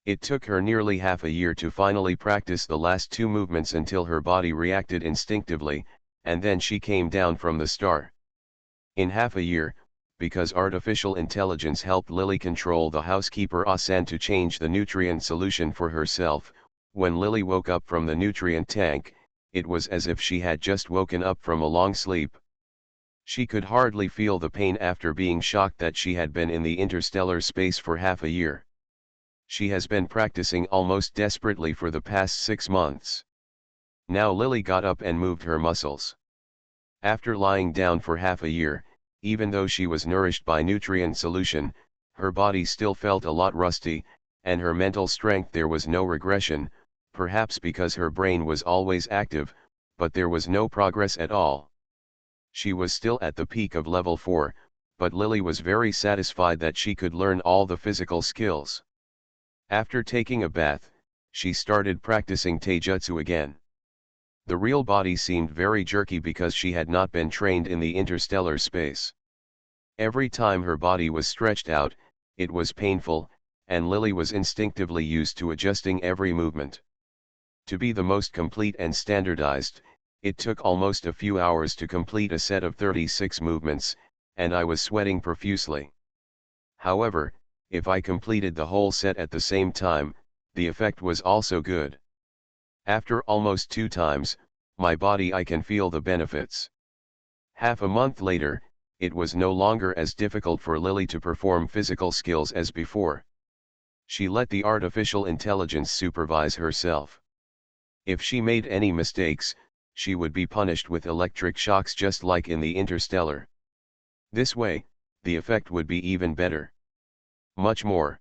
It took her nearly half a year to finally practice the last 2 movements until her body reacted instinctively, and then she came down from the star. In half a year, because artificial intelligence helped Lily control the housekeeper Asan to change the nutrient solution for herself, when Lily woke up from the nutrient tank, it was as if she had just woken up from a long sleep. She could hardly feel the pain after being shocked that she had been in the interstellar space for half a year. She has been practicing almost desperately for the past 6 months. Now Lily got up and moved her muscles. After lying down for half a year, even though she was nourished by nutrient solution, her body still felt a lot rusty, and her mental strength there was no regression, perhaps because her brain was always active, but there was no progress at all. She was still at the peak of level 4, but Lily was very satisfied that she could learn all the physical skills. After taking a bath, she started practicing taijutsu again. The real body seemed very jerky because she had not been trained in the interstellar space. Every time her body was stretched out, it was painful, and Lily was instinctively used to adjusting every movement. To be the most complete and standardized, it took almost a few hours to complete a set of 36 movements, and I was sweating profusely. However, if I completed the whole set at the same time, the effect was also good. After almost 2 times, my body I can feel the benefits. Half a month later, it was no longer as difficult for Lily to perform physical skills as before. She let the artificial intelligence supervise herself. If she made any mistakes, she would be punished with electric shocks just like in the Interstellar. This way, the effect would be even better. Much more.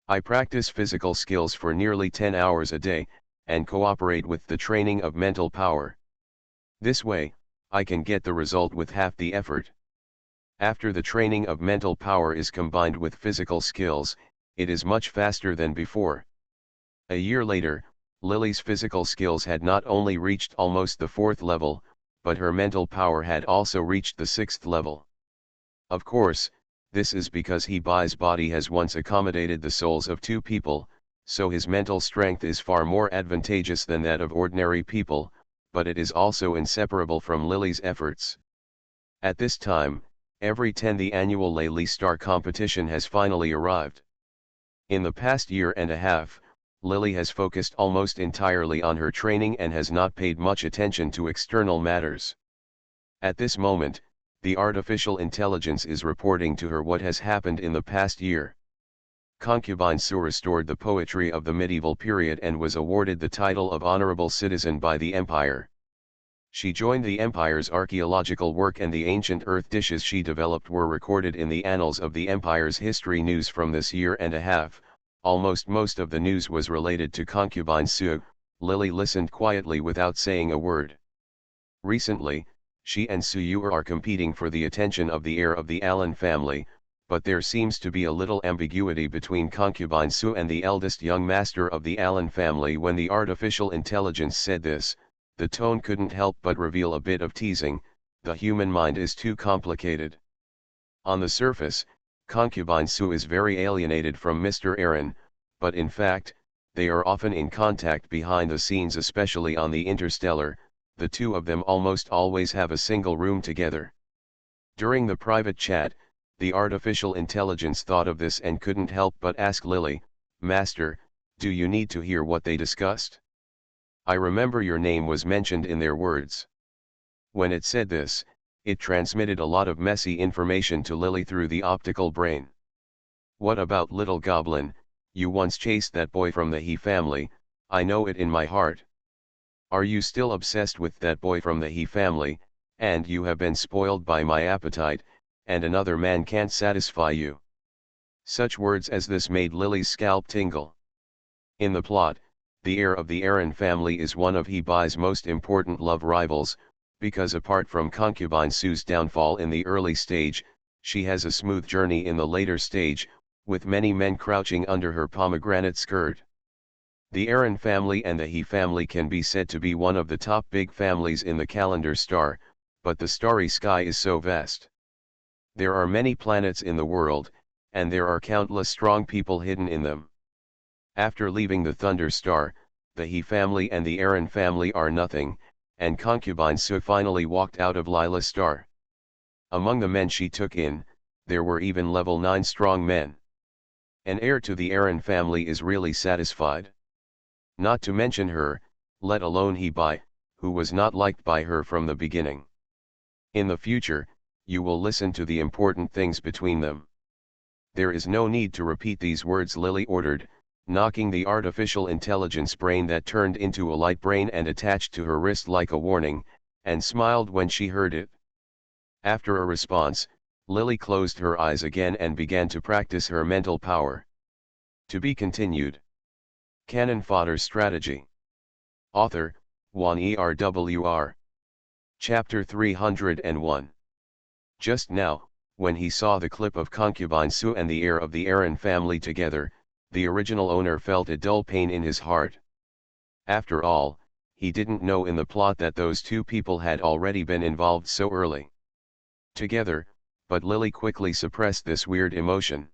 I practice physical skills for nearly 10 hours a day, and cooperate with the training of mental power. This way, I can get the result with half the effort. After the training of mental power is combined with physical skills, it is much faster than before. A year later, Lily's physical skills had not only reached almost the 4th level, but her mental power had also reached the 6th level. Of course, this is because He's body has once accommodated the souls of 2 people, so his mental strength is far more advantageous than that of ordinary people, but it is also inseparable from Lily's efforts. At this time, every 10 the annual Lely Star competition has finally arrived. In the past year and a half, Lily has focused almost entirely on her training and has not paid much attention to external matters. At this moment, the artificial intelligence is reporting to her what has happened in the past year. Concubine Sue restored the poetry of the medieval period and was awarded the title of Honorable Citizen by the Empire. She joined the Empire's archaeological work, and the ancient earth dishes she developed were recorded in the annals of the Empire's history. News from this year and a half, almost most of the news was related to Concubine Sue. Lily listened quietly without saying a word. Recently, she and Sue are competing for the attention of the heir of the Allen family, but there seems to be a little ambiguity between Concubine Sue and the eldest young master of the Allen family. When the artificial intelligence said this, the tone couldn't help but reveal a bit of teasing. The human mind is too complicated. On the surface, Concubine Sue is very alienated from Mr. Aaron, but in fact, they are often in contact behind the scenes, especially on the Interstellar. The 2 of them almost always have a single room together. During the private chat, the artificial intelligence thought of this and couldn't help but ask Lily, "Master, do you need to hear what they discussed? I remember your name was mentioned in their words." When it said this, it transmitted a lot of messy information to Lily through the optical brain. "What about little goblin? You once chased that boy from the He family, I know it in my heart. Are you still obsessed with that boy from the He family, and you have been spoiled by my appetite, and another man can't satisfy you?" Such words as this made Lily's scalp tingle. In the plot, the heir of the Aaron family is one of He's most important love rivals, because apart from Concubine Sue's downfall in the early stage, she has a smooth journey in the later stage, with many men crouching under her pomegranate skirt. The Aaron family and the He family can be said to be one of the top big families in the calendar star, but the starry sky is so vast. There are many planets in the world, and there are countless strong people hidden in them. After leaving the Thunder Star, the He family and the Aaron family are nothing, and Concubine Sue finally walked out of Lila Star. Among the men she took in, there were even level 9 strong men. An heir to the Aaron family is really satisfied. Not to mention her, let alone who was not liked by her from the beginning. In the future, you will listen to the important things between them. There is no need to repeat these words, Lily ordered, knocking the artificial intelligence brain that turned into a light brain and attached to her wrist like a warning, and smiled when she heard it. After a response, Lily closed her eyes again and began to practice her mental power. To be continued. Cannon Fodder Strategy. Author, Juan ERWR. Chapter 301. Just now, when he saw the clip of Concubine Sue and the heir of the Aaron family together, the original owner felt a dull pain in his heart. After all, he didn't know in the plot that those two people had already been involved so early together, but Lily quickly suppressed this weird emotion.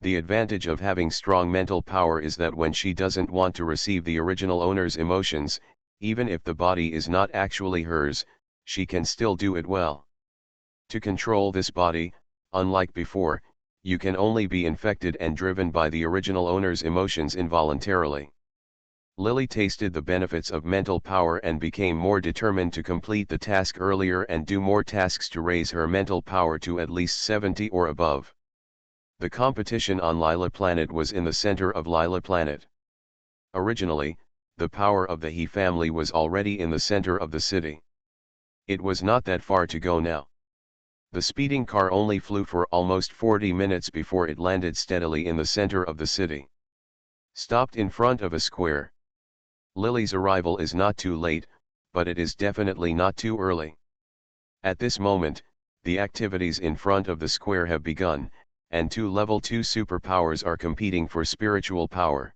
The advantage of having strong mental power is that when she doesn't want to receive the original owner's emotions, even if the body is not actually hers, she can still do it well. To control this body, unlike before, you can only be infected and driven by the original owner's emotions involuntarily. Lily tasted the benefits of mental power and became more determined to complete the task earlier and do more tasks to raise her mental power to at least 70 or above. The competition on Lila Planet was in the center of Lila Planet. Originally, the power of the He family was already in the center of the city. It was not that far to go now. The speeding car only flew for almost 40 minutes before it landed steadily in the center of the city. Stopped in front of a square. Lily's arrival is not too late, but it is definitely not too early. At this moment, the activities in front of the square have begun, and two level 2 superpowers are competing for spiritual power.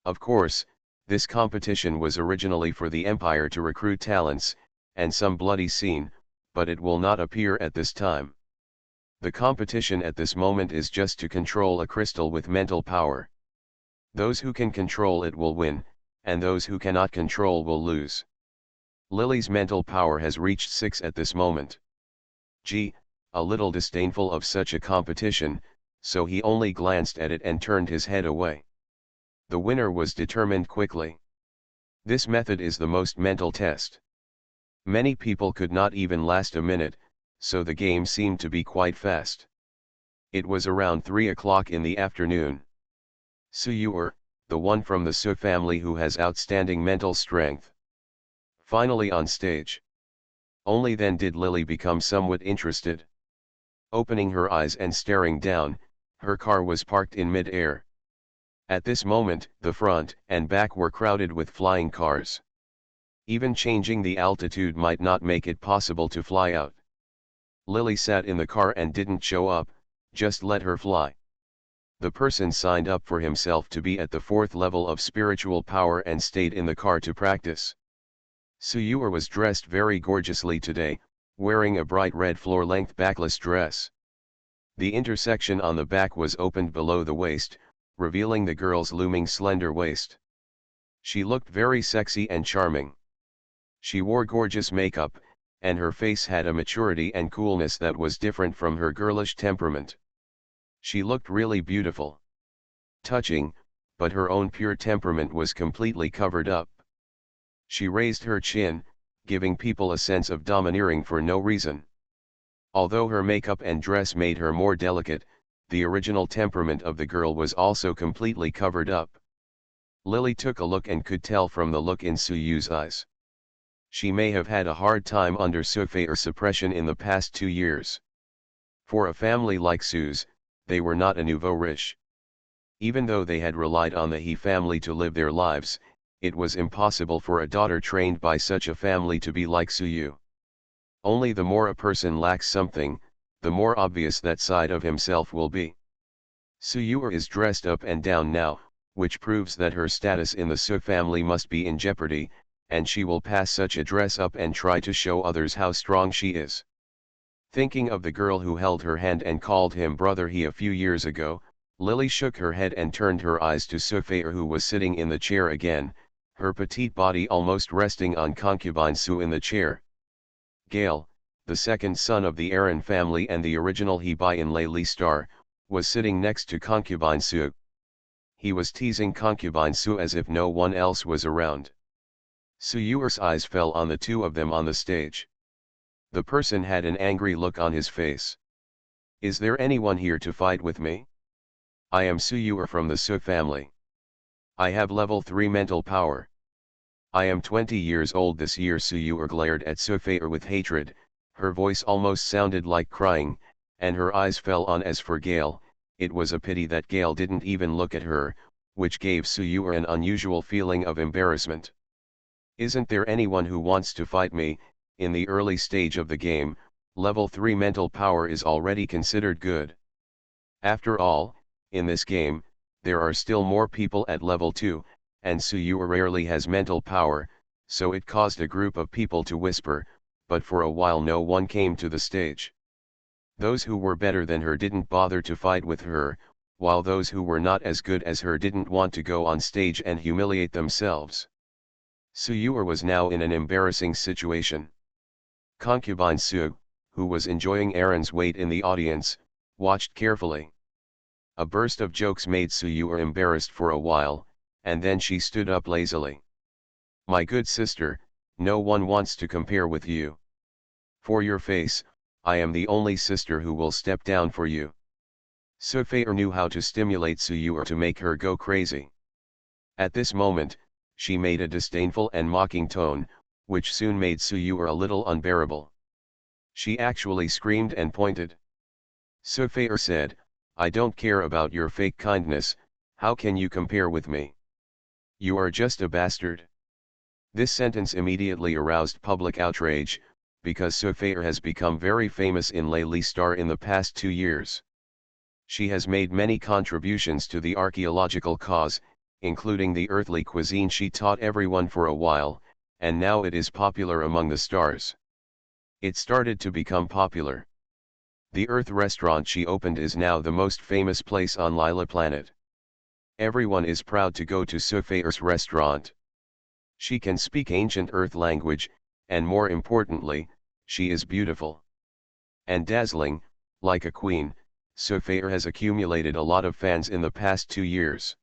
Of course, this competition was originally for the Empire to recruit talents, and some bloody scene, but it will not appear at this time. The competition at this moment is just to control a crystal with mental power. Those who can control it will win, and those who cannot control will lose. Lily's mental power has reached 6 at this moment. A little disdainful of such a competition, so he only glanced at it and turned his head away. The winner was determined quickly. This method is the most mental test. Many people could not even last a minute, so the game seemed to be quite fast. It was around 3 o'clock in the afternoon. Suyur, the one from the Su family who has outstanding mental strength, finally on stage. Only then did Lily become somewhat interested. Opening her eyes and staring down, her car was parked in mid-air. At this moment, the front and back were crowded with flying cars. Even changing the altitude might not make it possible to fly out. Lily sat in the car and didn't show up, just let her fly. The person signed up for himself to be at the 4th level of spiritual power and stayed in the car to practice. Suyur was dressed very gorgeously today, wearing a bright red floor-length backless dress. The intersection on the back was opened below the waist, revealing the girl's looming slender waist. She looked very sexy and charming. She wore gorgeous makeup, and her face had a maturity and coolness that was different from her girlish temperament. She looked really beautiful. Touching, but her own pure temperament was completely covered up. She raised her chin, giving people a sense of domineering for no reason. Although her makeup and dress made her more delicate, the original temperament of the girl was also completely covered up. Lily took a look and could tell from the look in Suyu's eyes. She may have had a hard time under Sufei suppression in the past 2 years. For a family like Su's, they were not a nouveau riche. Even though they had relied on the He family to live their lives, it was impossible for a daughter trained by such a family to be like Suyu. Only the more a person lacks something, the more obvious that side of himself will be. Suyu is dressed up and down now, which proves that her status in the Su family must be in jeopardy, and she will pass such a dress up and try to show others how strong she is. Thinking of the girl who held her hand and called him brother he a few years ago, Lily shook her head and turned her eyes to Sufei who was sitting in the chair again, her petite body almost resting on concubine Su in the chair. Gale, the second son of the Aaron family and the original Hebai Lei star, was sitting next to concubine Su. He was teasing concubine Su as if no one else was around. Suyur's eyes fell on the two of them on the stage. The person had an angry look on his face. Is there anyone here to fight with me? I am Suyur from the Su family. I have level 3 mental power. I am 20 years old this year. Suyuer glared at Sufeir with hatred, her voice almost sounded like crying, and her eyes fell on. As for Gale, it was a pity that Gale didn't even look at her, which gave Suyuer an unusual feeling of embarrassment. Isn't there anyone who wants to fight me? In the early stage of the game, level 3 mental power is already considered good. After all, in this game, there are still more people at level 2, and Suyuer rarely has mental power, so it caused a group of people to whisper, but for a while no one came to the stage. Those who were better than her didn't bother to fight with her, while those who were not as good as her didn't want to go on stage and humiliate themselves. Suyuer was now in an embarrassing situation. Concubine Su, who was enjoying Aaron's weight in the audience, watched carefully. A burst of jokes made Suyuer embarrassed for a while, and then she stood up lazily. My good sister, no one wants to compare with you. For your face, I am the only sister who will step down for you. Sufeir knew how to stimulate Suyuer to make her go crazy. At this moment, she made a disdainful and mocking tone, which soon made Suyuer a little unbearable. She actually screamed and pointed. Sufeir said, I don't care about your fake kindness, how can you compare with me? You are just a bastard. This sentence immediately aroused public outrage, because Sufeir has become very famous in Layli Star in the past 2 years. She has made many contributions to the archaeological cause, including the earthly cuisine she taught everyone for a while, and now it is popular among the stars. It started to become popular. The Earth restaurant she opened is now the most famous place on Lila planet. Everyone is proud to go to Sufeir's restaurant. She can speak ancient Earth language, and more importantly, she is beautiful and dazzling, like a queen. Sufeir has accumulated a lot of fans in the past 2 years.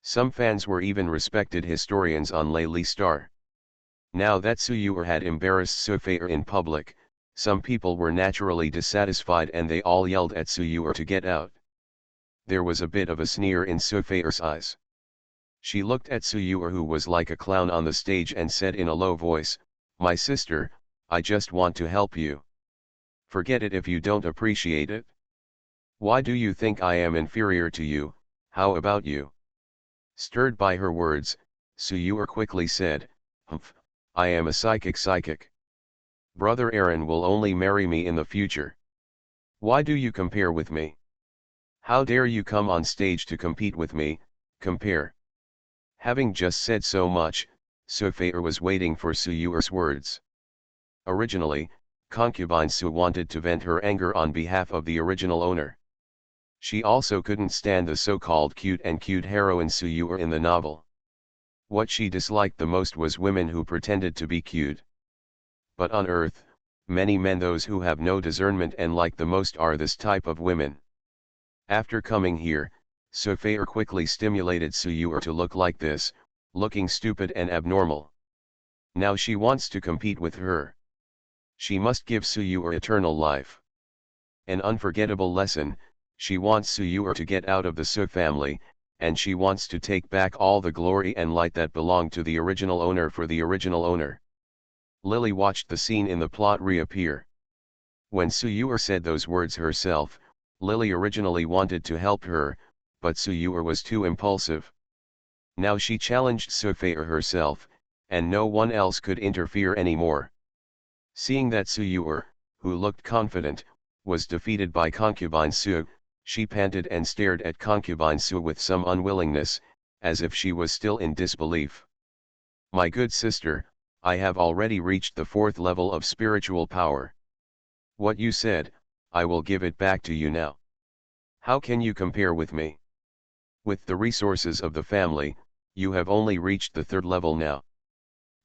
Some fans were even respected historians on Layli Star. Now that Suyuer had embarrassed Sufeir in public, some people were naturally dissatisfied and they all yelled at Suyuer to get out. There was a bit of a sneer in Sufeir's eyes. She looked at Suyuer, who was like a clown on the stage, and said in a low voice, my sister, I just want to help you. Forget it if you don't appreciate it. Why do you think I am inferior to you? How about you? Stirred by her words, Suyuer quickly said, Humph, I am a psychic. Brother Aaron will only marry me in the future. Why do you compare with me? How dare you come on stage to compete with me, compare? Having just said so much, Sufeir was waiting for Suyuer's words. Originally, concubine Su wanted to vent her anger on behalf of the original owner. She also couldn't stand the so-called cute heroine Suyuer in the novel. What she disliked the most was women who pretended to be cute. But on Earth, many men, those who have no discernment and like the most, are this type of women. After coming here, Sufeir quickly stimulated Suyuer to look like this, looking stupid and abnormal. Now she wants to compete with her. She must give Suyuer eternal life. An unforgettable lesson. She wants Suyuer to get out of the Su family, and she wants to take back all the glory and light that belonged to the original owner for the original owner. Lily watched the scene in the plot reappear. When Suyuer said those words herself, Lily originally wanted to help her, but Suyuer was too impulsive. Now she challenged Sufeir herself, and no one else could interfere anymore. Seeing that Suyuer, who looked confident, was defeated by concubine Su, she panted and stared at concubine Su with some unwillingness, as if she was still in disbelief. My good sister, I have already reached the 4th level of spiritual power. What you said, I will give it back to you now. How can you compare with me? With the resources of the family, you have only reached the 3rd level now.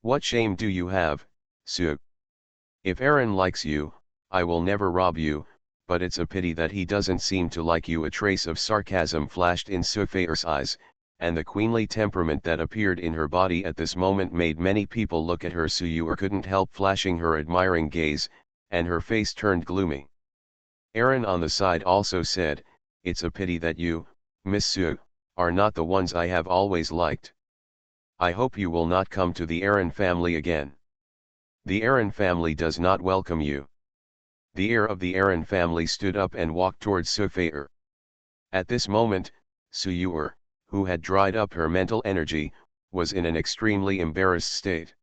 What shame do you have, Su? If Aaron likes you, I will never rob you, but it's a pity that he doesn't seem to like you. A trace of sarcasm flashed in Sufeir's eyes, and the queenly temperament that appeared in her body at this moment made many people look at her. Suyuer couldn't help flashing her admiring gaze, and her face turned gloomy. Aaron on the side also said, it's a pity that you, Miss Su, are not the ones I have always liked. I hope you will not come to the Aaron family again. The Aaron family does not welcome you. The heir of the Aaron family stood up and walked towards Sufeir. At this moment, Suyur, who had dried up her mental energy, was in an extremely embarrassed state.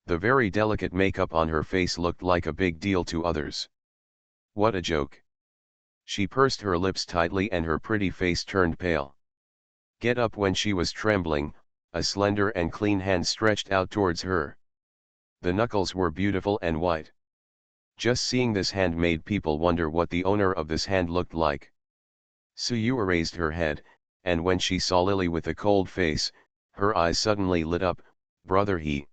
The very delicate makeup on her face looked like a big deal to others. What a joke. She pursed her lips tightly and her pretty face turned pale. Get up when she was trembling, a slender and clean hand stretched out towards her. The knuckles were beautiful and white. Just seeing this hand made people wonder what the owner of this hand looked like. Suyua raised her head, and when she saw Lily with a cold face, her eyes suddenly lit up. Brother he.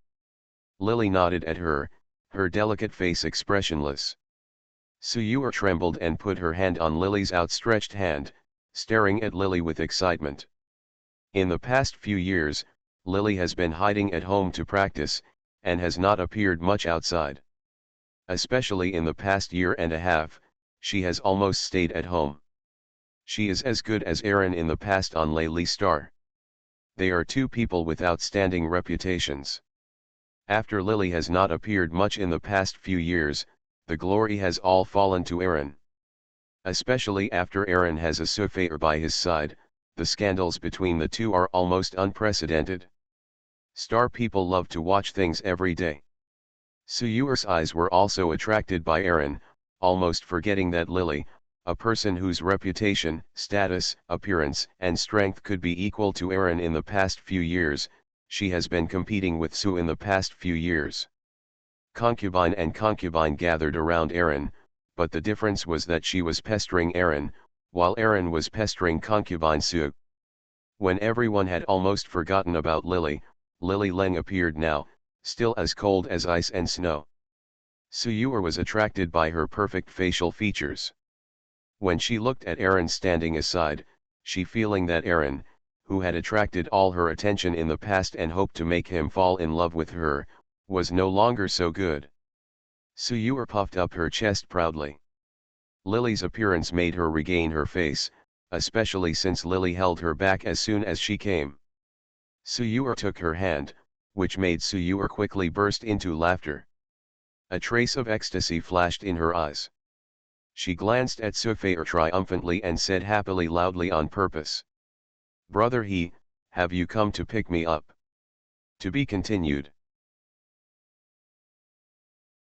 Lily nodded at her, her delicate face expressionless. Suyua trembled and put her hand on Lily's outstretched hand, staring at Lily with excitement. In the past few years, Lily has been hiding at home to practice, and has not appeared much outside. Especially in the past year and a half, she has almost stayed at home. She is as good as Aaron in the past on Layli Star. They are two people with outstanding reputations. After Lily has not appeared much in the past few years, the glory has all fallen to Aaron. Especially after Aaron has a Sufeir by his side, the scandals between the two are almost unprecedented. Star people love to watch things every day. Suyur's eyes were also attracted by Aaron, almost forgetting that Lily, a person whose reputation, status, appearance, and strength could be equal to Aaron in the past few years, she has been competing with Su in the past few years. Concubine and concubine gathered around Aaron, but the difference was that she was pestering Aaron, while Aaron was pestering concubine Su. When everyone had almost forgotten about Lily, Lily Leng appeared now, still as cold as ice and snow. Suyur was attracted by her perfect facial features. When she looked at Aaron standing aside, she feeling that Aaron, who had attracted all her attention in the past and hoped to make him fall in love with her, was no longer so good. Suyur puffed up her chest proudly. Lily's appearance made her regain her face, especially since Lily held her back as soon as she came. Suyur took her hand, which made Suyur quickly burst into laughter. A trace of ecstasy flashed in her eyes. She glanced at Sufeir triumphantly and said happily loudly on purpose. Brother he, have you come to pick me up? To be continued.